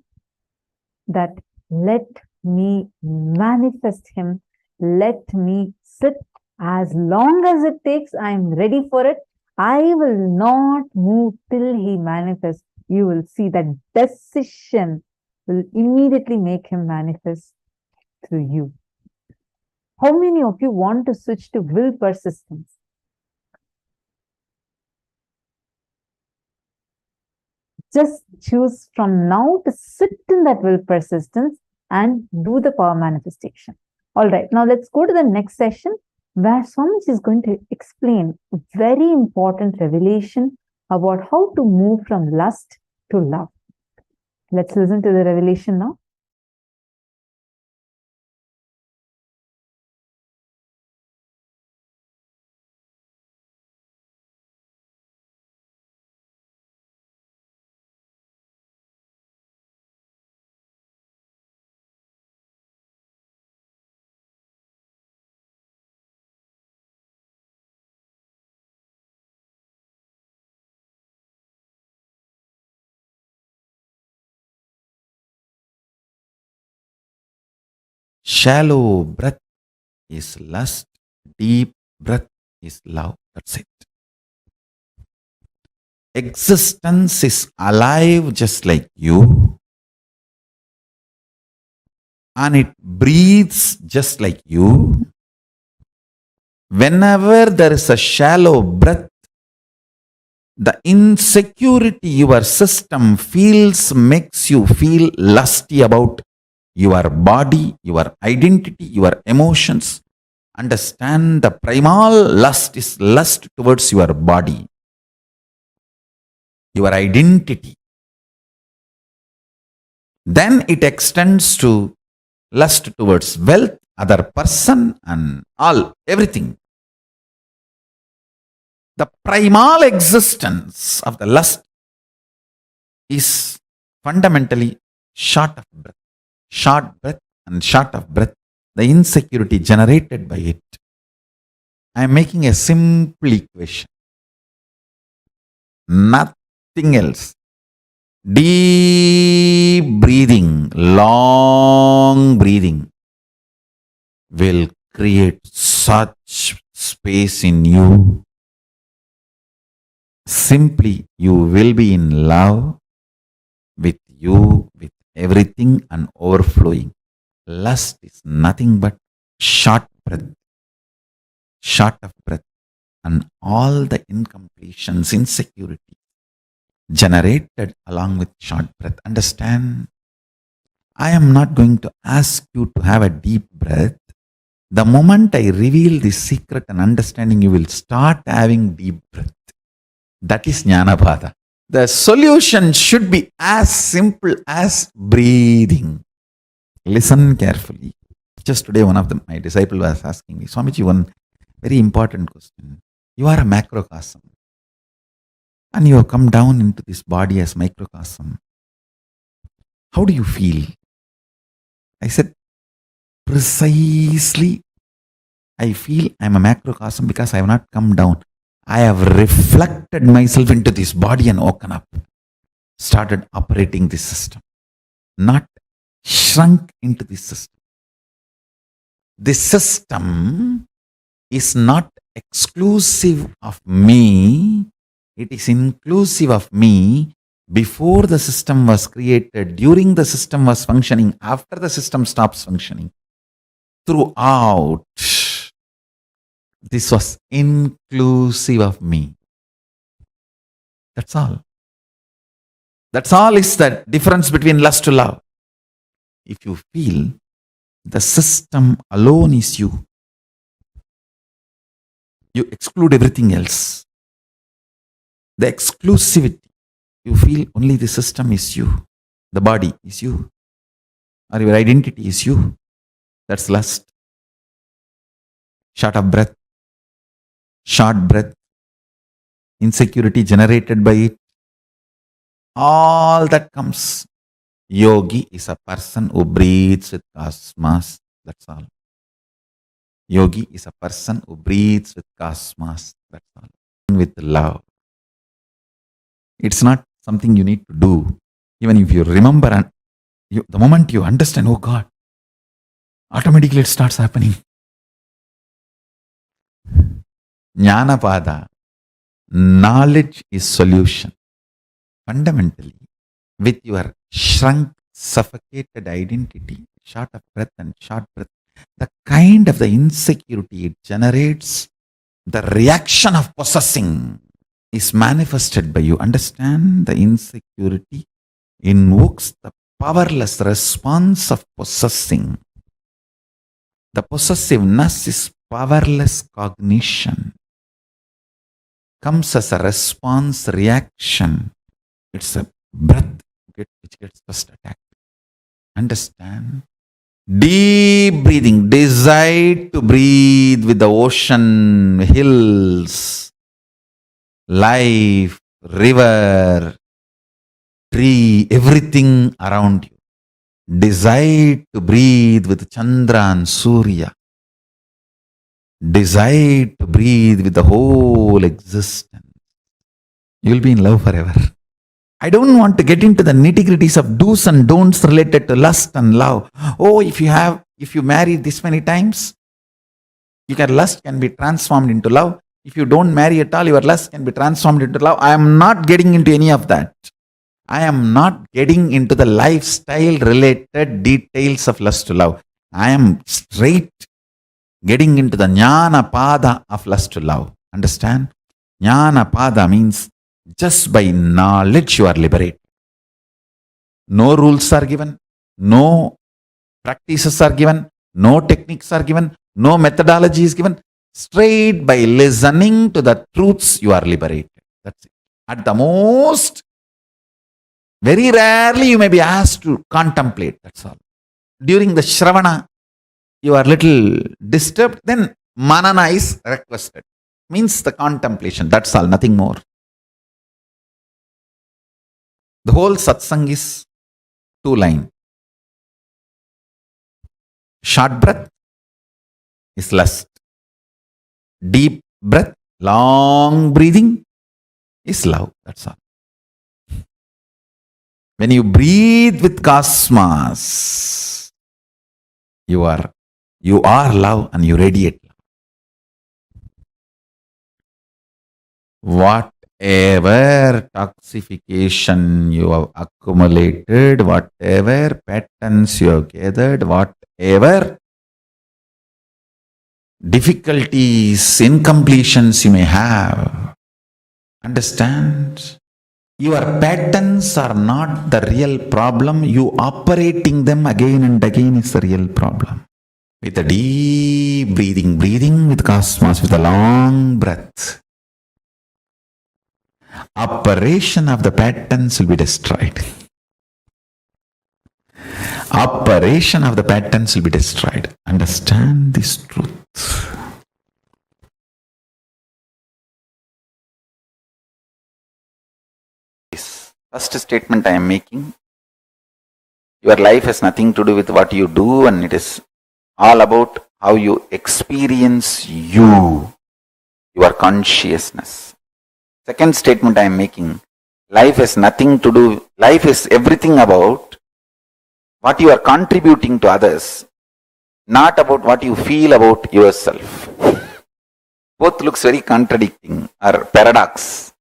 that let me manifest him. Let me sit as long as it takes. I am ready for it. I will not move till he manifests. You will see that decision will immediately make him manifest through you. How many of you want to switch to will persistence? Just choose from now to sit in that will persistence and do the power manifestation. All right, now let's go to the next session where Swamiji is going to explain a very important revelation about how to move from lust to love. Let's listen to the revelation now. Shallow breath is lust, deep breath is love. That's it. Existence is alive just like you, and it breathes just like you. Whenever there is a shallow breath, the insecurity your system feels makes you feel lusty about your body, your identity, your emotions. Understand the primal lust is lust towards your body, your identity. Then it extends to lust towards wealth, other person, and all, everything. The primal existence of the lust is fundamentally short of breath. Short breath and short of breath, the insecurity generated by it. I am making a simple equation. Nothing else. Deep breathing, long breathing will create such space in you. Simply, you will be in love with you, with everything and overflowing. Lust is nothing but short breath, short of breath, and all the incompletions, insecurity generated along with short breath. Understand? I am not going to ask you to have a deep breath. The moment I reveal this secret and understanding, you will start having deep breath. That is Jnanapada. The solution should be as simple as breathing. Listen carefully. Just today, one of my disciples was asking me, Swamiji, one very important question. You are a macrocosm, and you have come down into this body as microcosm. How do you feel? I said, precisely, I feel I am a macrocosm because I have not come down. I have reflected myself into this body and woken up, started operating this system, not shrunk into this system. This system is not exclusive of me, it is inclusive of me before the system was created, during the system was functioning, after the system stops functioning. Throughout, this was inclusive of me. That's all. That's all is the difference between lust to love. If you feel the system alone is you, You exclude everything else. The exclusivity. You feel only the system is you. The body is you. Or your identity is you. That's lust. Short of breath. Short breath. Insecurity generated by it. All that comes. Yogi is a person who breathes with cosmos. That's all. Yogi is a person who breathes with cosmos. That's all. With love. It's not something you need to do. Even if you remember and the moment you understand, oh God, automatically it starts happening. Jnanapada. Knowledge is solution. Fundamentally, with your shrunk, suffocated identity, short of breath and short breath, the kind of the insecurity it generates, the reaction of possessing is manifested by you. Understand? The insecurity invokes the powerless response of possessing. The possessiveness is powerless cognition. Comes as a response reaction. It's a breath which gets first attacked. Understand? Deep breathing. Decide to breathe with the ocean, hills, life, river, tree, everything around you. Decide to breathe with Chandra and Surya. Decide to breathe with the whole existence. You'll be in love forever. I don't want to get into the nitty-gritties of do's and don'ts related to lust and love. Oh, if you marry this many times, lust can be transformed into love. If you don't marry at all, your lust can be transformed into love. I am not getting into any of that. I am not getting into the lifestyle related details of lust to love. I am straight getting into the jnana pada of lust to love. Understand? Jnana pada means just by knowledge you are liberated. No rules are given, no practices are given, no techniques are given, no methodology is given. Straight by listening to the truths you are liberated. That's it. At the most, very rarely you may be asked to contemplate. That's all. During the Shravana, you are little disturbed, then manana is requested. Means the contemplation. That's all, nothing more. The whole satsang is 2 lines. Short breath is lust. Deep breath, long breathing is love. That's all. When you breathe with cosmos, you are love and you radiate love. Whatever toxification you have accumulated, whatever patterns you have gathered, whatever difficulties, incompletions you may have, understand? Your patterns are not the real problem. You operating them again and again is the real problem. With a deep breathing with cosmos, with a long breath, operation of the patterns will be destroyed. Operation of the patterns will be destroyed. Understand this truth. This first statement I am making, your life has nothing to do with what you do, and it is all about how you experience your consciousness. Second statement I am making, life has nothing to do, life is everything about what you are contributing to others, not about what you feel about yourself. Both looks very contradicting or paradox.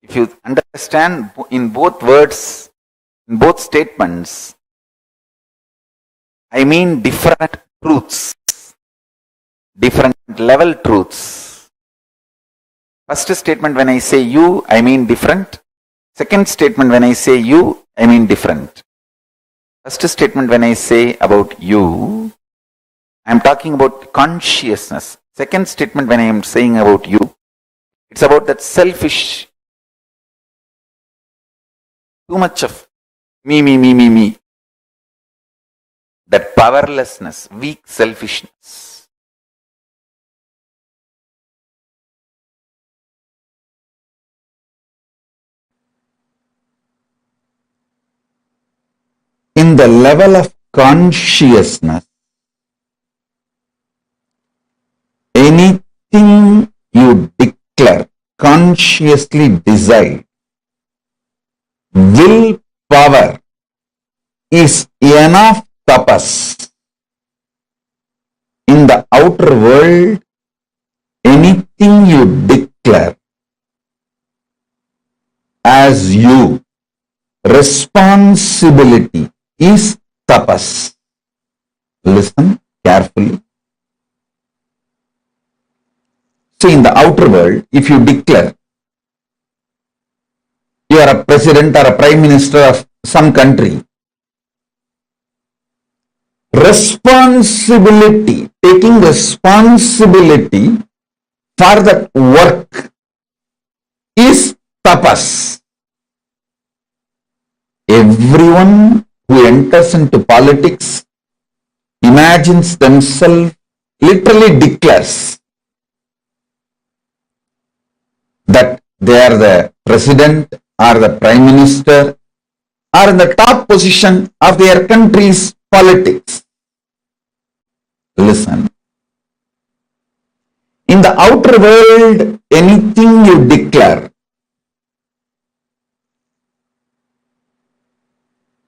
If you understand in both words, in both statements, I mean different truths, different level truths. First statement, when I say you, I mean different. Second statement, when I say you, I mean different. First statement, when I say about you, I am talking about consciousness. Second statement when I am saying about you, it's about that selfish, too much of me. That powerlessness, weak selfishness. In the level of consciousness, anything you declare, consciously decide, willpower is enough tapas. In the outer world, anything you declare as you, responsibility is tapas. Listen carefully. So in the outer world, if you declare you are a president or a prime minister of some country, responsibility, taking responsibility for that work is tapas. Everyone who enters into politics imagines themselves, literally declares that they are the president or the prime minister or in the top position of their country's politics. Listen. In the outer world, anything you declare,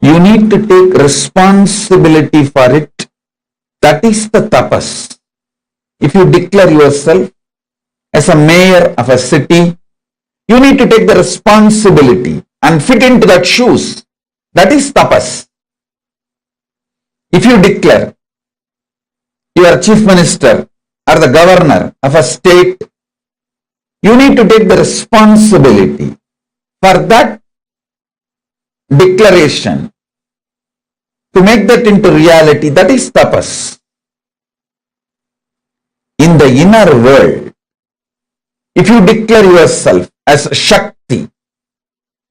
you need to take responsibility for it. That is the tapas. If you declare yourself as a mayor of a city, you need to take the responsibility and fit into that shoes. That is tapas. If you declare you are chief minister or the governor of a state, you need to take the responsibility for that declaration to make that into reality. That is tapas. In the inner world, if you declare yourself as Shakti,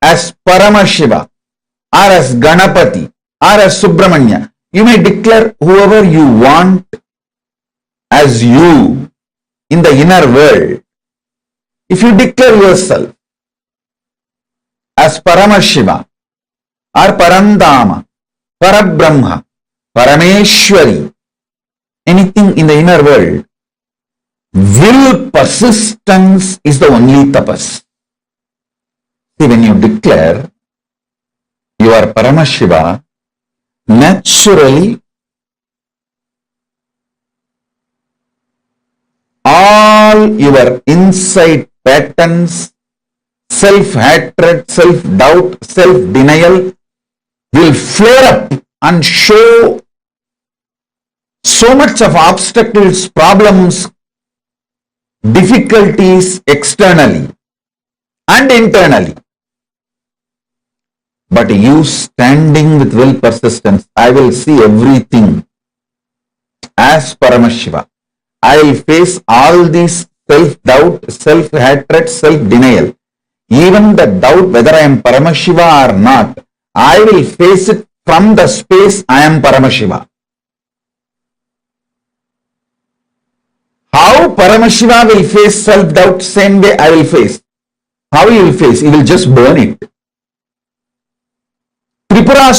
as Paramashiva, or as Ganapati, or as Subramanya, you may declare whoever you want as you in the inner world. If you declare yourself as Paramashiva, or Parandama, Parabrahma, Parameshwari, anything in the inner world, will persistence is the only tapas. See, when you declare you are Paramashiva, naturally all your inside patterns, self-hatred, self-doubt, self-denial will flare up and show so much of obstacles, problems, difficulties externally and internally. But you standing with will persistence, I will see everything as Paramashiva. I will face all these self-doubt, self-hatred, self-denial. Even the doubt whether I am Paramashiva or not, I will face it from the space I am Paramashiva. How Paramashiva will face self-doubt, same way I will face. How he will face? He will just burn it. Tripura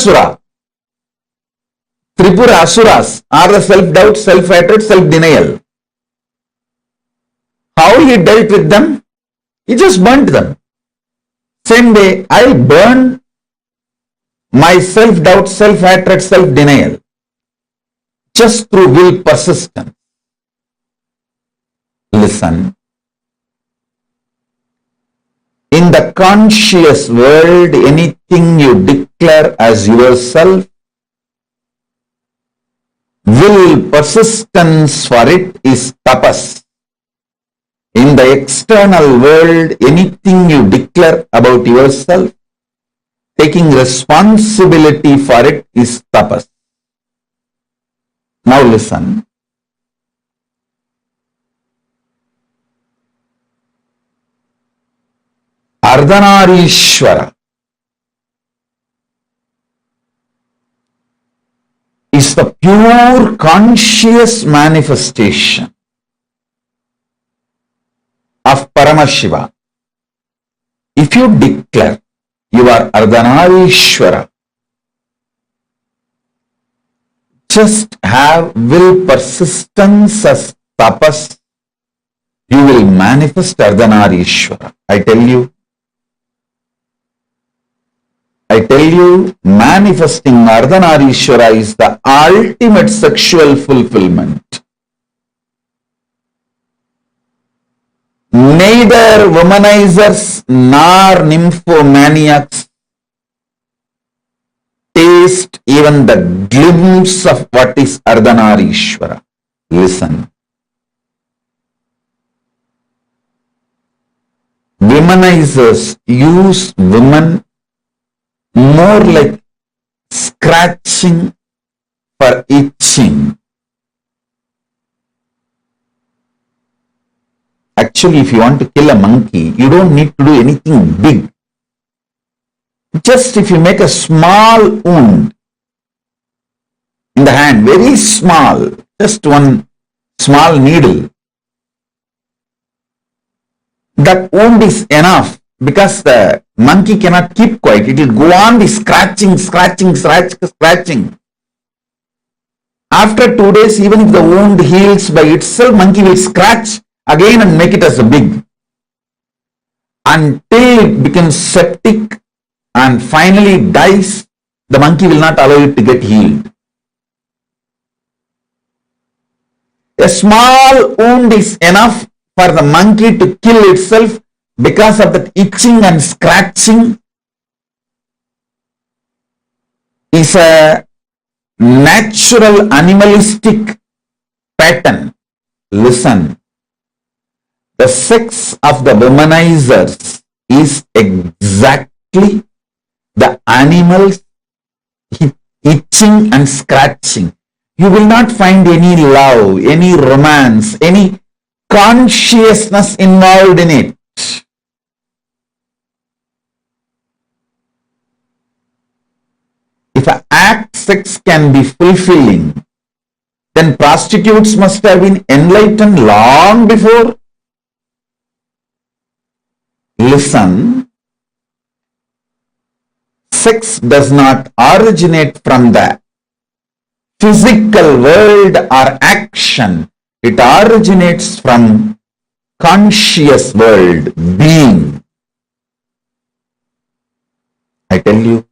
Asuras are the self-doubt, self-hatred, self-denial. How he dealt with them? He just burnt them. Same way, I will burn my self-doubt, self-hatred, self-denial just through will persistence. Listen. In the conscious world, anything you declare as yourself, will persistence for it is tapas. In the external world, anything you declare about yourself, taking responsibility for it is tapas. Now listen. Ardhanarishwara is the pure conscious manifestation of Paramashiva. If you declare you are Ardhanarishwara, just have will persistence as tapas, you will manifest Ardhanarishwara. I tell you, manifesting Ardhanarishwara is the ultimate sexual fulfillment. Neither womanizers nor nymphomaniacs taste even the glimpse of what is Ardhanarishwara. Listen. Womanizers use women more like scratching for itching. Actually, if you want to kill a monkey, you don't need to do anything big. Just if you make a small wound in the hand, very small, just one small needle, that wound is enough, because the monkey cannot keep quiet. It will go on the scratching. After 2 days, even if the wound heals by itself, monkey will scratch again and make it as a big, until it becomes septic and finally dies. The monkey will not allow it to get healed. A small wound is enough for the monkey to kill itself because of that itching and scratching. Is a natural animalistic pattern. Listen. The sex of the womanizers is exactly the animals itching and scratching. You will not find any love, any romance, any consciousness involved in it. If an act sex can be fulfilling, then prostitutes must have been enlightened long before. Listen, sex does not originate from the physical world or action. It originates from conscious world, being. I tell you,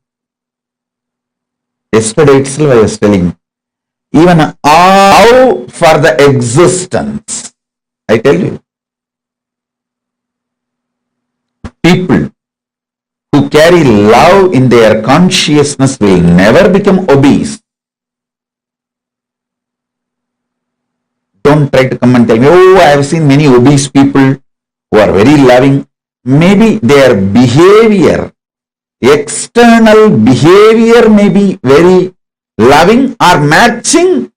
yesterday itself I was telling, even how for the existence, I tell you, people who carry love in their consciousness will never become obese. Don't try to come and tell me, oh, I have seen many obese people who are very loving. Maybe their behavior, external behavior may be very loving or matching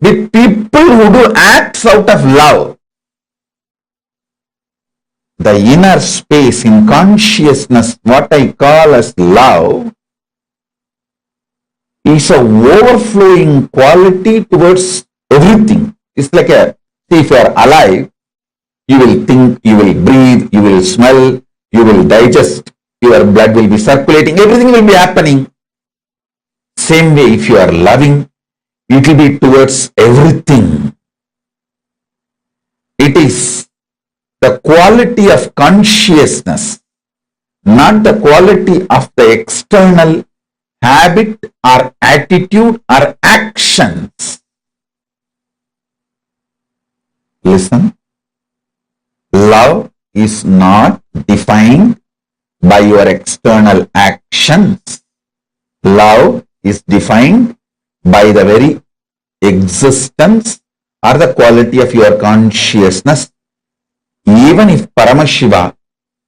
with people who do acts out of love. The inner space in consciousness, what I call as love, is a overflowing quality towards everything. It's like if you are alive, you will think, you will breathe, you will smell, you will digest, your blood will be circulating, everything will be happening. Same way, if you are loving, it will be towards everything. It is the quality of consciousness, not the quality of the external habit or attitude or actions. Listen, love is not defined by your external actions. Love is defined by the very existence or the quality of your consciousness. Even if Paramashiva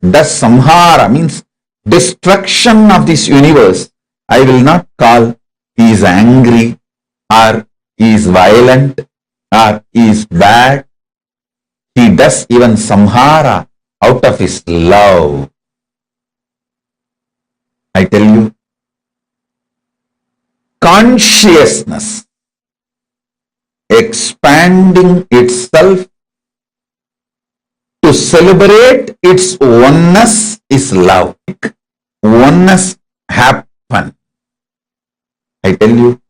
does samhara, means destruction of this universe, I will not call he is angry or he is violent or he is bad. He does even samhara out of his love. I tell you, consciousness expanding itself to celebrate its oneness is love. Oneness happen. I tell you,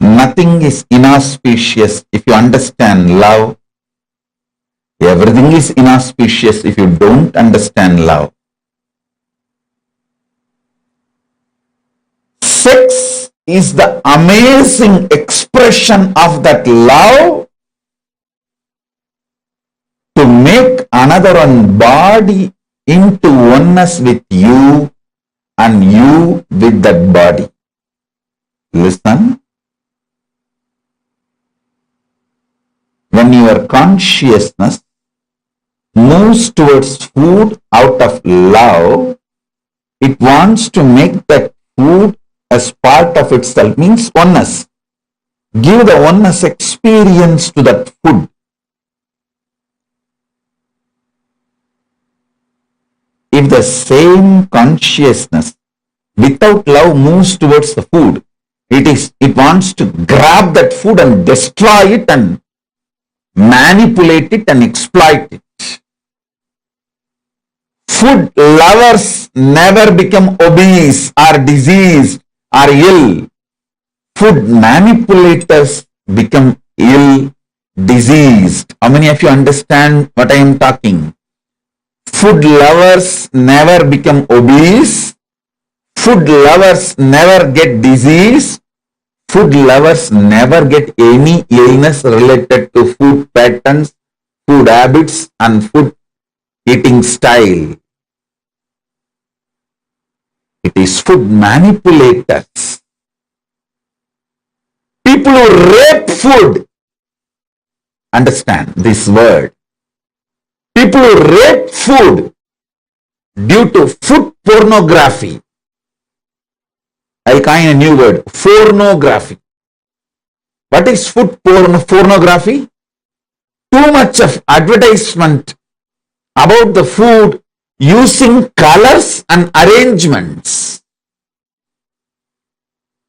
nothing is inauspicious if you understand love. Everything is inauspicious if you don't understand love. Sex is the amazing expression of that love to make another one body into oneness with you and you with that body. Listen. When your consciousness moves towards food out of love, it wants to make that food as part of itself, means oneness. Give the oneness experience to that food. If the same consciousness without love moves towards the food, it wants to grab that food and destroy it and manipulate it and exploit it. Food lovers never become obese or diseased or ill. Food manipulators become ill, diseased. How many of you understand what I am talking? Food lovers never become obese. Food lovers never get disease. Food lovers never get any illness related to food patterns, food habits, and food eating style. It is food manipulators. People who rape food, understand this word. People who rape food due to food pornography. I'll coin a new word, pornography. What is food pornography? Too much of advertisement about the food using colors and arrangements.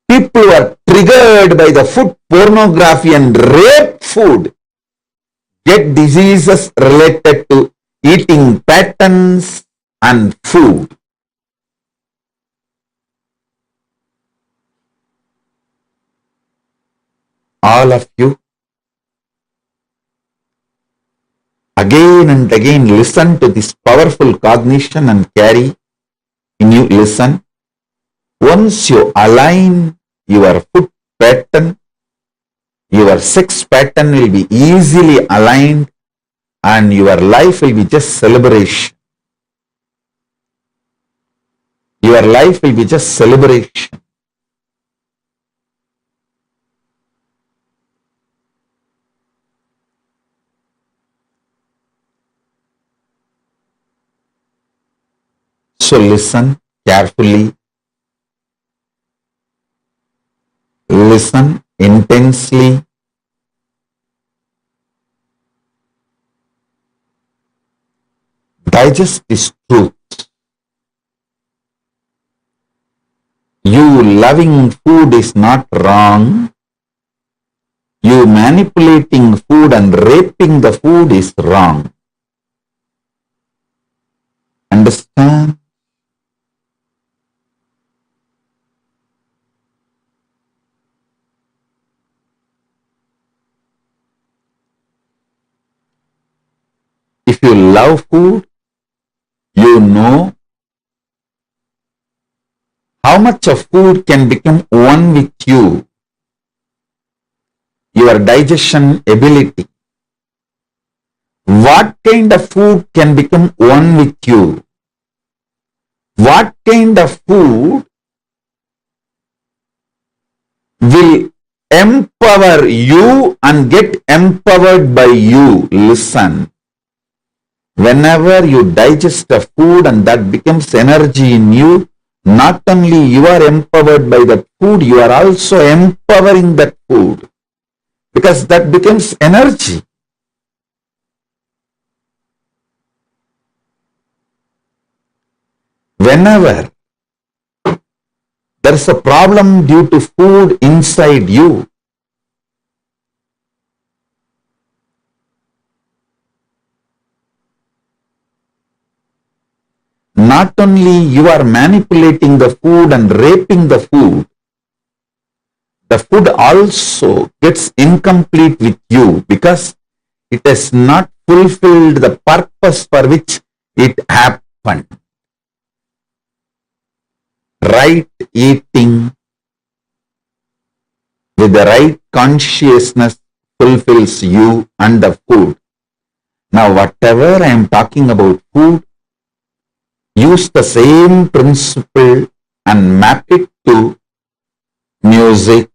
People who are triggered by the food pornography and rape food get diseases related to eating patterns and food. All of you, again and again listen to this powerful cognition and carry in you. Listen. Once you align your food pattern, your sex pattern will be easily aligned and your life will be just celebration. Your life will be just celebration. So listen carefully, listen intensely, digest this truth. You loving food is not wrong. You manipulating food and raping the food is wrong. Understand? If you love food, you know how much of food can become one with you, your digestion ability. What kind of food can become one with you? What kind of food will empower you and get empowered by you? Listen. Whenever you digest a food and that becomes energy in you, not only you are empowered by that food, you are also empowering that food. because that becomes energy. Whenever there is a problem due to food inside you, not only you are manipulating the food and raping the food also gets incomplete with you because it has not fulfilled the purpose for which it happened. Right eating with the right consciousness fulfills you and the food. Now, whatever I am talking about food, use the same principle and map it to music,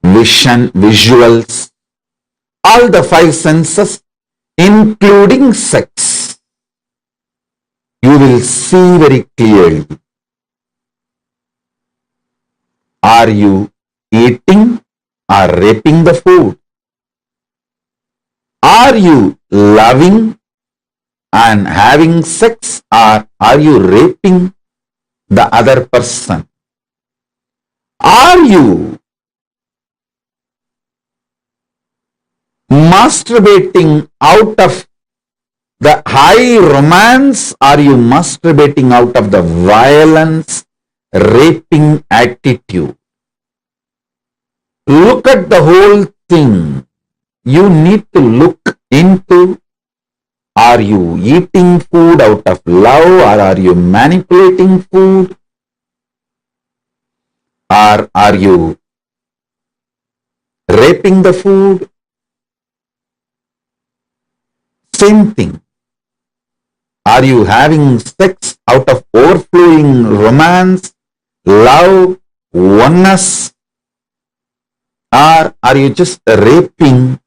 vision, visuals, all the five senses, including sex. You will see very clearly. Are you eating or raping the food? Are you loving and having sex, or are you raping the other person? Are you masturbating out of the high romance? Are you masturbating out of the violence, raping attitude? Look at the whole thing. You need to look into, are you eating food out of love, or are you manipulating food? Or are you raping the food? Same thing. Are you having sex out of overflowing romance, love, oneness? Or are you just raping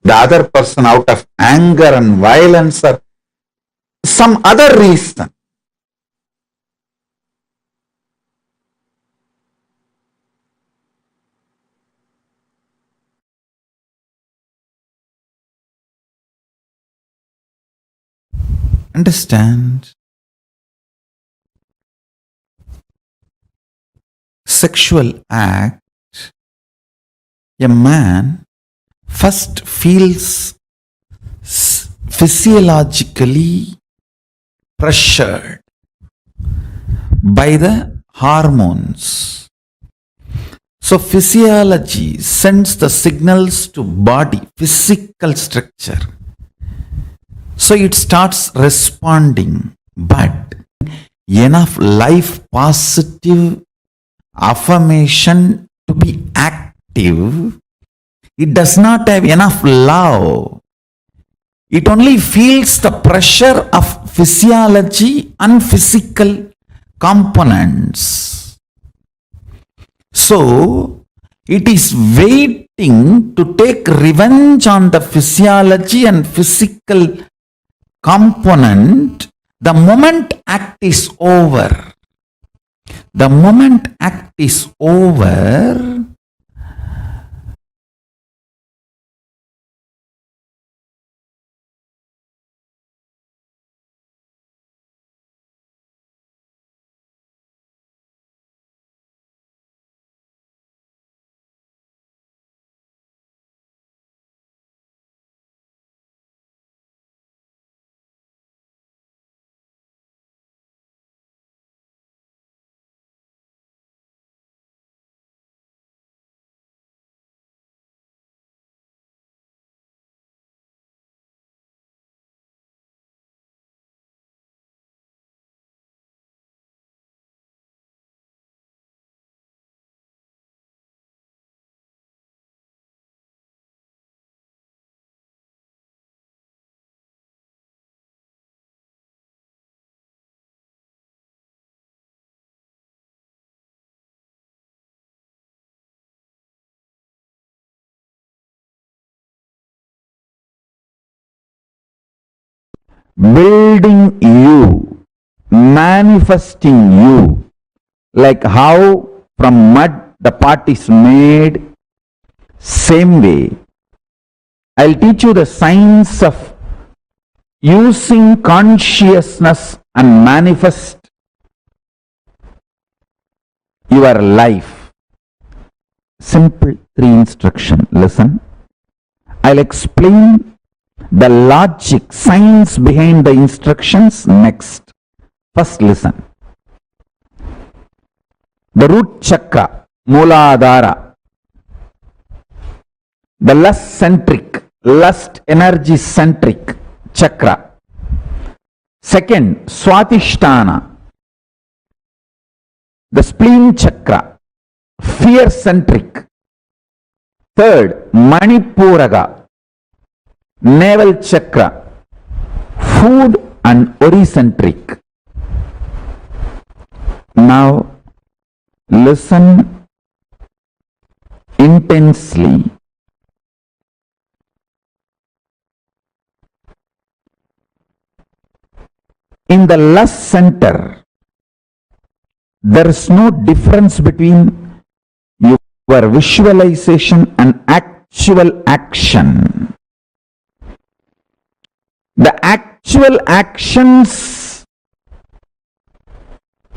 the other person out of anger and violence or some other reason? Understand? Sexual act, a man first feels physiologically pressured by the hormones. So physiology sends the signals to body, physical structure. So it starts responding, but enough life positive affirmation to be active, it does not have enough love. It only feels the pressure of physiology and physical components. So it is waiting to take revenge on the physiology and physical component the moment act is over. The moment act is over, building you, manifesting you, like how from mud the pot is made. Same way, I'll teach you the science of using consciousness and manifest your life. Simple 3 instruction. Listen. I'll explain the logic, science behind the instructions next. First listen. The root chakra, Mooladhara, the lust centric, lust energy centric chakra. Second, Swatisthana, the spleen chakra, fear centric. Third, Manipuraga, navel chakra, food and ori-centric. Now, listen intensely. In the lust center, there is no difference between your visualization and actual action. The actual actions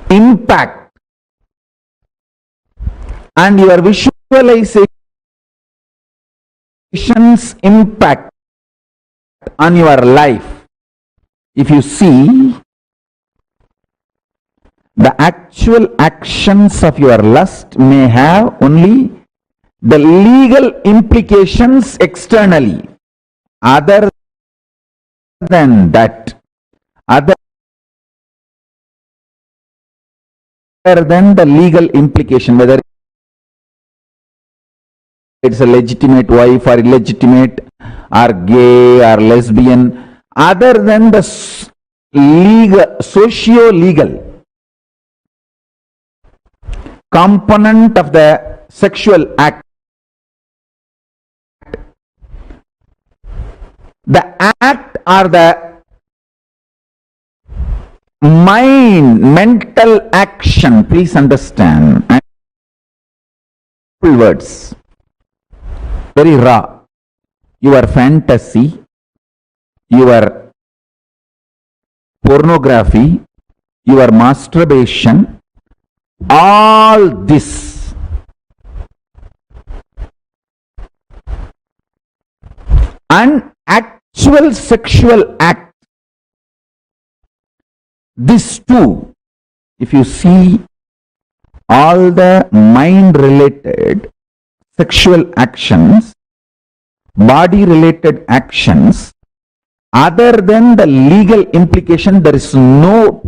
impact and your visualizations impact on your life. If you see, the actual actions of your lust may have only the legal implications externally. Other than that, other than the legal implication, whether it's a legitimate wife or illegitimate or gay or lesbian, other than the legal, socio-legal component of the sexual act, the act or the mental action, please understand, words, very raw, your fantasy, your pornography, your masturbation, all this and actual sexual act, this too, if you see all the mind related sexual actions, body related actions, other than the legal implication, there is no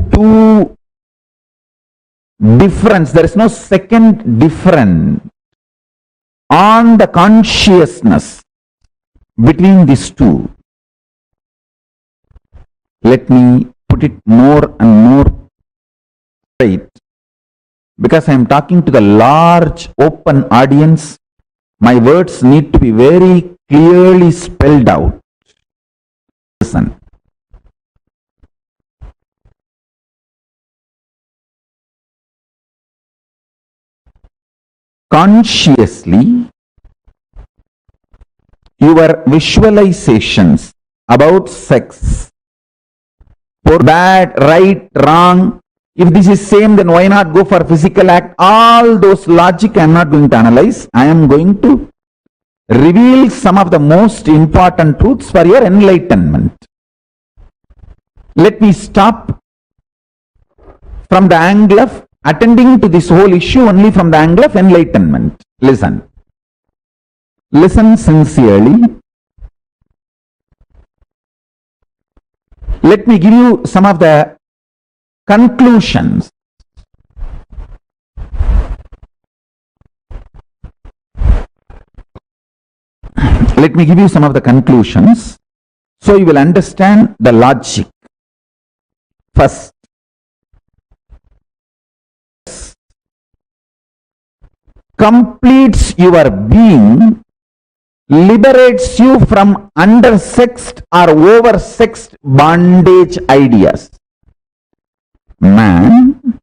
difference, there is no second difference on the consciousness between these two. Let me put it more and more straight, because I am talking to the large open audience. My words need to be very clearly spelled out. Listen. Consciously, your visualizations about sex, for bad, right, wrong, if this is same, then why not go for physical act? All those logic I am not going to analyze. I am going to reveal some of the most important truths for your enlightenment. Let me stop from the angle of attending to this whole issue only from the angle of enlightenment. Listen. Listen sincerely. Let me give you some of the conclusions. Let me give you some of the conclusions so you will understand the logic. First, completes your being, liberates you from undersexed or oversexed bondage ideas. Man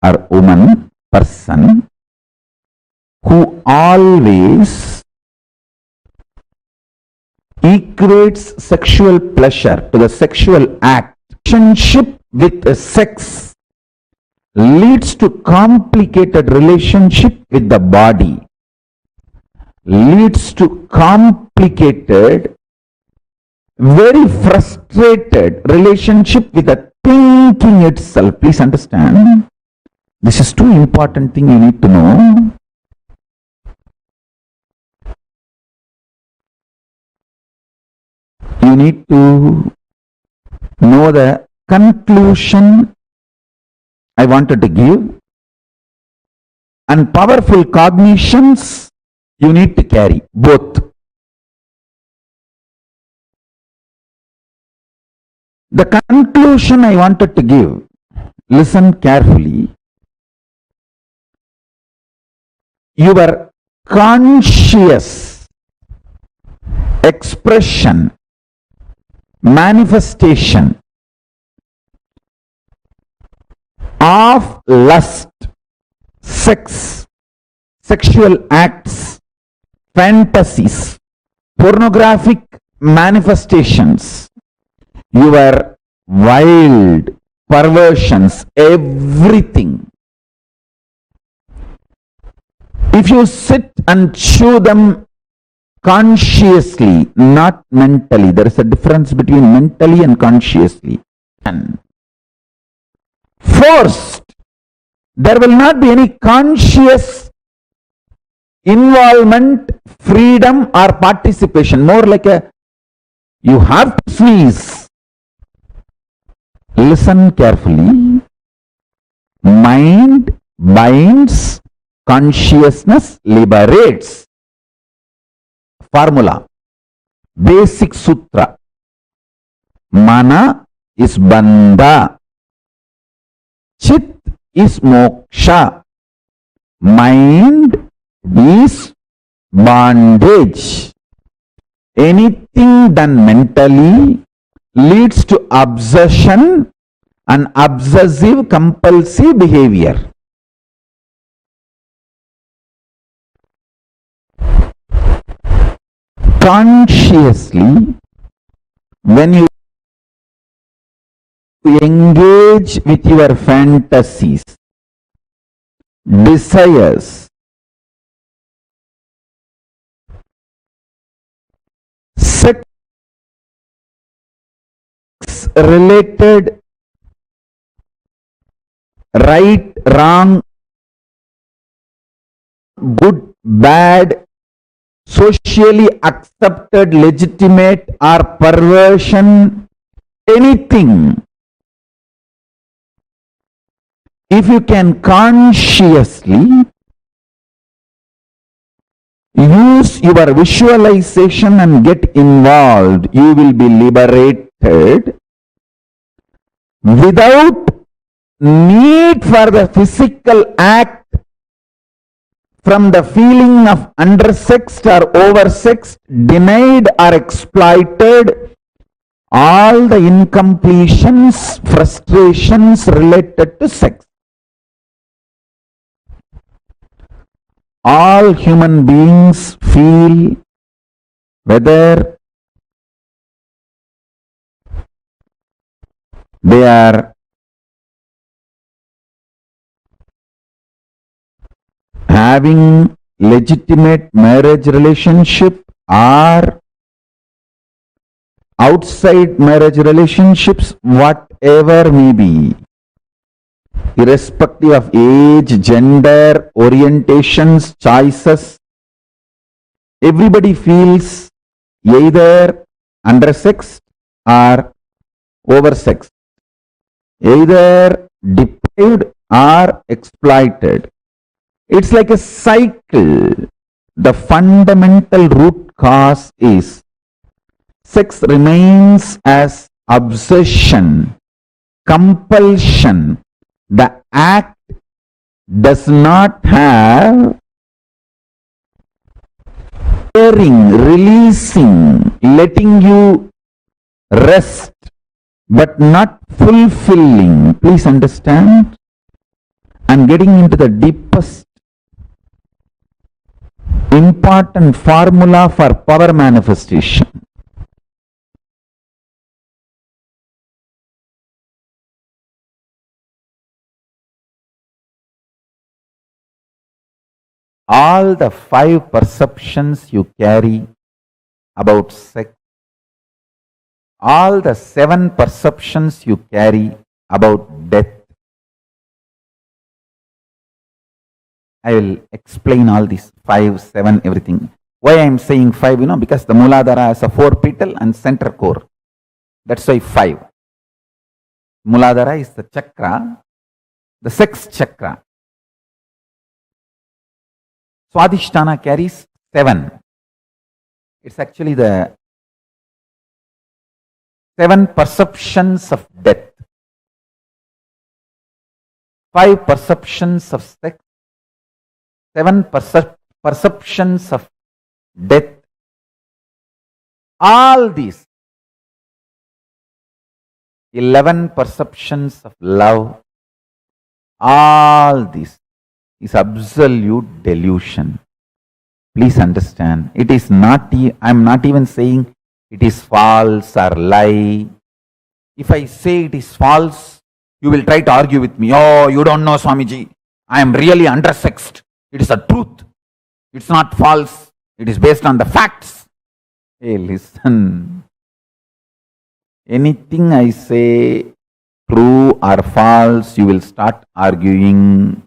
or woman, person, who always equates sexual pleasure to the sexual act. Relationship with sex leads to complicated relationship with the body, leads to complicated, very frustrated relationship with the thinking itself. Please understand, this is too important thing you need to know. You need to know the conclusion I wanted to give, and powerful cognitions you need to carry, both. The conclusion I wanted to give, listen carefully. Your conscious expression, manifestation of lust, sex, sexual acts, fantasies, pornographic manifestations, your wild perversions, everything. If you sit and chew them consciously, not mentally, there is a difference between mentally and consciously. And forced, there will not be any conscious involvement, freedom or participation. More like a, you have to sneeze. Listen carefully. Mind binds, consciousness liberates. Formula, basic sutra. Mana is bandha, chit is moksha, mind is bondage. Anything done mentally leads to obsession and obsessive compulsive behavior. Consciously, when you engage with your fantasies, desires, sex related right, wrong, good, bad, socially accepted, legitimate or perversion, anything. If you can consciously use your visualization and get involved, you will be liberated without need for the physical act, from the feeling of undersexed or oversexed, denied or exploited, all the incompletions, frustrations related to sex. All human beings feel, whether they are having legitimate marriage relationship or outside marriage relationships, whatever may be, irrespective of age, gender, orientations, choices, everybody feels either undersexed or oversexed, either deprived or exploited. It's like a cycle. The fundamental root cause is sex remains as obsession, compulsion. The act does not have caring, releasing, letting you rest, but not fulfilling. Please understand. And getting into the deepest important formula for power manifestation. All the 5 perceptions you carry about sex, all the 7 perceptions you carry about death. I will explain all these 5, 7, everything. Why I am saying 5, because the Mooladhara has a 4 petal and center core. That's why 5. Mooladhara is the chakra, the sex chakra. Swadhisthana carries 7. It's actually the 7 perceptions of death, 5 perceptions of sex, 7 perceptions of death. All these 11 perceptions of love, all this is absolute delusion. Please understand, it is not, I am not even saying it is false or lie. If I say it is false, you will try to argue with me. Oh, you don't know, Swamiji. I am really undersexed. It is a truth. It's not false. It is based on the facts. Hey, listen. Anything I say, true or false, you will start arguing.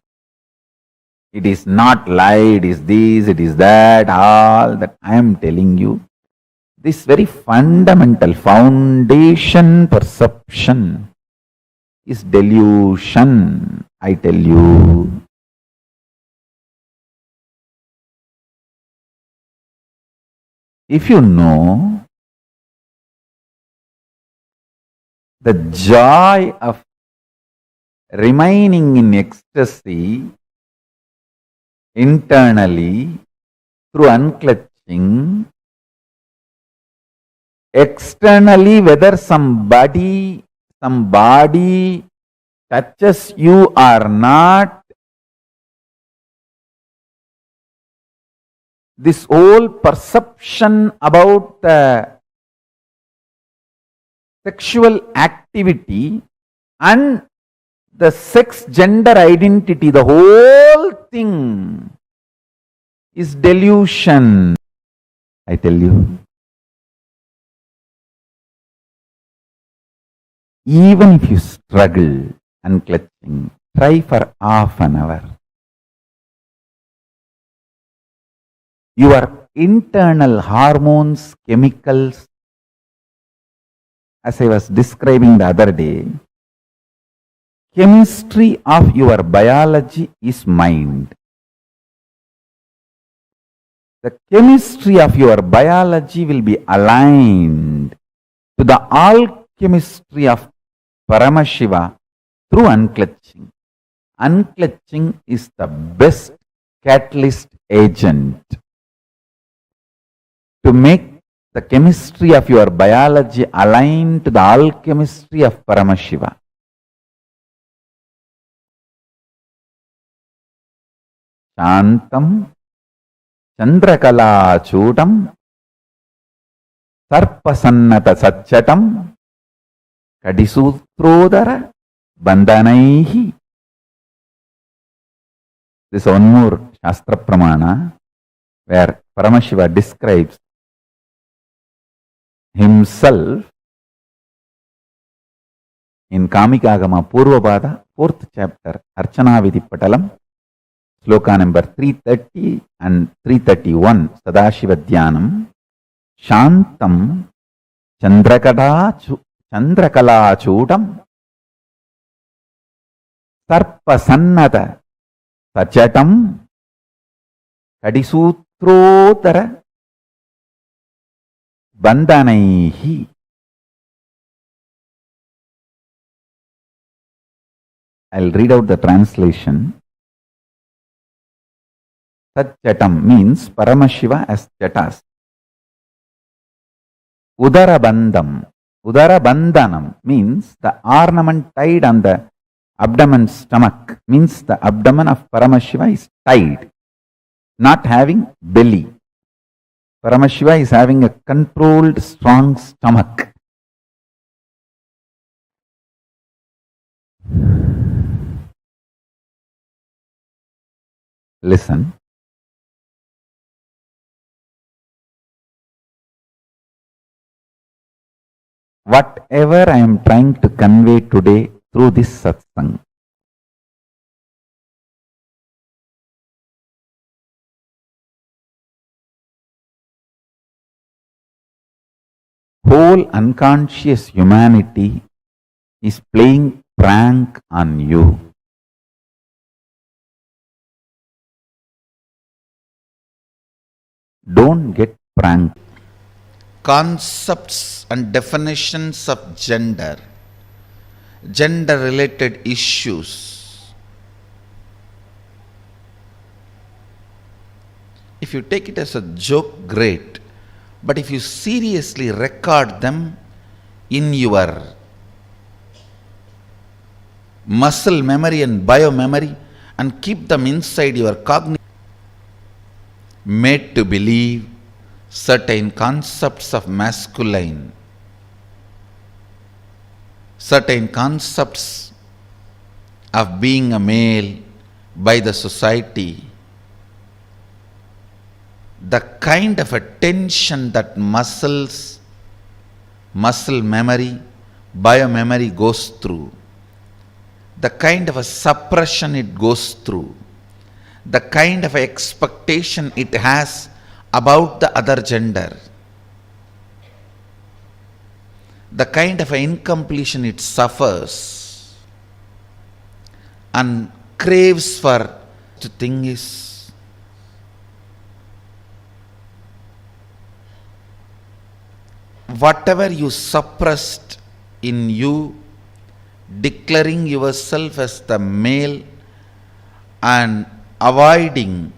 It is not lie, it is this, it is that, all that I am telling you. This very fundamental foundation perception is delusion, I tell you. If you know the joy of remaining in ecstasy internally through unclutching, externally whether some body touches you or not, this whole perception about sexual activity and the sex gender identity, the whole thing is delusion, I tell you. Even if you struggle unclutching, try for half an hour. Your internal hormones, chemicals, as I was describing the other day, chemistry of your biology is mind. The chemistry of your biology will be aligned to the alchemistry of Paramashiva through unclutching. Unclutching is the best catalyst agent to make the chemistry of your biology align to the alchemistry of Paramashiva. Shantam Chandrakala Chutam Sarpasannata Satchatam Kadisutrodara Bandhanaihi. This is one more Shastra Pramana where Paramashiva describes himself in Kamikagama Purvabada, 4th chapter, Archana Vidhi Patalam, Sloka number 330 and 331, Sadashiva Dhyanam, Shantam Chandrakala Chudam Sarpasannata Sachatam Kadisutrodara Bandhanaihi. I'll read out the translation. Satchatam means Paramashiva as Chatas. Udarabandham. Udarabandhanam means the ornament tied on the abdomen stomach, means the abdomen of Paramashiva is tied. not having belly. Paramashiva is having a controlled, strong stomach. Listen. Whatever I am trying to convey today through this satsang, whole unconscious humanity is playing prank on you. Don't get pranked. Concepts and definitions of gender, gender related issues. If you take it as a joke, great. But if you seriously record them in your muscle memory and biomemory and keep them inside your cognition, made to believe certain concepts of masculine, certain concepts of being a male by the society, the kind of attention that muscle memory, biomemory goes through, the kind of a suppression it goes through, the kind of expectation it has about the other gender, the kind of incompletion it suffers and craves for. The thing is, whatever you suppressed in you, declaring yourself as the male and avoiding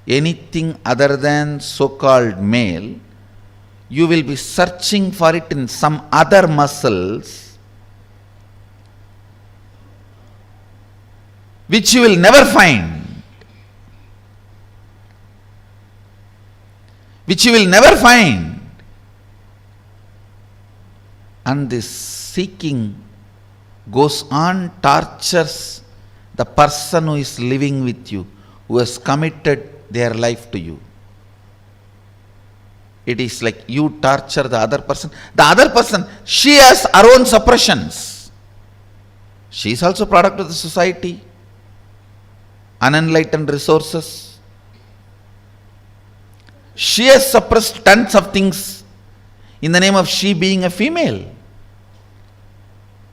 anything other than so-called male, you will be searching for it in some other muscles which you will never find. Which you will never find. And this seeking goes on, tortures the person who is living with you, who has committed their life to you. It is like you torture the other person. The other person, she has her own suppressions. She is also product of the society, unenlightened resources. She has suppressed tons of things in the name of she being a female.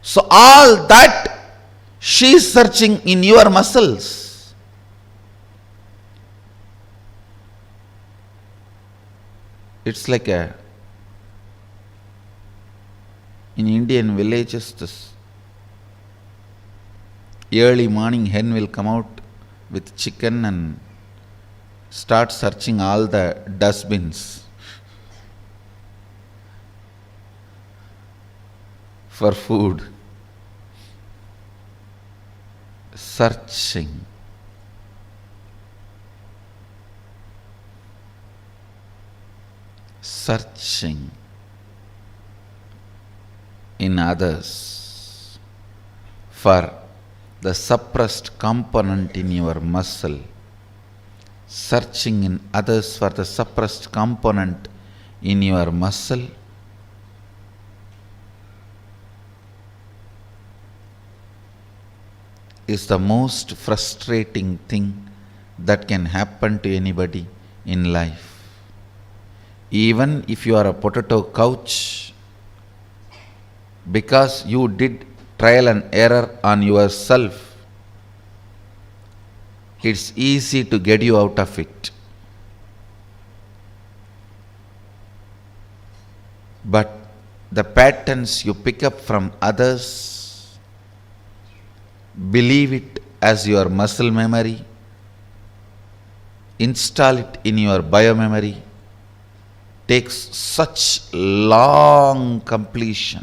So all that she is searching in your muscles. It's like in Indian villages, this early morning hen will come out with chicken and start searching all the dustbins for food. Searching. Searching in others for the suppressed component in your muscle, searching in others for the suppressed component in your muscle, is the most frustrating thing that can happen to anybody in life. Even if you are a potato couch, because you did trial and error on yourself, it's easy to get you out of it. But the patterns you pick up from others, believe it as your muscle memory, install it in your biomemory, takes such long completion,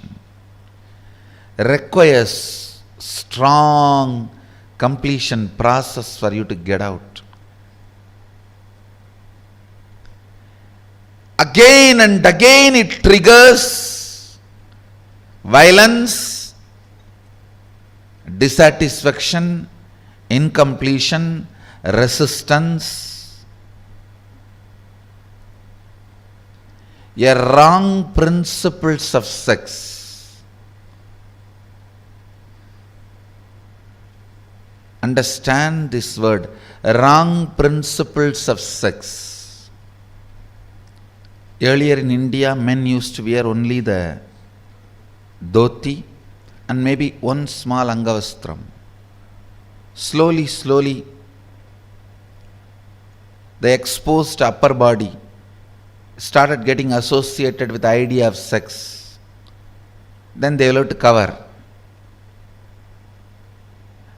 requires strong completion process for you to get out. again and again it triggers violence, dissatisfaction, incompletion, resistance, a wrong principles of sex. Understand this word, wrong principles of sex. Earlier in India, men used to wear only the dhoti and maybe one small angavastram. Slowly, the exposed upper body started getting associated with the idea of sex. Then they will have to cover.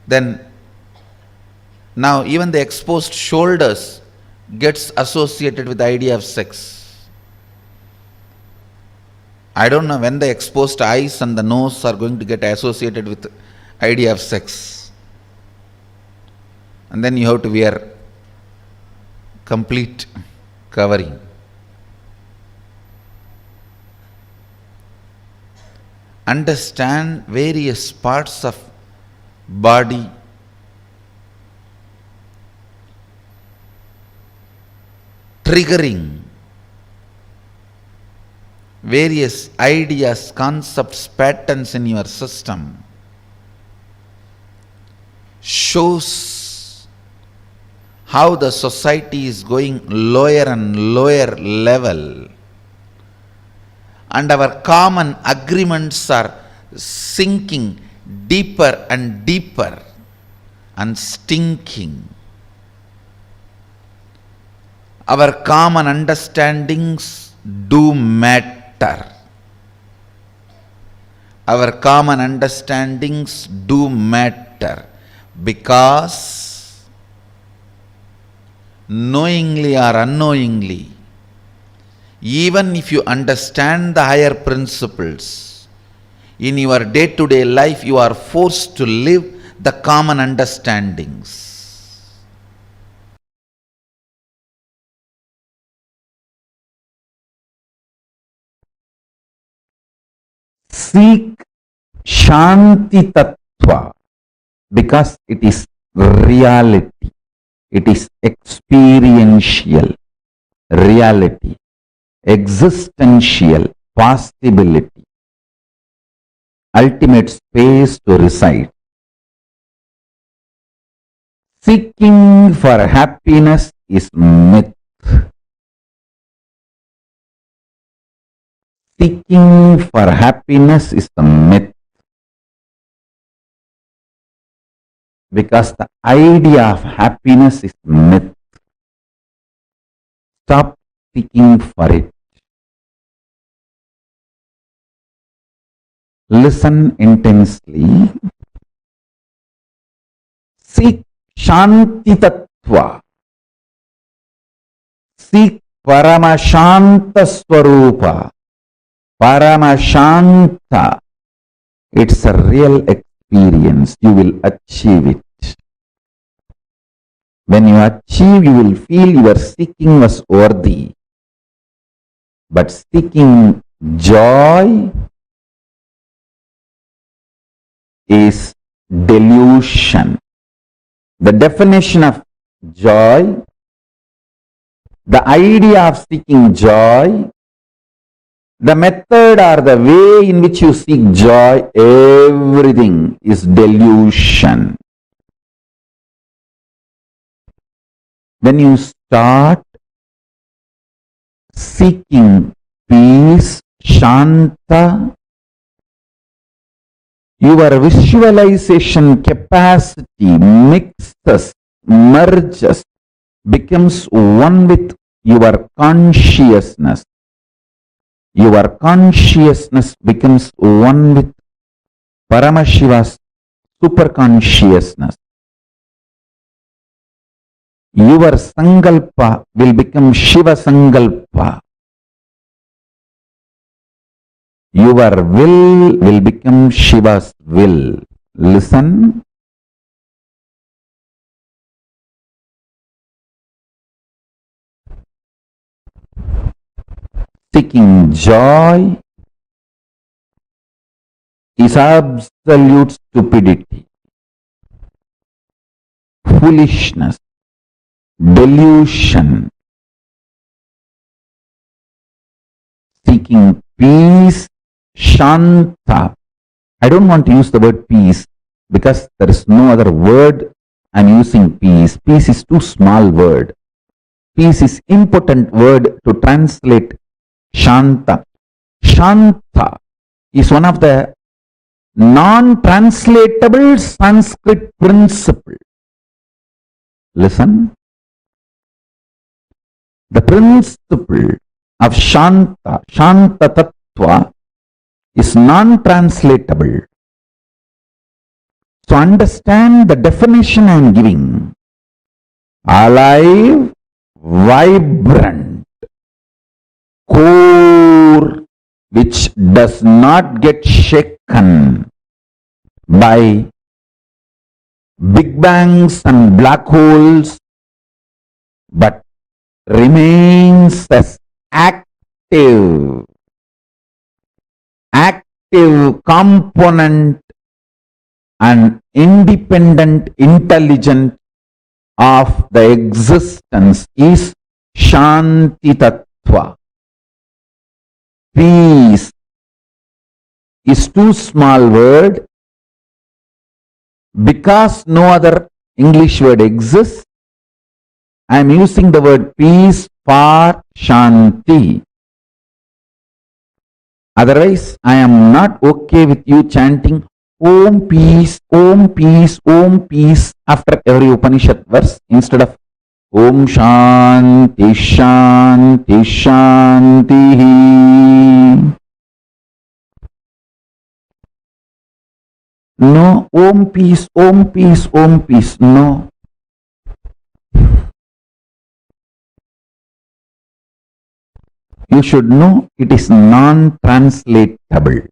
Then now even the exposed shoulders gets associated with the idea of sex. I don't know when the exposed eyes and the nose are going to get associated with the idea of sex. And then you have to wear complete covering. Understand various parts of body triggering various ideas, concepts, patterns in your system shows how the society is going lower and lower level, and our common agreements are sinking deeper and deeper and stinking. Our common understandings do matter. Our common understandings do matter because knowingly or unknowingly, even if you understand the higher principles, in your day-to-day life you are forced to live the common understandings. Seek Shanti Tattva because it is reality. It is experiential reality, existential possibility, ultimate space to reside. Seeking for happiness is myth. Seeking for happiness is the myth. Because the idea of happiness is myth. Stop seeking for it. Listen intensely. Seek Shanti Tattva. Seek Paramashanta Swarupa. Paramashanta. It's a real experience. You will achieve it. When you achieve, you will feel your seeking was worthy. But seeking joy is delusion. The definition of joy, the idea of seeking joy, the method or the way in which you seek joy, everything is delusion. When you start seeking peace, Shanta, your visualization capacity mixes, merges, becomes one with your consciousness. Your consciousness becomes one with Paramashiva's superconsciousness. Your Sankalpa will become Shiva Sankalpa. Your will become Shiva's will. Listen. Seeking joy is absolute stupidity, foolishness, delusion. Seeking peace, shanta. I don't want to use the word peace because there is no other word. I'm using peace. Peace is too small word. Peace is important word to translate shanta. Shanta is one of the non-translatable Sanskrit principle. Listen. The principle of Shanta, Shanta Tattva, is non-translatable. So understand the definition I am giving. Alive, vibrant, core, which does not get shaken by big bangs and black holes, but remains as active component and independent intelligence of the existence is Shanti Tattva. Peace is too small word because no other English word exists. I am using the word peace for Shanti. Otherwise, I am not okay with you chanting Om peace, Om peace, Om peace after every Upanishad verse instead of Om Shanti, Shanti, Shanti. No, Om peace, Om peace, Om peace. No. You should know it is non-translatable.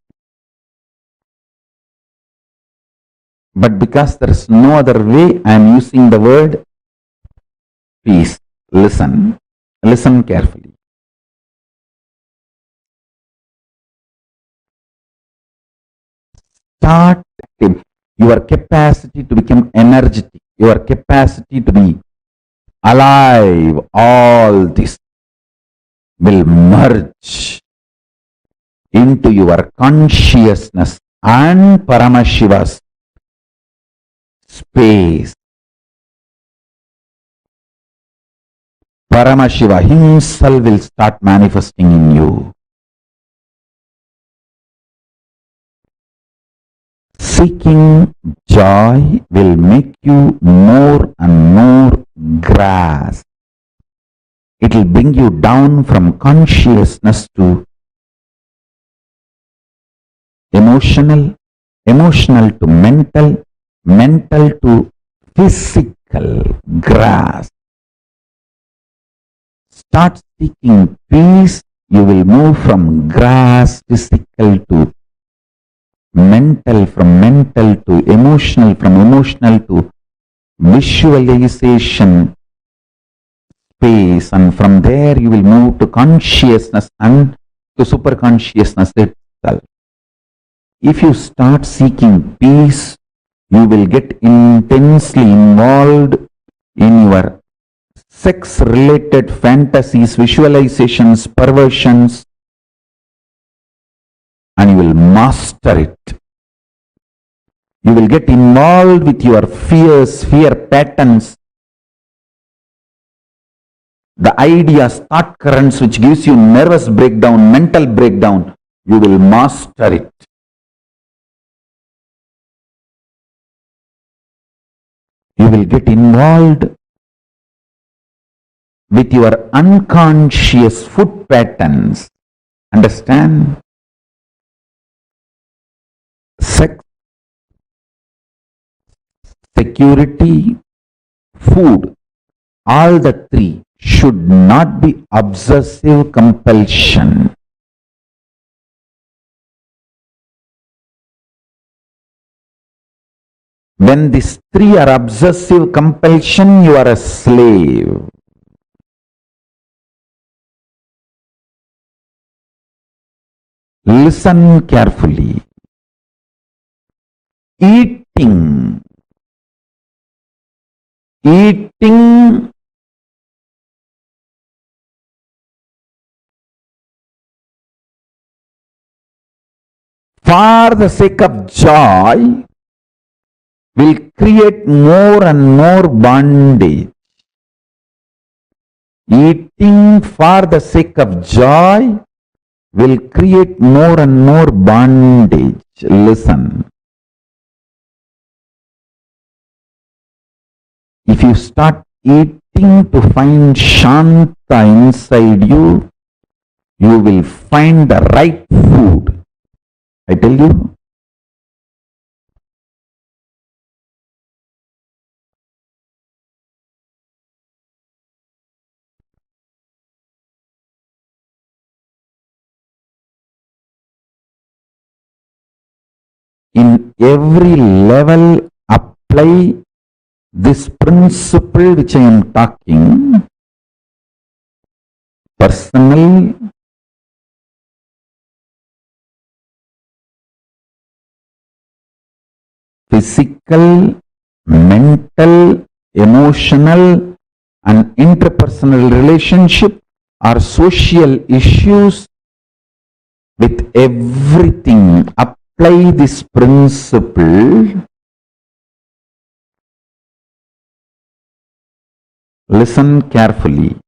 But because there is no other way, I am using the word peace. Listen. Listen carefully. Start your capacity to become energetic, your capacity to be alive, all this will merge into your consciousness and Paramashiva's space. Paramashiva himself will start manifesting in you. Seeking joy will make you more and more grasp. It will bring you down from consciousness to emotional, emotional to mental, mental to physical grasp. Start seeking peace, you will move from grasp, physical to mental, from mental to emotional, from emotional to visualization space, and from there you will move to consciousness and to superconsciousness itself. If you start seeking peace, you will get intensely involved in your sex-related fantasies, visualizations, perversions, and you will master it. You will get involved with your fears, fear patterns, the ideas, thought currents which gives you nervous breakdown, mental breakdown. You will master it. You will get involved with your unconscious food patterns. Understand? Sex, security, food, all the three should not be obsessive compulsion. When these three are obsessive compulsion, you are a slave. Listen carefully. Eating. Eating for the sake of joy will create more and more bondage. Eating for the sake of joy will create more and more bondage. Listen. If you start eating to find Shanta inside you, you will find the right food. I tell you. In every level, apply this principle which I am talking. Personal, physical, mental, emotional, and interpersonal relationship or social issues with everything. Apply this principle. Listen carefully.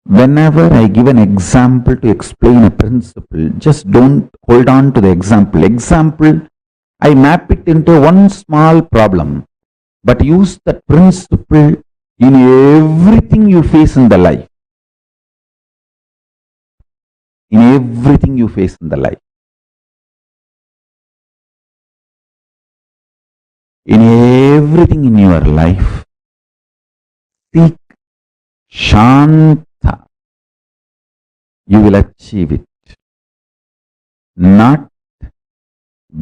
Whenever I give an example to explain a principle, just don't hold on to the example. Example, I map it into one small problem, but use that principle in everything you face in the life. In everything you face in the life. In everything in your life, seek Shanta. You will achieve it. Not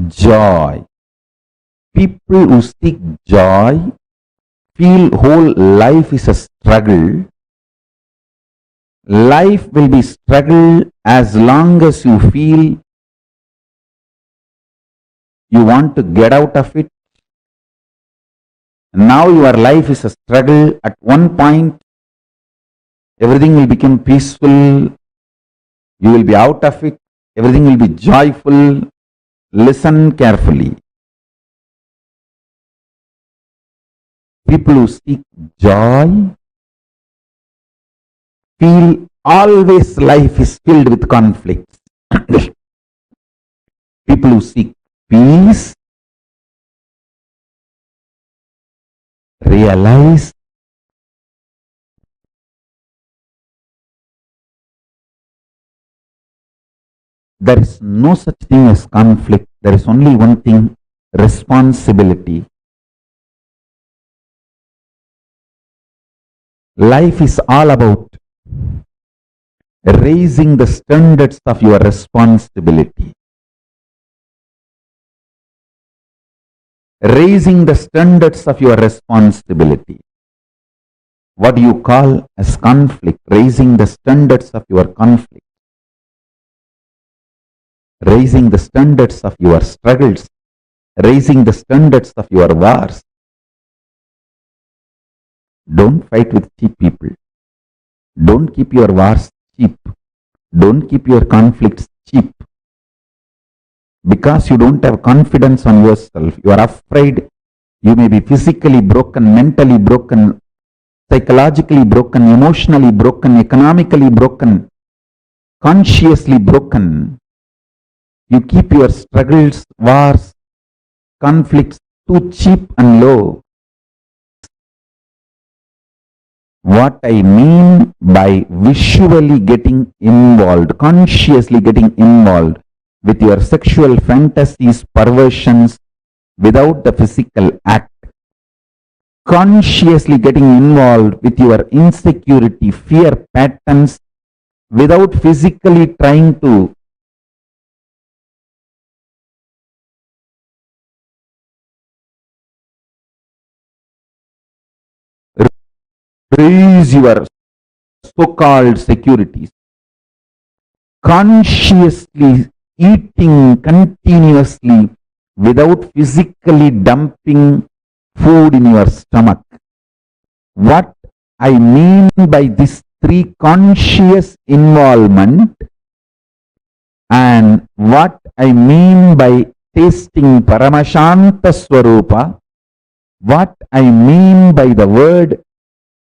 joy. People who seek joy feel whole life is a struggle. Life will be struggle as long as you feel you want to get out of it. Now your life is a struggle. At one point, everything will become peaceful. You will be out of it. Everything will be joyful. Listen carefully. People who seek joy feel always life is filled with conflicts. People who seek peace realize there is no such thing as conflict. There is only one thing, responsibility. Life is all about raising the standards of your responsibility. Raising the standards of your responsibility. What do you call as conflict? Raising the standards of your conflict. Raising the standards of your struggles, raising the standards of your wars. Don't fight with cheap people. Don't keep your wars cheap. Don't keep your conflicts cheap. Because you don't have confidence on yourself, you are afraid you may be physically broken, mentally broken, psychologically broken, emotionally broken, economically broken, consciously broken. You keep your struggles, wars, conflicts too cheap and low. What I mean by visually getting involved, consciously getting involved with your sexual fantasies, perversions without the physical act. consciously getting involved with your insecurity, fear patterns without physically trying to raise your so-called securities. Consciously eating continuously without physically dumping food in your stomach. What I mean by this three conscious involvement and what I mean by tasting Paramashanta Swarupa, what I mean by the word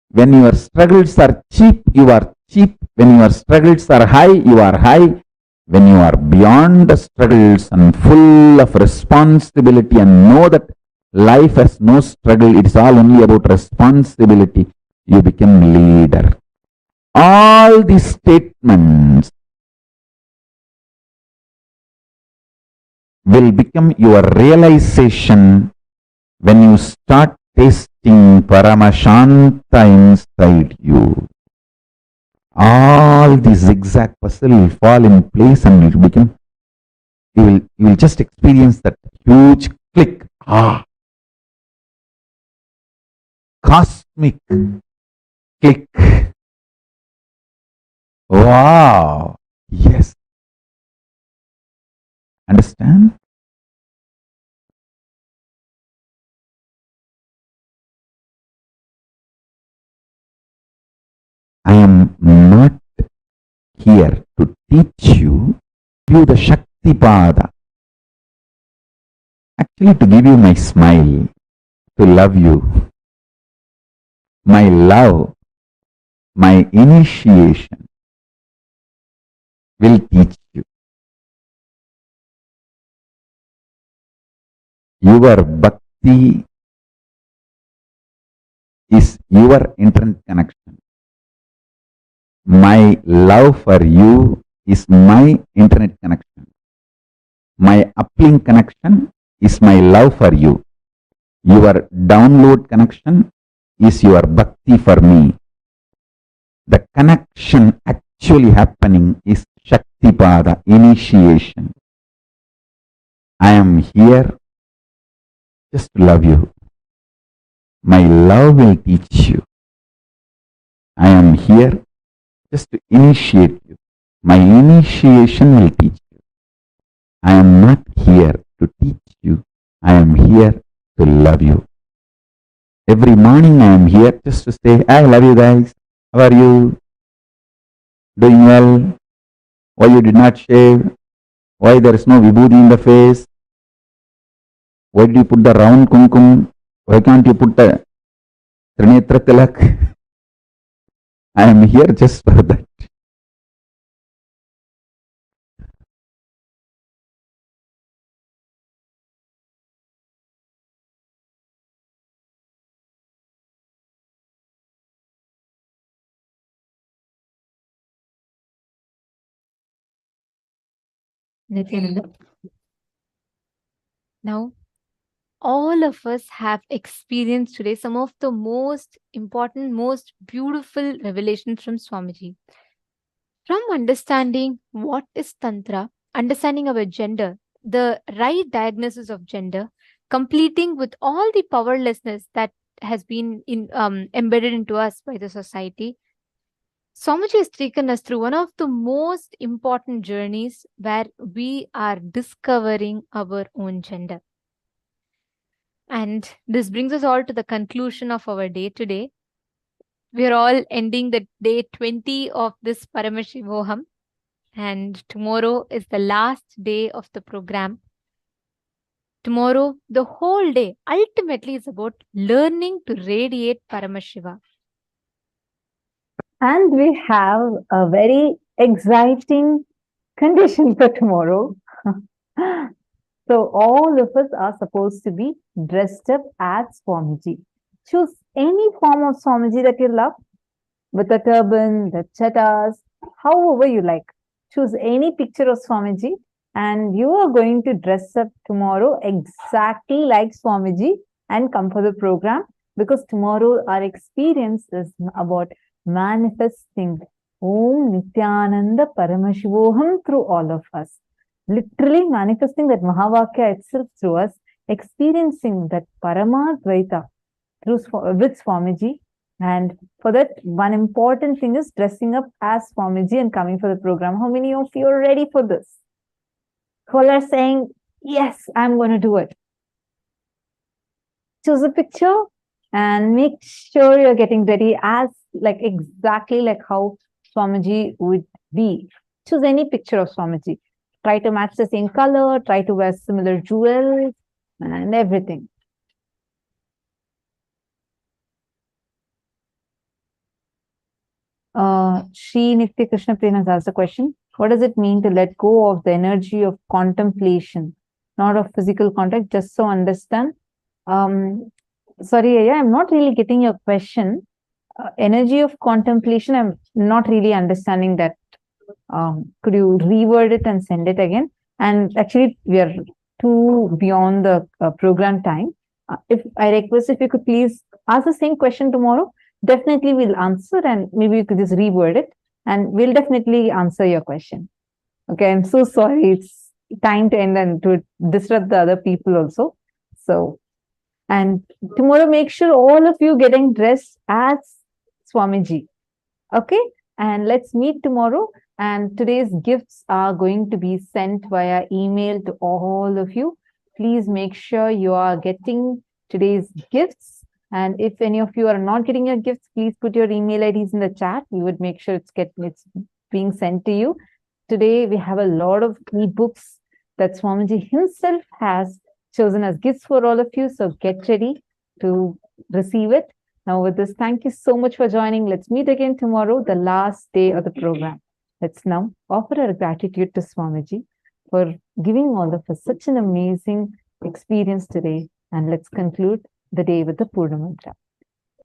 when your struggles are cheap, you are cheap. When your struggles are high, you are high. When you are beyond the struggles and full of responsibility and know that life has no struggle, it is all only about responsibility, you become leader. All these statements will become your realization when you start tasting Paramashanta inside you. All the zigzag puzzle will fall in place and it will become, you will just experience that huge click. Cosmic click. Wow. Yes. Understand? I am not here to teach you the Shakti Pada. Actually, to give you my smile, to love you. My love, my initiation will teach you. Your bhakti is your internet connection. My love for you is my internet connection. My uplink connection is my love for you. Your download connection is your bhakti for me. The connection actually happening is Shakti Pada, initiation. I am here just to love you. My love will teach you. I am here just to initiate you. My initiation will teach you. I am not here to teach you. I am here to love you. Every morning I am here just to say, I love you guys. How are you? Doing well? Why you did not shave? Why there is no vibhuti in the face? Why did you put the round kumkum? Why can't you put the Trinetra Tilak? I am here just for that. Nithyananda. Now, all of us have experienced today some of the most important, most beautiful revelations from Swamiji. From understanding what is Tantra, understanding our gender, the right diagnosis of gender, completing with all the powerlessness that has been embedded into us by the society, Swamiji has taken us through one of the most important journeys where we are discovering our own gender. And this brings us all to the conclusion of our day today. We are all ending the day 20 of this Paramashivoham, and tomorrow is the last day of the program. Tomorrow, the whole day ultimately is about learning to radiate Paramashiva. And we have a very exciting condition for tomorrow. So all of us are supposed to be dressed up as Swamiji. Choose any form of Swamiji that you love, with a turban, the chattas, however you like. Choose any picture of Swamiji and you are going to dress up tomorrow exactly like Swamiji and come for the program. because tomorrow our experience is about manifesting Om Nithyananda Paramashivoham through all of us. Literally manifesting that Mahavakya itself through us, experiencing that Paramadvaita with Swamiji. And for that, one important thing is dressing up as Swamiji and coming for the program. How many of you are ready for this? Who are saying, yes, I'm going to do it? Choose a picture and make sure you're getting ready as exactly like how Swamiji would be. Choose any picture of Swamiji. Try to match the same color, try to wear similar jewels and everything. Shri Nitya Krishna Priya has asked a question. What does it mean to let go of the energy of contemplation, not of physical contact? Just so understand. Sorry, I'm not really getting your question. Energy of contemplation, I'm not really understanding that. Could you reword it and send it again? And actually, we are too beyond the program time. If I request, if you could please ask the same question tomorrow, definitely we'll answer, and maybe you could just reword it and we'll definitely answer your question. Okay, I'm so sorry. It's time to end and to disrupt the other people also. So, and tomorrow, make sure all of you getting dressed as Swamiji. Okay, and let's meet tomorrow. And today's gifts are going to be sent via email to all of you. Please make sure you are getting today's gifts. And if any of you are not getting your gifts, please put your email IDs in the chat. We would make sure it's being sent to you. Today, we have a lot of ebooks that Swamiji himself has chosen as gifts for all of you. So get ready to receive it. Now with this, thank you so much for joining. Let's meet again tomorrow, the last day of the program. Let's now offer our gratitude to Swamiji for giving all of us such an amazing experience today. And let's conclude the day with the Purna Mantra.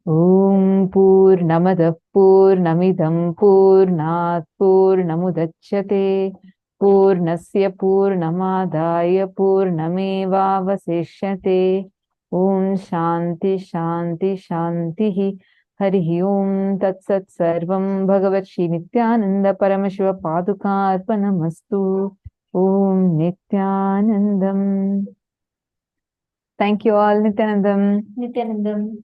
Om Purnamada Purnamidam Purnat Purnamudachyate Purnasya Purnamadaya Purnameva Vasishyate. Om Shanti Shanti Shanti Hari Om Tat Sat Sarvam Bhagavat Shri Nithyananda Paramashiva Paduka Arpanamastu. Om Nithyanandam. Thank you all, Nithyanandam. Nithyanandam.